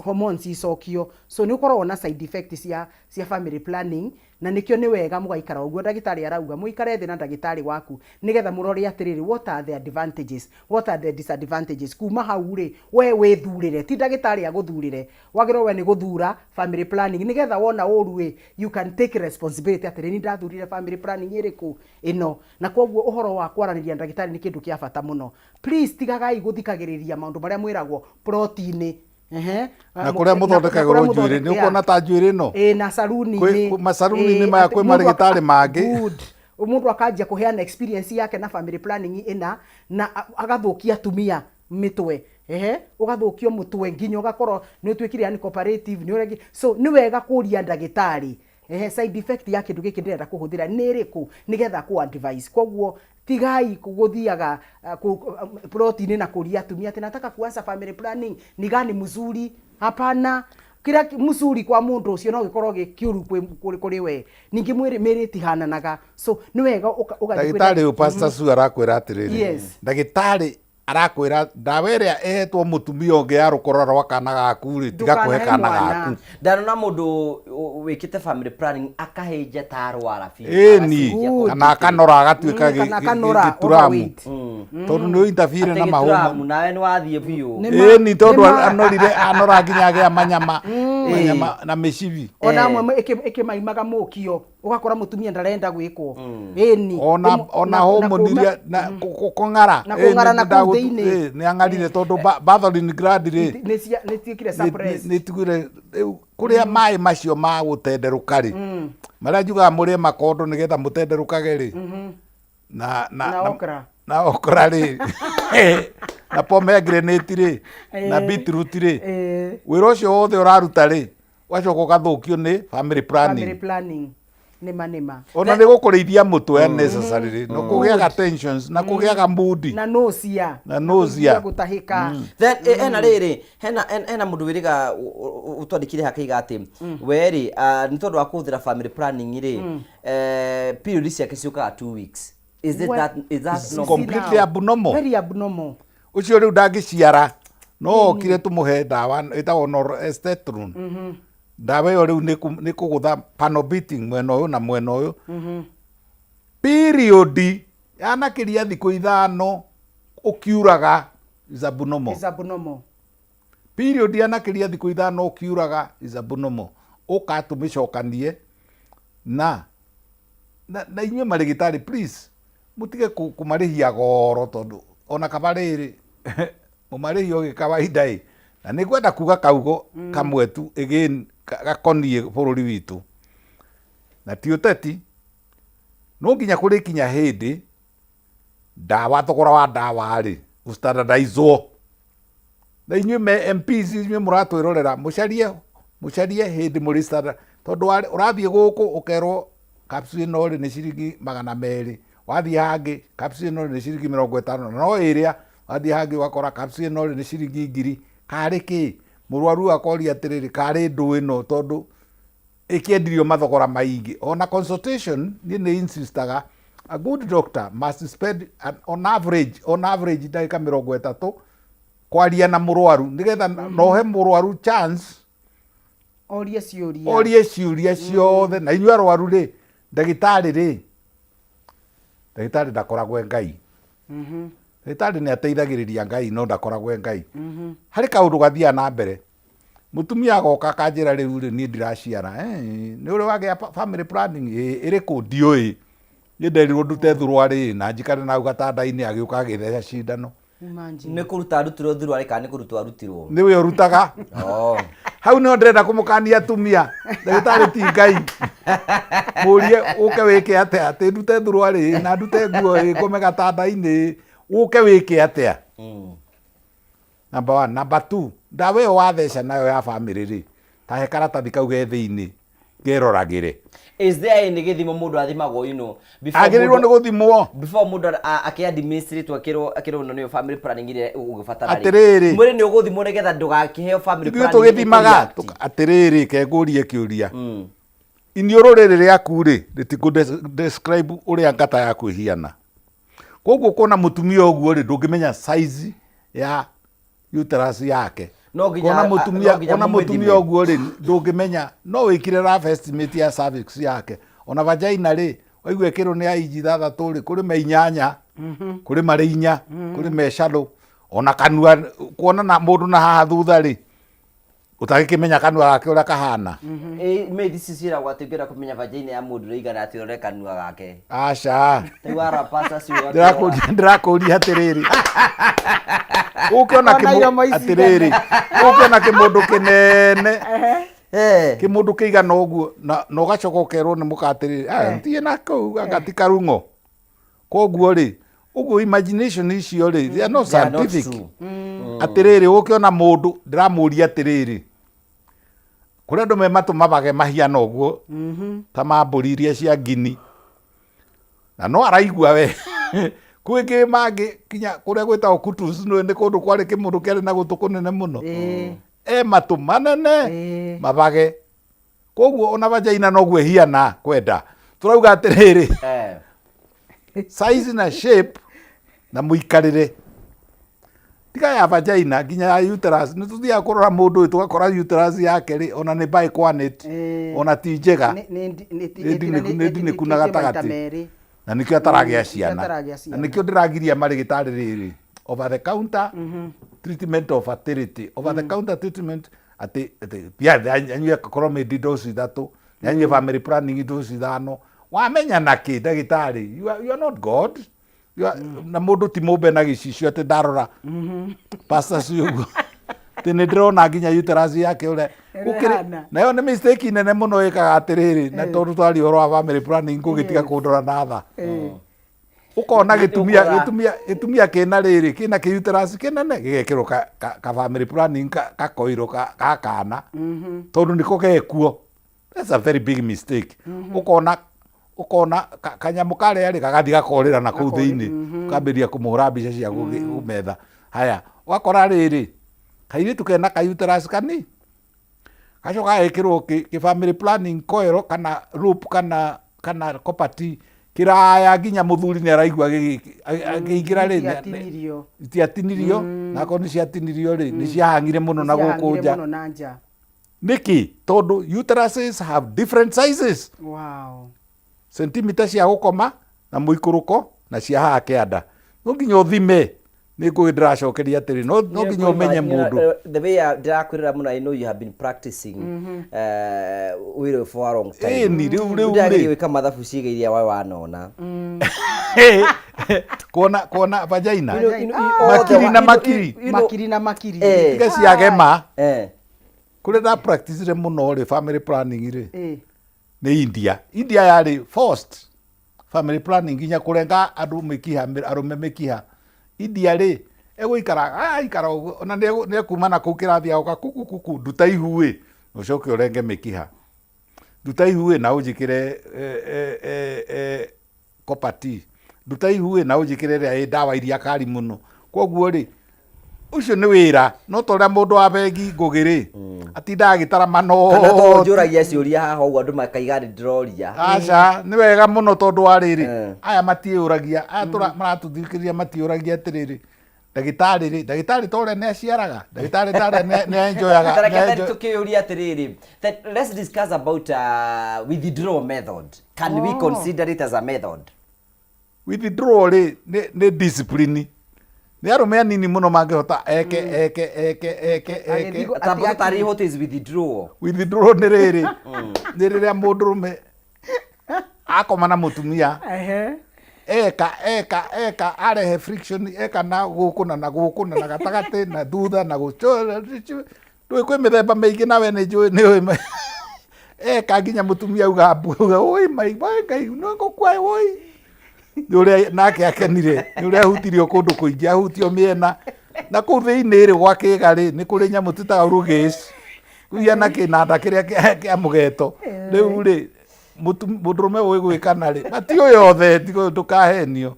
hormones icokio so ni ukoragwo na side effects cia family planning na nikio ni wega mugaikara uguo ndagitari arauga muikare thi na ndagitari waku nigetha murori atiriri what are the advantages, what are the disadvantages. Kuma hau ri we withurire, ti ndagitari aguthurire, wagiro we ni guthura family planning nigetha wona uru you can take responsibility atiriri ndathurire family planning iriku ino. Na koguo uhoro wa kwaraniria ndagitari ni kindu kia bata muno. Please tigagai guthikagiriria maundu maria mwiragwo protein na kuria muthondekagwo njuiri ni ukona ta njuiri no na saluni ni maya kwi marigitari mangi mundu akanjia kuheana experience yake na family planning ina na agathukia tumia mitwe ugathukio mutwe nginya ugakorwo ni twikire ani cooperative ni uregi. So ni wega kuria ndagitari side effect ya kindu giki ndirenda kuhuthira ni iriku nigetha ku advice. Koguo tigai kuguthiaga protein na kuria tumia tena nataka kuanza family planning ni gani mzuri. Hapana, kila mzuri kwa mundu ucio no gikorwo gikiuru kuri we ningi mwiri miri tihananaga. So ni wega ndagitari u pastor Su arakwira atiriri ndagitari arakwira ndawa iria ehetwo mutumia ungi ya rukoro rwa kana gaku ri tiga kuhe kana gaku. Ndarona mundu wikite family planning akaheja tarwara fi kana akanora agatuika gituramu tondu ni interfere na mahoma nawe ni wathie biu ni tondu anora nginya agia manyama na mishivi ona amwe ikimaimaga mukio ugakora mutumia ndarenda gwikwo ona homonia na kungara na kutheini ni angarire tondu bathering grad ri ni tiikire suppress ni tigure kuria mai macio ma gutenderuka ri maria njuga murie makondo nigetha mutenderukage ri na okra ri na pomegranate ri na beetroot ri wira ucio wothe uraruta ri wacoka ugathukio ni family planning nima ona ni gukurithia mutwe necessarily no kugiaga tensions na kugiaga mood na nausea gutahika. Then ena riri hena mundu wiriga utwandikire hakiga ati weri ni tondu wa kuthira family planning ri period ciake ciukaga 2 weeks. Is that no completely abnormal? Very abnormal. Ucio riu ndangiciara no okire tumuhe ndawa itago norestetrone ndawa yo riu ni kugutha panel beating mwena uyu na mwena uyu period yanakiria thiku 5 ukiuraga is abnormal. Period yanakiria thiku 5 ukiuraga is abnormal. Ukatumicokanie na inywe marigitari please mutige kumarihia goro tondu ona kabariri mumarihio gikawaida na ni kwenda kuga kaugo kamwe tu again gakonie bururi witu na ti uteti no nginya kuri kinya hindi ndawa thogora wa ndawa ri standardizwo na inywe MPs inywe muratwirorera mucarie hindi muri standard tondu urathie guku ukerwo capsule no ri ni ciringi 200 wathie hangi capsule no ri ni ciringi 50 no iria wathie hangi wakora capsule no ri ni ciringi 1000 kari ki murwaru akori atiriri kari ndu ino tondu ikiendirio mathogora maingi. Ona consultation ni insistaga a good doctor must spend on average dakika 30 kwaria na murwaru nigetha nohe murwaru chance orie ciuria ciothe na inywa rwaru ri ndagitari ndakoragwo ngai ndagitari ni ateithagiriria ngai no ndakoragwo ngai hari kaundu gathia na mbere mutumia agoka kanjira riu ri ni ndiraciara ni uri wage family planning iri ku ndioi ni nderirwo ndute thurwa ri na njikare na ugatanda-ini agiuka agitheca cindano ni kuruta rutirwo thurwa ri kana ni kurutwa rutirwo ni we urutaga hau no ndrenda kumukania atumia ndagitari ti ngai murie uke wike atia ati ndute thurwa ri na ndute nguo ikume gatanda-ini uke wike atia number 1. Number 2, ndawa yo watheca nayo ya family ri tahe karatathi kau ge thiini geroragire. Is there any githimo mundu athimagwo before agirirwo ni guthimwo before mundu akiadministrate akiro no family planning ire ugufatara atiriri mwiri ni uguthimwo nigetha ndugakiheo family planning tugithimaga atiriri kegurie kiuria iniururiri riaku ri ritiku describe uria ngata yaku ihiana koguo kona mutumia uguo ri ndungimenya size ya uterus yake no ginya ona mutumia uguo ri ndungimenya no wikire rough estimate ya cervix yake ona vagina ri waigua ikiro ni inji 6 ri kuri me 8 kuri mari 4 kuri me shallow ona kanua kuonana mundu na haha thutha ri utagikimenya kanua gake uria kahana me this is here watigera kumenya vagina ya mundu rigana ati ore kanua gake acha tiwara pasa si ndirakuria atiriri ukiona atiriri ukiona kimundu kinene kimundu kiigana uguo na ugacoka ukerwo ni mukatiriri ntie na kau agati karungo koguo ri uguo imagination icio ri they are not scientific atiriri ukiona mundu ndiramuria atiriri kuri andu me matumavage mahiana uguo ta mamburi iria cia ngini na no araigua we kwingi mangi kinya kuria gwitagwo kutus no ni kundu kwari kimundu keri na gutu kunene muno matu manene mavage koguo ona vagina no gwe hiana kwenda turauga atiriri size na shape na muikarire tiga ya vagina nginya ya uterus ni tuthia kurora mundu tugakora uterus yake ri ona ni by quantity ona ti njega ni kuna gatagati na nikio ataragia ciana na nikio ndiragiria marigitari riri over the counter treatment of fertility over the counter treatment ati yanyu korome dosi 3 yanyu family planning dosi 5 wamenya naki ndagitari you are not god na mundu ti mumbe na gicicio ati ndarora pasta ciugo tene ndrona nginya uterus yake ure ukiri nayo ni mistake nene muno ikaga atiriri na tondu twari oro wa family planning kugitiga kundora na tha ukona gitumia kina riri kina ki uterus kinene gigekirwo ka family planning ka koiro ka kana tondu niko gekuo that's a very big mistake ukona kanyamu kare ari kagathi gakorira na kuu thiini kambiria kumuhura mbica cia gumetha haya wakora riri kairitu kena ka uterus kani gacoka gekirwo ki family planning koiro kana loop kana copati kiraya nginya muthuri ni araigua agiingira ri itiatinirio na ko ni ciatinirio ri ni ciahangire muno na guku nja niki tondu uteruses have different sizes centimeter cia gukoma na muikuruko na cia haha kianda no nginya uthime ni ndiracokeria atiri no nginya umenye mundu the way ndirakwirira muno I know you have been practicing for a long time ni riu wika mathabu ciga iria wanona kuona vagina makiri na makiri tiga ciagema kuri da practice muno ri family planning ri ni India yari forced family planning nginya kurenga andu mikiha arume mikiha India ri eguikara ikara ona ne kumana ku kirathia oka kuku nduta ihuwe ucoke urenge mikiha nduta ihuwe na ujikire kopati nduta ihuwe na ujikire ri dawa iria kari muno koguo ri ucio ni wira no toria mundu wa bengi ngugiri atinda agitara mano kana to njuragia ciuria haha uguo andu makaiga ndroria aca ni wega muno tondu wa riri aya matiuragia aya maratuthikiria matiuragia atiriri ndagitari tore ne aciaraga ndagitari tare ne enjoyaga ndagitari tukiuria atiriri let's discuss about withdrawal method can we consider it as a method withdrawal ni discipline ni arume anini muno mangihota tabutari what is withdrawal ni riri ni riria mundurume akoma na mutumia eka arehe friction eka na guku na gatagati na thutha na guchora ndui kwi mithemba miingi nawe ni njui ni eka nginya mutumia uga oi mai ngai no ngukwa oi uria nake akenire uria hutirio kundu kuingi ahutio miena na kuu thiini ri gwakiga ri ni kuri nyamu tutaga rugis kuya na kinanda kiria kia mugeto riu ri mundurume uyu gwikana ri matio yothe tukahenio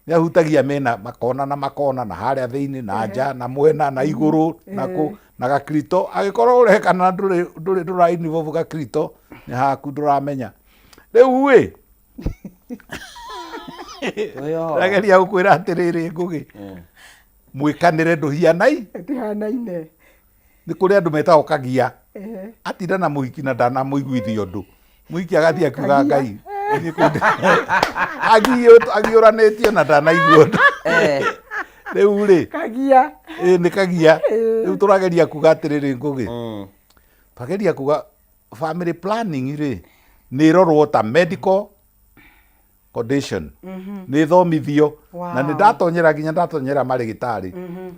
ni ahutagia mena makona na haria thiini na nja na mwena na iguru na gakrito agikorwo urekana nduri nduraini vovu gakrito ni haku nduramenya riu ri rageria gukwira atiriri ngugi mwikanire nduhianai tihanaine ni kuri andu metagwo kagia atinda na muhiki na ndana muiguithio ndu Muiki agathie akiuga Ngai agioranĩtio na ndanaiguo rĩu rĩ kagia nĩ kagia rĩu tũrageria kuga atĩrĩrĩ Ngũgĩ twageria kuga family planning rĩ nĩ ĩrorwo ta medical condition nĩ thomithio na nĩ ndatonyera marĩgĩtarĩ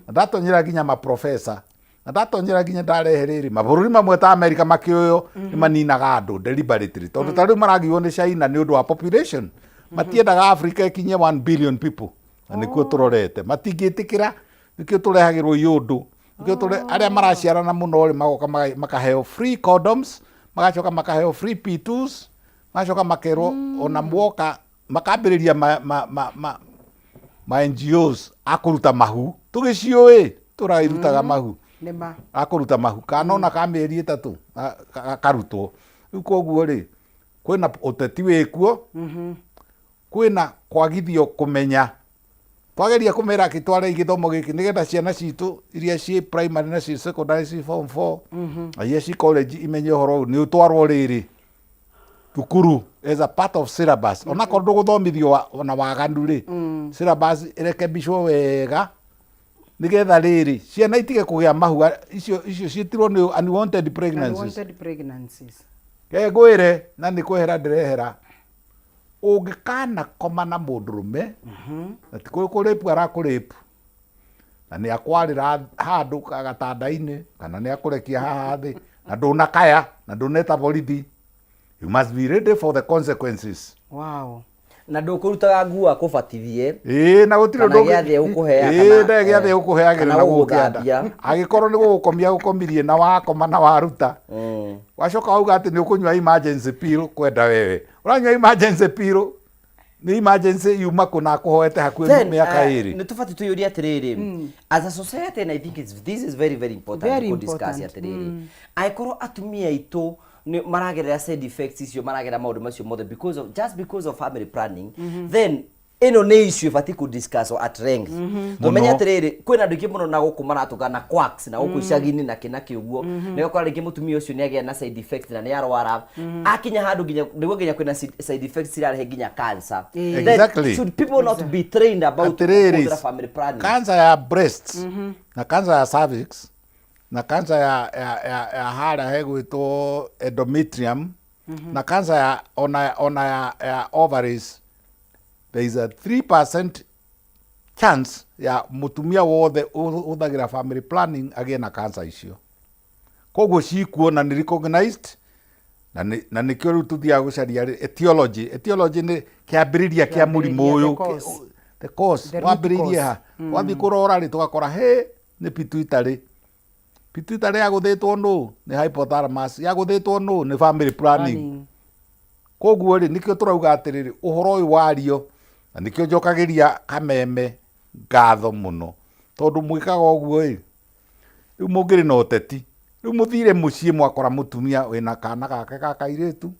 na ndatonyera nginya maprofesa na ndatonyera nginya ndarehe rĩrĩ mabũrũri mamwe ta America makĩoyo nĩ maninaga andũ deliberately tondũ ta rĩu maragio nĩ China nĩ ũndũ wa population matiendaga Africa ikinye 1 billion people na nĩkuo tũrorete matingĩtĩkĩra nĩkĩo tũrehagĩrwo yũndũ nĩkĩo arĩa maraciarana mũno rĩ magoka makaheo free condoms magacoka makaheo free P2s magacoka makerwo ona muoka makambĩrĩria ma NGOs akũruta mahu tũgĩciũĩ tũrairutaga mahu akũruta mahu kanona ka mĩeri 3 akarutwo rĩu koguo rĩ kwĩna ũteti wĩkuo kwĩna kwagithio kũmenya twageria kũmera kitware igithomo gĩkĩ nĩgetha ciana citũ iria ciĩ primary na ciĩ secondary ciĩ form 4 iria ciĩ college imenye ũhoro nĩ ũtwarwo rĩrĩ thukuru as a part of syllabus ona korwo ndũgũthomithio na waganu rĩ syllabus ĩrekebishwo wega nĩgetha rĩrĩ ciana itige kũgĩa mahu icio ciĩtirwo nĩ unwanted pregnancies ngwĩre na nĩ kwehera ndĩrehera ũngĩkana koma na mũndũrũme na ti kũrĩpu arakũrĩpu na nĩ akwarĩra handũ gatanda-inĩ kana nĩ akũrekia haha thĩ na ndũnakaya na ndũneta borithi you must be ready for the consequences. Wow. Na ndũkũrutaga nguo akũbatithie na gũtirĩ ũndũ gĩathĩ ũkũheaga kana gĩathĩ ũkũheagĩra na gũkĩenda agĩkorwo nĩ gũgũkomia gũkomirie na wakoma na waruta wacoka wauga atĩ nĩ ũkũnyua emergency pill kwenda wewe ũranyua emergency pill nĩ emergency yuma kũna kũhoete hakuhĩ mĩaka ĩrĩ nĩ tũbatiĩ tũiyũrie atĩrĩrĩ as a society and I think this is very very important to discuss atĩrĩrĩ angĩkorwo atumia aitũ maragerera side effects icio maragerera maũndũ macio mothe because of family planning then ĩno nĩ issue bati ku discuss at length tũmenye atĩrĩrĩ kwĩna andũ aingĩ mũno na gũkũ maratũgana quacks na gũkũ icagi-inĩ na kĩna kĩuguo nĩgũkorwo rĩngĩ mũtumia ũcio nĩagĩa na side effects na nĩarwara akinya handũ nginya nĩguo nginya kwĩna side effects cirarehe nginya cancer exactly should people not be trained about family planning cancer ya breasts na cancer ya cervix na cancer ya hara hegwĩtwo endometrium na cancer ya ona ya ovaries there is a 3% chance ya mutumia wothe ũhũthagĩra family planning agĩe na cancer icio koguo cikuo na nĩ recognized na nĩkĩo rĩu tuthiaga gũcaria etiology nĩ kĩambĩrĩria kĩa mũrimũ ũyũ the cause wambĩrĩirie ha wathiĩ kũrora rĩ tũgakora nĩ pituitary yagũthĩtwo nũ nĩ hypothalamus yagũthĩtwo nũ nĩ family planning koguo rĩ nĩkĩo tũrauga atĩrĩrĩ ũhoro ũyũ wario na nĩkĩo njokagĩria kameme ngatho mũno tondũ mwĩkaga ũguo rĩu mũngĩrĩ na ũteti rĩu mũthire mũciĩ mwakora mũtumia wĩna kana gake ga kairĩtu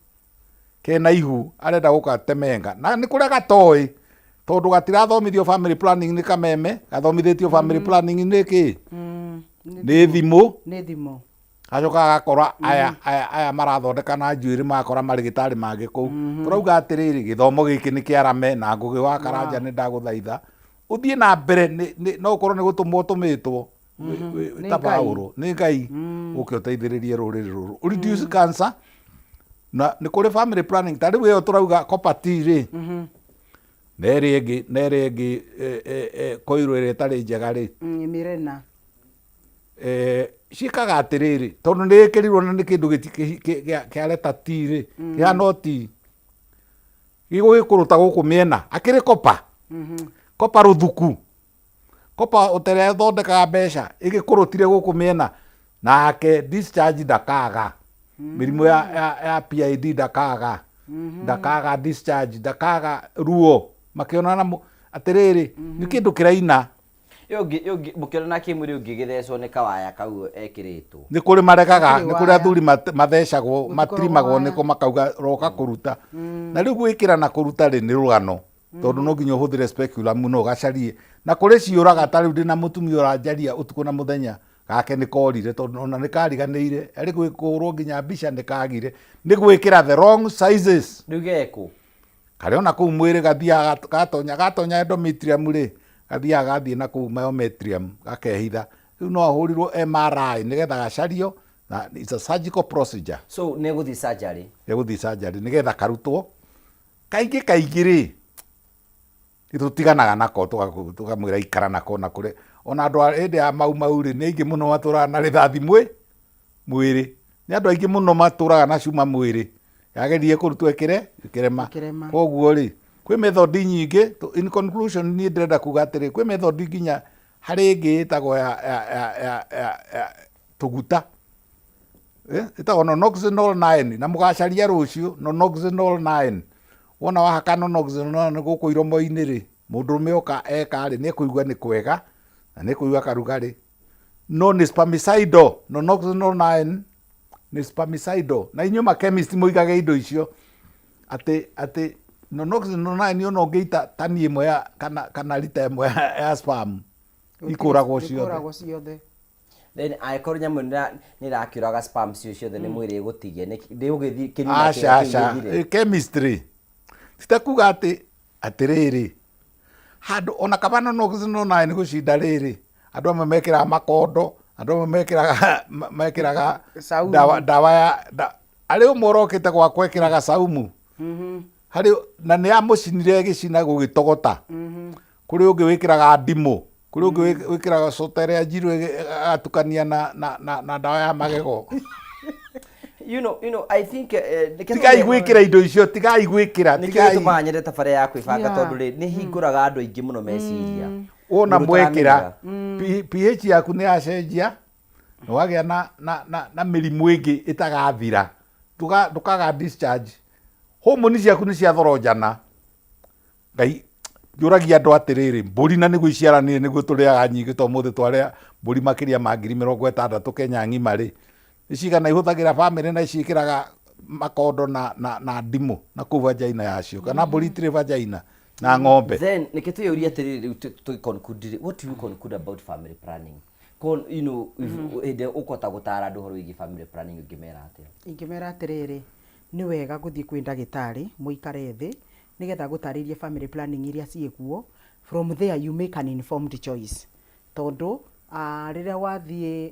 kena ihu arenda gũkatemenga na nĩ kũrĩa gatoĩ tondũ gatirathomithio family planning nĩ kameme gathomithĩtio family planning nĩ kĩ nĩ thimũ acoka agakora aya marathondeka na njuĩrĩ makora marĩgĩtarĩ mangĩ kũu tũrauga atĩrĩrĩ gĩthomo gĩkĩ nĩ kĩarame na Ngũgĩ wa Karanja nĩ ndagũthaitha ũthiĩ na mbere no ũkorwo nĩ gũtũmwo ũtũmĩtwo ta Paũlũ nĩ Ngai ũke ũteithĩrĩrie rũrĩrĩ rũrũ reduce cancer na nĩ kũrĩ family planning ta rĩu ĩyo tũrauga copati rĩ na ĩrĩa ĩngĩ koirũ ĩrĩa ĩtarĩ njega rĩ Mirena ciĩkaga atĩrĩrĩ tondũ nĩ ĩkĩrirwo na nĩ kĩndũ kĩareta tirĩ kĩhana ti gĩgũgĩkũrũta gũkũ mĩena akĩrĩ kopa rũthuku kopa ũterethondekaga mbeca ĩgĩkũrũtire gũkũ mĩena nake discharge ndakaga mĩrimũ ya PID ndakaga discharge ndakaga ruo makĩonana atĩrĩrĩ nĩ kĩndũ kĩraina mũkĩrana kĩmwĩrĩ ũngĩgĩthecwo nĩ kawaya kau ekĩrĩtwo nĩ kũrĩ maregaga nĩ kũrĩ athuri mathecagwo matirimagwo nĩko makauga roka kũruta na rĩu gwĩkĩra na kũruta rĩ nĩ rũgano tondũ no nginya ũhũthĩre speculum no gacarie na kũrĩ ciũraga ta rĩu ndĩna mũtumia ũranjaria ũtukũ na mũthenya gake nä korire tondå ona nä kariganä arä gwä kå rwo nginya mbica nä kagire nä gwä kä ra the wrong sizes rä u gekå karä ona kå u mwä rä gathiaga gatonya endometrium rä gathiaga gathiä na kå u myometrium gakehitha rä u no ahå rirwo MRI nä getha gacario na it's a surgical procedure so nä gå thiä surgery nä gå thiä surgery nä getha karutwo kaingä rä nä tå tiganaga nako tå kamwä ra ikara nako na kå rä ona andå hä ndä ya mau rä nä aingä må no matå raga na rä thathi mwä rä nä andå aingä må no matå raga na cuma mwä rä yageririe kå rutwo ä kä rema koguo rä kwä methodi nyingä in conclusion niä ndärenda kuga atä rä kwä methodi nginya harä ĩngĩ ĩtagwo ya tũguta ĩtagwo nonoxynol 9 na mũgacaria rũciũ nonoxynol 9 wona wahaka nonoxynol 9 gũkũ iromo-inĩ rĩ mũndũrũme oka eka rĩ nĩ kũigua nĩ kwega na nĩ kũigua karugarĩ no nĩ spermicidal nonoxynol 9 nĩ spermicidal na inyuĩ ma chemist mũigage indo icio atĩ nonoxynol 9 ona ũngĩita tani ĩmwe ya kana lita ĩmwe ya sperm ikoragwo ciothe then angĩkorwo nyamũ nĩ ĩrakĩũraga sperm cio ciothe nĩ mwĩrĩ ĩgũtigia nĩ ũgĩthiĩ aca chemistry titakuga atĩrĩrĩ handũ ona kaba nonoxynol 9 gũcinda rĩrĩ andũ amwe mekĩraga makondo andũ amwe mekĩraga ndawa ya arĩ ũmwe ũrokĩte gwakwa ekĩraga saumu harĩ na nĩ amũcinire gĩcina gũgĩtogota kũrĩ ũngĩ wĩkĩraga ndimũ kũrĩ ũngĩ wĩkĩraga sotere ya njirũ agatukania na ndawa ya magego you know I think tigai gwĩkĩra indo icio tigai gwĩkĩra tigai tũmaga nyendete bara ya kwĩbanga tondũ nĩ hingũraga andũ aingĩ mũno meciria wona mwĩkĩra pH yaku nĩ yacenjia na wagĩa na mĩrimũ ĩngĩ ĩtagathira ndũkaga discharge hormone ciaku nĩ ciathoronjana ngai njũragia andũ atĩrĩrĩ mbũri na nĩguo iciaranire nĩguo tũrĩaga nyingĩ to mũthĩ twarĩa mbũri makĩria ma 60,000 Kenya ng'ima rĩ nĩ cigana ihũthagĩra bamĩrĩ na iciĩkĩraga makondo na ndimũ na kũu vagina yacio kana mbũri itirĩ vagina na ng'ombe then nĩkĩ twĩyũria atĩrĩrĩ rĩu tũgĩconclude what do you conclude about family planning you know hĩndĩ ũkũhota gũtara andũ ũhoro wĩgiĩ family planning ingĩmera atĩrĩrĩ nĩ wega gũthiĩ kwĩ ndagĩtarĩ mũikare thĩ nigetha gũtarĩrie family planning iria ciĩkuo from there you make an informed choice tondu rĩrĩa wathiĩ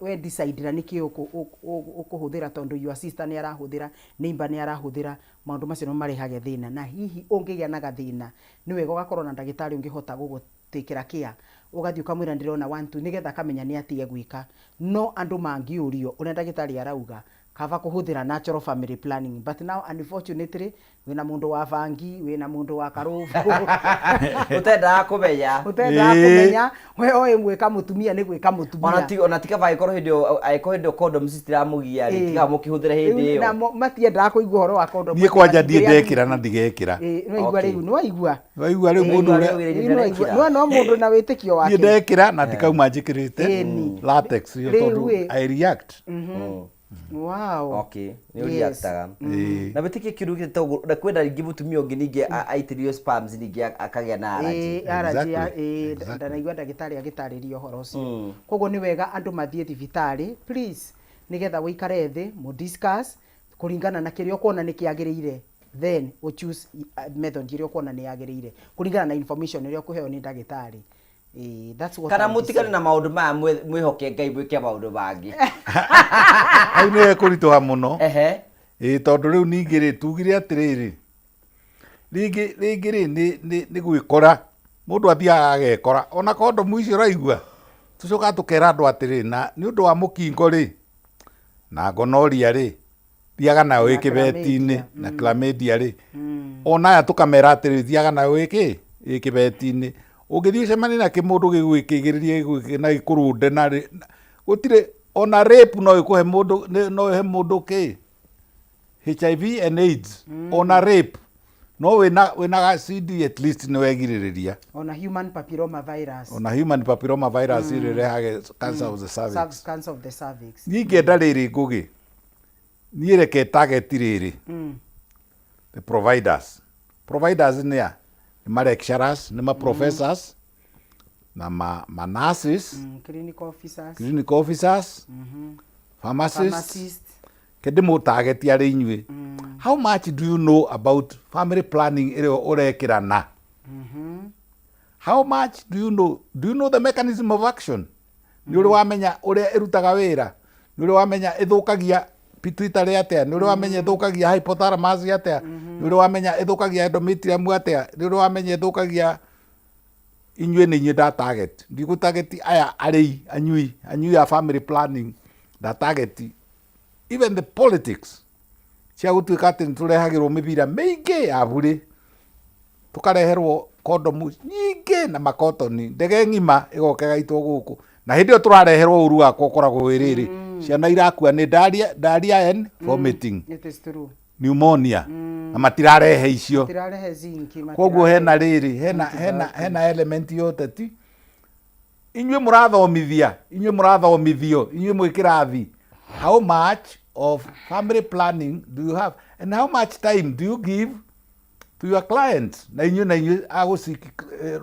we decide na nĩkĩ ũkũhũthĩra tondu your sister nĩ arahũthĩra neighbor nĩ arahũthĩra maũndũ macio no marehage thĩna na hihi ũngĩgĩa na gathĩna nĩ wega ũgakorwo na ndagĩtarĩ ũngĩhota gũgũtĩkĩra kĩa ũgathiĩ ũkamwĩra ndĩrona 1 2 nigetha akamenya nĩ atĩa gwĩka no andũ mangĩũrio ũrĩa ndagĩtarĩ arauga kaba kuhuthira natural family planning but now unfortunately wina mundu wa vangi wina mundu wa karufu utendaga kumenya we oe mweka mutumia ni gwika mutumia ona tika vai korwo hindo condoms citiramugia ri tiga mukihuthira hindi iyo na matiendaga kuigua horo wa condom nie kwanja ndekira na ndigekira no igua riu no igua riu mundu no mundu na witikio wake ndekira na tikauma njikirite latex yo tondu I react wow okay ni uriaktaga na betike kirugi to na kwenda ringi mutumia ungi ninge aitirio sperms ninge akagĩa na allergy ndanaigua ndagĩtarĩ agĩtarĩria ũhoro ũcio koguo nĩ wega andũ mathiĩ thibitarĩ please nigetha wĩikare thĩ mu discuss kũringana na kĩrĩa ũkuona nĩ kĩagĩrĩire then we choose method ĩrĩa ũkuona nĩ yagĩrĩire kũringana na information ĩrĩa ũkũheo nĩ ndagĩtarĩ that's what kana mutigane na maundu maya mwihoke ngai mwike maundu bangi au nĩ kũritũha mũno tondũ rĩu ningĩ rĩ tugire atĩrĩrĩ rĩngĩ rĩ nĩ gwĩkora mũndũ athiaga agekora ona kondomu icio ũraigua tũcoka tũkera andũ atĩrĩ na nĩ ũndũ wa mũkingo rĩ na gonorrhea rĩ thiaga nayo ĩkĩbeti-inĩ na chlamydia rĩ ona aya tũkamera atĩrĩ thiaga nayo ĩkĩbeti-inĩ ũngĩthiĩ ũcemanie na kĩmũndũ gĩgwĩkĩgĩrĩrie na gĩkũrũnde na gũtirĩ ona rape no ĩkũhe mũndũ no ĩhe mũndũ kĩ HIV and AIDS ona rape no wĩna CD at least nĩ wegirĩrĩria ona human papilloma virus ĩrehage cancer of the cervix cancer of the cervix ningĩenda rĩrĩ ngũgĩ niĩ reke target rĩrĩ the providers nĩ ma lecturers nĩ ma professors na ma nurses, clinical officers, pharmacists, kende mo target ya inywe. How much do you know about family planning ere orekirana? How much do you know? Do you know the mechanism of action? Ni uri wamenya uria irutaga wira, ni uri wamenya ithukagia pituitary atia, ni uri wamenya ithukagia hypothalamus atia, ni uri wamenya ithukagia endometrium atia, ni uri wamenya ithukagia inywe ni inywe da target. Ndigu target aya arei anyui ya family planning da target. Even the politics cia gutuika ati nturehagirwo mibira meingi ya buri, tukareherwo condoms nyingi na makotoni, ndege ng'ima igokega itwo guku, na hindi o turareherwo uru wakwa ukoragwo wiriri ciana irakua ni diarrhea and vomiting, it is true, pneumonia, na matirarehe icio, koguo hena riri, hena element yote ti inywe murathomithia, inywe murathomithio, inywe mwikirathi. How much of family planning do you have, and how much time do you give to your clients? Na inywe agusiki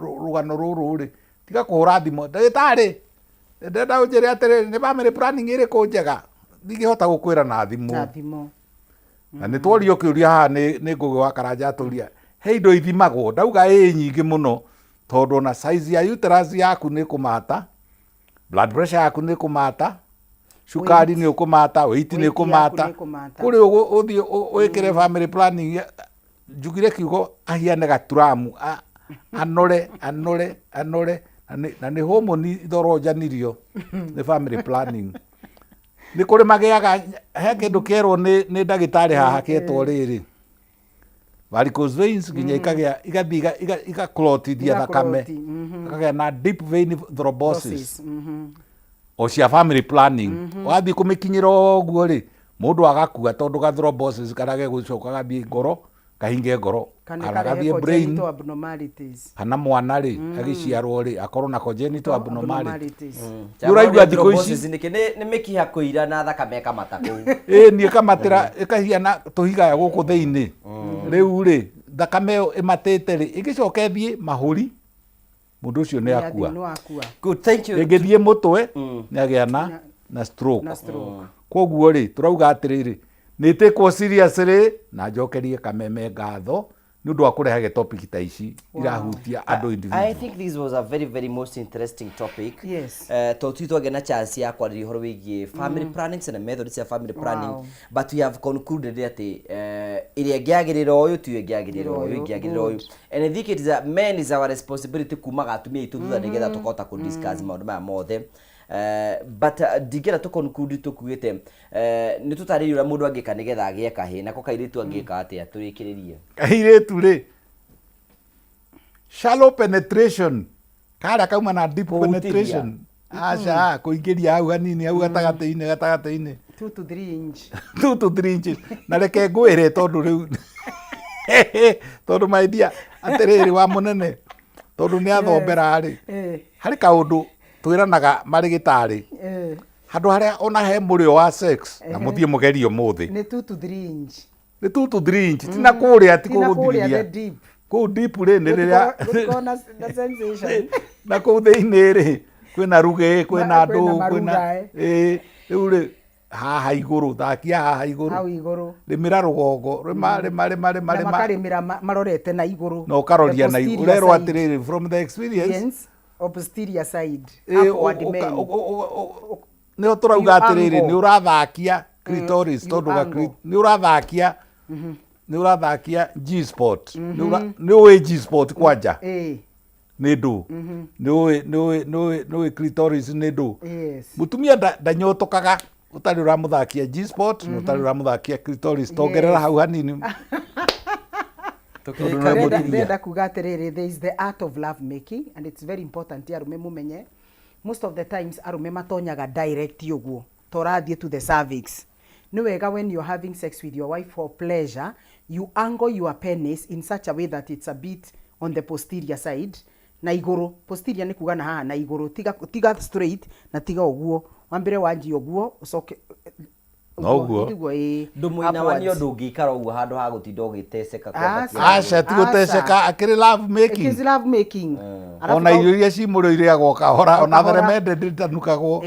rugano ruru ri tiga kuhura thimo, ndagitari ndenda unjire atiri ni family planning iri ku njega, ndingihota gukwira na thimo. Na ni tworio kiuria ha ni ngugi wa karanja aturia he indo ithimagwo, ndauga nyingi muno tondu na size ya uterus yaku ni kumata, blood pressure yaku ni kumata, shukari ni ukumata, weight ni ukumata, kuri uthie wikire family planning. Njugire kiugo ahiane gaturamu anore na ni hormone ithorojanirio ni family planning. Ni kuri magiaga he kindu kierwo ni ndagitari haha kietwo riri varicose veins, nginya igathi igaclotithia thakame, ikagea na deep vein thrombosis o cia family planning. Wathi kumikinyira oguo ri mundu agakua tondu ga thrombosis kana ge gucoka gathie ngoro, kahinge ngoro, kana gathie brain, kana mwana ri agiciarwo ri akorwo na congenital abnormalities. Uraigua thikũ ici ni mikiha kuira na thakame kamata kuu ni kamatira ikahiana tuhiga guku thiini. Riu ri thakame yo imatete ri igicoka ithie mahuri, mundu ucio ni akua. Good, thank you. Ingithie mutwe ni agia na stroke. Koguo ri turauga atiriri nitikwo seriously na njokerie kameme ngatho ni undu wa kurehage topic ta ici irahutia andu individual. I think this was a very most interesting topic. Yes. To tuitwage na chance ya kwarĩria horo wigie family planning and methods of family planning. But we have concluded ati iria ngiagirira uyu tu ngiagirira uyu. And I think it is a men is our responsibility kumaga atumia itu thutha nigetha tukota ku discuss maundu maya mothe. But digera to conclude tukugite ni tutari ura mundu angika nigetha agie kahi nako kairitu angika atia turikiririe kairitu ri shallow penetration kara kauma na deep penetration acha kuingiria au hanini au gatagati-ini 2 to 3 inch 2 to 3 inches na reke ngwire tondu riu tondu maidia atiriri wa munene tondu ni athombera ri hari kaundu twiranaga marigitari handu haria ona he murio wa sex na muthie mugerio muthi ni 2 to 3 inch ni 2 to 3 inch tina kuria ti kuguthiriria ku deep ri ni riria na sensation na ku thiini ri kwina ruge kwina ndu kwina riu ri haha iguru thakia haha iguru hau iguru rimira rugongo rima makarimira marorete na iguru no karoria na iguru rero atiriri from the experience o posterior side ni turauga atiriri ni urathakia clitoris tondu ni urathakia G-spot ni uwe G-spot kwanja ni ndu ni uwe clitoris ni ndu mutumia ndanyotokaga utari uramuthakia G-spot no utari uramuthakia clitoris tongerera hau hanini. Ndenda kuga atiriri, there is the art of love making and it's very important arume mumenye. Most of the times arume matonyaga direct uguo torathie to the cervix. Ni wega when you're having sex with your wife for pleasure, you angle your penis in such a way that it's a bit on the posterior side na iguru. Posterior ni kuga na haha na iguru, tiga straight na tiga uguo. Wambire wanji uguo usoke Noguo. Ndumuina wanyo ndungikara uguo handu ha gutinda ugiteceka aca ti guteceka akiri love making. It is love making. Ona irio iria cimurĩire agoka hora ona theremende nditanukagwo.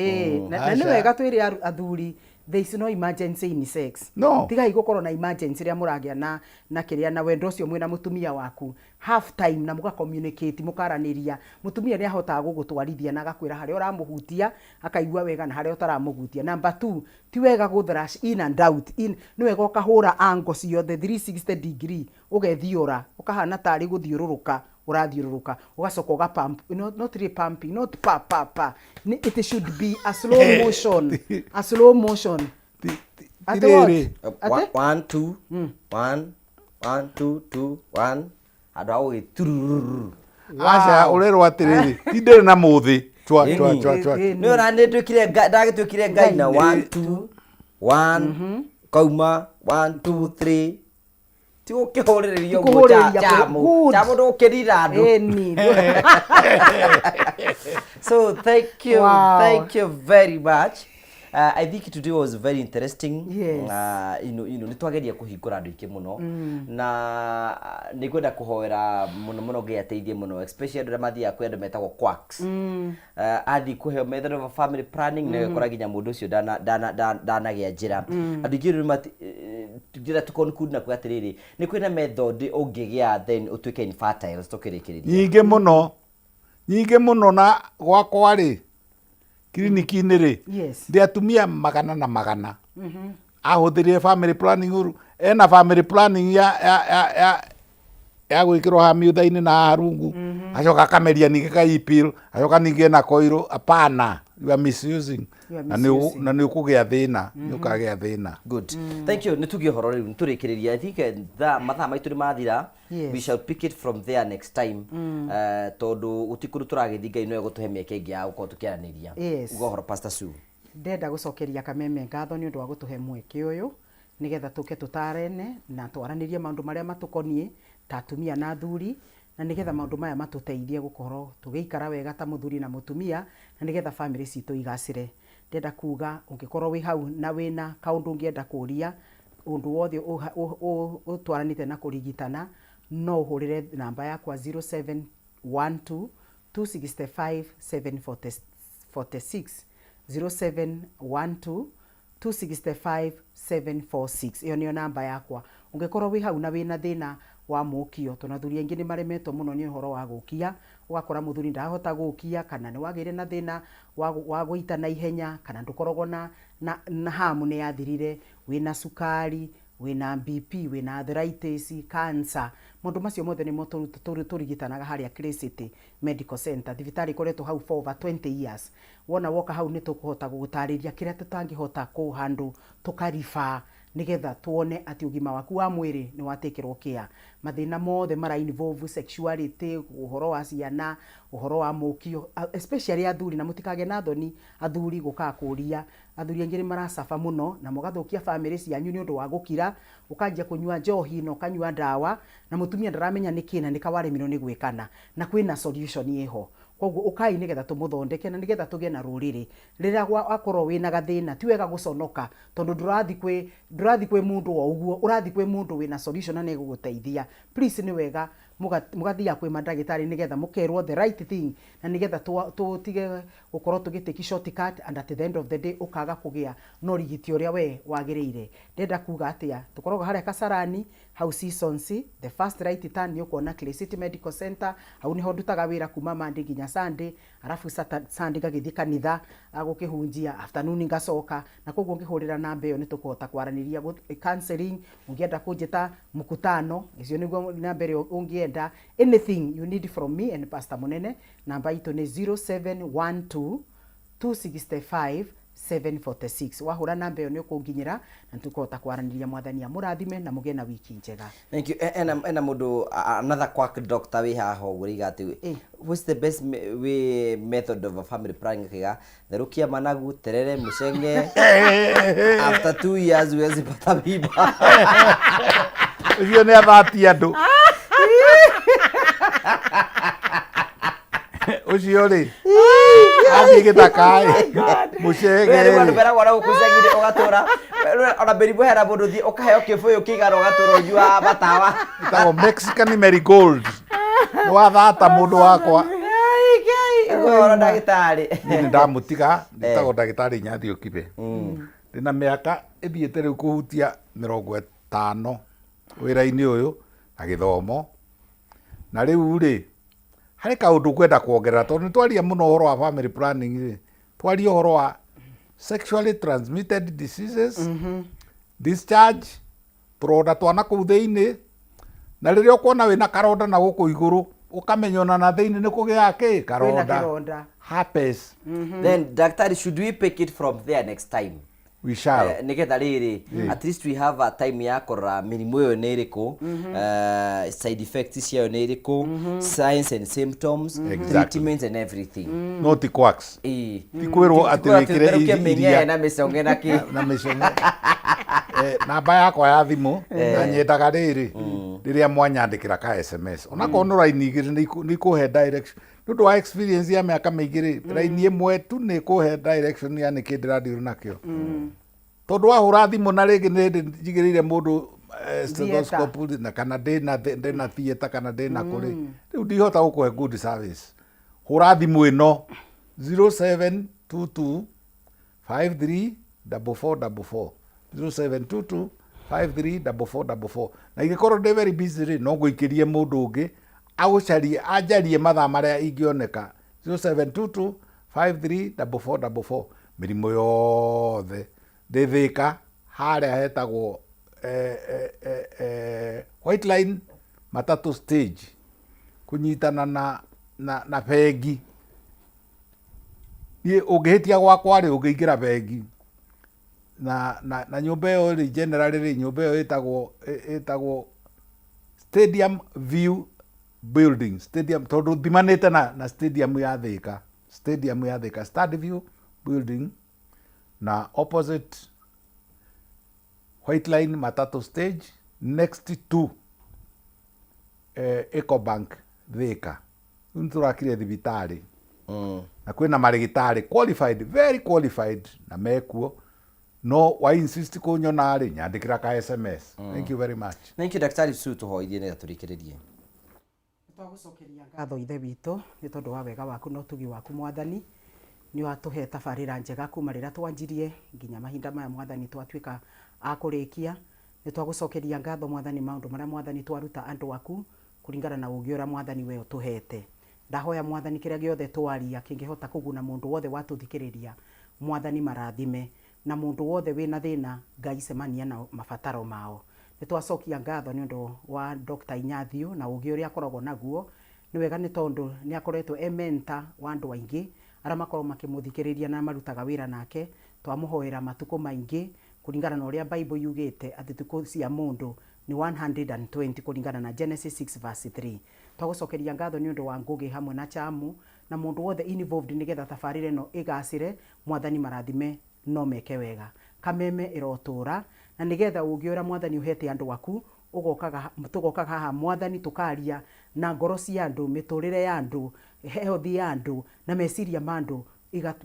Na nĩ wega twĩre athuri there is no emergency in sex. No. Tigai gukorwo na emergency ria muragia na kiria na wendo ucio mwina mutumia waku. Half time na muga communicate mukaraniria. Mutumia ni ahota gugutwarithia na agakwira haria uramuhutia akaigua wega na haria utaramuhutia. Number 2, ti wega guthrash in and out. Ni wega ukahura angle ciothe 360 degree ugethiura ukahana tari guthiururuka urathiururuka ugacoka ugapump, not repumping, not pa. It should be a slow motion. A slow motion. Ate what? 1 2 1 1 2 2 1 ado awe tururu. Aca urerwa atiriri tindire na muthi twa ni ora nditwikire ndagitwikire ngai na 1 2 1 kauma 1 2 3 ti ukihuriria mo chamo ndo kirira andu. So thank you very much. I think today was very interesting. Yes. Nitwageria kuhingura andu ingi muno na nikwenda kuhoera muno giateithie muno, especially andu mathia kwenda metagwo quacks. Athi kuhe method of family planning na gukora ginya mundu ucio danagia njira. Andu ingi njira tukonkunda kwa atiriri ni kwina method ungigia then utuike infertile tukirikiriria nyingi muno na gwakwa ri kliniki-inĩ rĩ ndi atumia magana na magana ahũthĩrire family planning uru ena family planning ya gwĩkĩrwo hamutha-inĩ na harungu acoka akameria ningĩ kaipil acoka ningĩ na koiro apana you are misusing na nĩ ũkũgĩa thĩna nĩ ũkagĩa thĩna. Good. Thank you. Nitugie horo rĩu nĩtũrĩkĩrĩria. I think mathaa maitũ nĩ mathira. We shall pick it from there next time. Tondu utikuru turagĩthi Ngai no egũtũhe mĩeke ĩngĩ ya gũkorwo tũkĩaranĩria. Uga horo Pastor Sue. Ndenda gucokeria Kameme ngatho ni undu wa gutuhe mweke uyu nigetha tuke tutarene na twaranĩrie maundu maria matukonie ta atumia na athuri na nigetha maundu maya matuteithie gukorwo tugiikara wega ta muthuri na mutumia na nigetha family citu igacire. Ndenda kuga ungikorwo wi hau na wina kaundu ungienda kuria undu wothe utwaranite na kurigitana no uhurire namba yakwa 0712 265 746 0712 265 746. Iyo niyo namba yakwa. Ungikorwo wi hau na wina thina wa mukio tunathuri aingi ni maremetwo muno ni uhoro wa gukia ugakora muthuri ndahota gukia kana ni wagire na thina wa guita na ihenya kana ndukorogwo na hamu ni yathirire wina sukari wina BP wina arthritis cancer mundu macio mothe ni turigitanaga haria City Medical Center thibitari koretwo hau for over 20 years. Wona woka hau ni tukuhota gugutariria kiria tutangihota kuhandu tukarifa nigetha tuone ati ugima waku wa mwiri ni watekerwo kia. Mathina mothe mara involve sexuality, uhoro wa ciana, uhoro wa mukio, especially athuri na mutikage na thoni athuri guka kuria athuri angiri marasafa muno na mugathukia family cianyu ni undu wa gukira ukanjia kunywa njohi no kanywa ndawa na mutumia ndaramenya nikina nikawaremiro ni gwikana na kwina solution yeho. Koguo ukai nigetha tumuthondeke na nigetha tugie na ruriri rira wakorwo wina gathina ti wega guconoka tondu ndurathi kwi mundu wa uguo urathi kwi mundu wina solution na neguguteithia. Please ni wega mugathia kwi mandagitari nigetha mukerwo the right thing na nigetha tutige gukorwo tugiteki shortcut and at the end of the day ukaga kugia no rigiti uria we wagirire. Ndenda kuga atia tukorwo haria Kasarani hau Seasons the first right turn ni ukona City Medical Center hau ni ho ndutaga wira kuma Monday nginya Sunday arafu Sunday gagithi kanitha agukihunjia afternoon ngacoka na koguo ngihurira namba iyo nitukuhota kwaraniria counseling ungienda kunjita mukutano icio niguo namba iyo ungienda anything you need from me and Pastor Munene. Namba itu ni 0712 265 746. Wahura namba iyo ni ukunginyira na tukuhota kwaraniria mwathani amurathime na mugie na wiki njega. Thank you. And mundu another quack doctor we haho guriga ati what's the best method of a family planning kiga therukia managu terere mucenge after 2 years wezi pata biba ucio ni athati andu ucio ri athi githaka mucege wewe wandu bera wala ukusagire ugatura ona beribu hera mundu thi ukaheo kibuyu kigaro ugatura ujua batawa itago Mexican marigold no athata mundu wakwa ngoro ndagitari ni ndamutiga itago ndagitari nyathi ukibe ndina miaka ithiete riu kuhutia 50 wira-ini uyu na githomo na riu ri hari kaundu kwenda kuongerera tondu twaria muno horo wa family planning ri twaria horo wa sexually transmitted diseases discharge proda twana kuu thiini na riria ukona wina karonda na guku iguru ukamenyona na thiini ni kugia ki karonda herpes then doctor should we pick it from there next time we shall nigetha riri at least we have a time ya korora mirimu yo ni iriku side effects ciayo ni iriku signs and symptoms treatments and everything not quacks tikwirwo ati wikire iria na misonge na ki na misonge namba yakwa ya thimu na nyendaga riri riria mwanyandikira ka SMS ona kono raini igiri ni kuhe direction nundu wa experience ya miaka miingiri raini imwe tu ni kuhe direction ya ni kindira ndiru nakio tondu wahura thimu na rigi ni njigirire mundu stethoscope na kana ndina theater kana ndina kuri riu ndihota gukuhe good service hura thimu ino 0722 534444 0722 534444 na igikorwo ndi very busy ri no nguikirie mundu ungi agucarie anjarie mathaa maria ingioneka 0722 534444 mirimu yothe ndithika haria hetagwo white line matatu stage kunyitana na bengi ni ungihitia gwakwa ri ungiingira bengi na nyumba iyo ri generally ri nyumba iyo itagwo Stadium View Building stadium tondu thimanite na stadium ya Thika Stadium View Building na opposite White Line matatu stage next to Ecobank Thika nturakire thibitari na kwina marigitari qualified very qualified na mekuo no wa insist kunyona ri nyandikira ka SMS thank you very much thank you daktari Su tuhoithie ni gaturikiririe twagucokeria ngatho ithe witũ nĩ tondũ wa wega waku na ũtugi waku mwathani nĩ watũhe tabarĩra njega kuma rĩrĩa twanjirie nginya mahinda maya mwathani twatuĩka a kũrĩkia nĩ twagũcokeria ngatho mwathani maũndũ marĩa mwathani twaruta andũ aku kũringana na ũũgĩ ũrĩa mwathani we ũtũhete ndahoya mwathani kĩrĩa gĩothe twaria kĩngĩhota kũguna mũndũ wothe watũthikĩrĩria mwathani marathime na mũndũ wothe wĩna thĩna Ngai cemania na mabataro mao nĩ twacokia ngatho nĩ ũndũ wa Dr. Inyathio na ũũgĩ ũrĩa akoragwo naguo nĩ wega nĩ tondũ nĩ akoretwo mentor wa andũ aingĩ arĩa makorwo makĩmũthikĩrĩria na marutaga wĩra nake twamũhoera matukũ maingĩ kũringana na ũrĩa Bible yugĩte atĩ thikũ cia mũndũ nĩ 120 kũringana na Genesis 6:3 twagũcokeria ngatho nĩ ũndũ wa Ngũgĩ hamwe na Chamu na mũndũ wothe involved nĩgetha tabarĩra ĩno ĩgacĩre mwathani marathime no meke wega kameme ĩrotũra na nĩgetha ũũgĩ ũrĩa mwathani ũhete andũ aku tũgokaga haha mwathani tũkaria na ngoro cia andũ mĩtũrĩre ya andũ health ya andũ na meciria ma andũ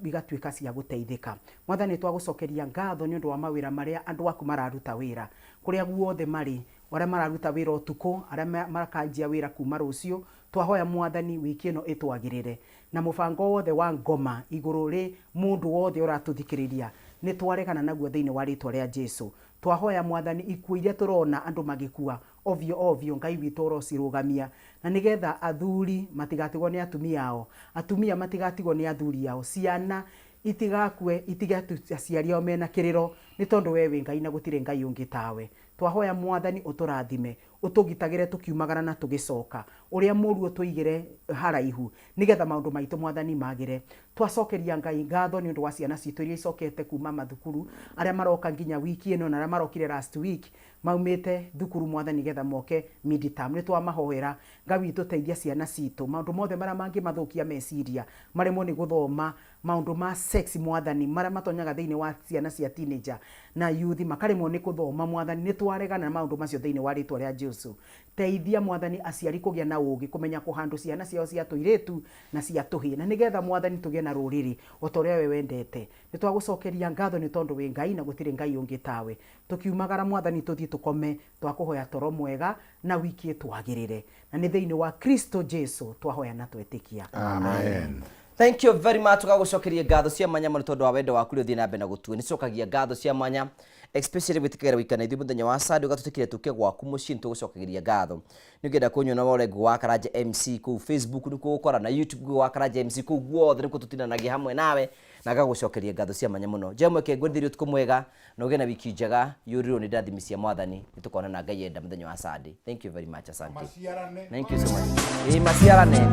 igatuĩka cia gũteithĩka mwathani twagũcokeria ngatho nĩ ũndũ wa mawĩra marĩa andũ aku mararuta wĩra kũrĩa guothe marĩ arĩa mararuta wĩra ũtukũ arĩa marakanjia wĩra kuma rũciũ twahoya mwathani wiki ĩno ĩtwagĩrĩre na mũbango wothe wa ngoma igũrũ rĩ mũndũ wothe ũratũthikĩrĩria nĩ twaregana naguo thĩinĩ wa rĩtwa rĩa Jesũ twahoya mwathani ikuũ iria tũrona andũ magĩkua ovyo Ngai witũ ũrocirũgamia na nĩgetha athuri matigatigwo nĩ atumia ao atumia matigatigwo nĩ athuri ao ciana itigakue itigatu aciari ao mena kĩrĩro nĩ tondũ we wĩ Ngai na gũtirĩ Ngai ũngĩ tawe twahoya mwathani ũtũrathime ũtũgitagĩre tũkiumagara na tũgĩcoka ũrĩa mũru ũtũigĩre haraihu nĩgetha maũndũ maitũ mwathani magĩre twacokeria Ngai ngatho nĩ ũndũ wa ciana citũ iria icokete kuma mathukuru arĩa maroka nginya wiki ĩno na arĩa marokire last week maumĩte thukuru mwathani getha moke mid term nĩ twamahoera Ngai witũ teithia ciana citũ maũndũ mothe marĩa mangĩmathũkia meciria maremwo nĩ gũthoma maũndũ ma sex mwathani marĩa matonyaga thĩinĩ wa ciana cia teenager na yuthi makaremwo nĩ kũthoma mwathani nĩ twaregana na maũndũ macio thĩinĩ wa rĩtwa rĩa Jesũ. Teithia mwathani aciari kũgĩa na ũũgĩ kũmenya kũhandũ ciana ciao cia tũirĩtu na cia tũhĩ, na nĩgetha mwathani tũgĩe na rũrĩrĩ o ta ũrĩa we wendete. Nĩ twagũcokeria ngatho nĩ tondũ wĩ Ngai na gũtirĩ Ngai ũngĩ tawe. Tũkiumagara mwathani tũthiĩ tũkome twakũhoya toro mwega na wiki twagĩrĩre, na nĩ thĩinĩ wa Kristo Jesũ twahoya na twetĩkia. Amen. Thank you very much. Tugagucokeria ngatho cia mwanya mũno tondũ wa wendo waku rĩu thiĩ na mbere na gũtua. Nĩ cokagia ngatho cia mwanya especially wĩtĩkĩra wĩkana ithuĩ mũthenya wa Sunday ũgatũtĩkĩria tũke gwaku mũciĩ nĩ tũgũcokagĩria ngatho. Nĩ ũngĩenda kũnyona Orengo wa Karanja MC kũu Facebook nĩ kũgũkora na YouTube wa Karanja MC kũu guothe nĩ kũtũtinanagia hamwe nawe na gagũcokeria ngatho cia mwanya mũno. Jemwe kengwendithĩrio ũtukũ mwega na ũgĩe na wiki njega yũrirwo nĩ ndathimi cia Mwathani. Nĩ tũkona na Ngai enda mũthenya wa Sunday. Thank you very much. Asante. Thank you so much. Maciarane.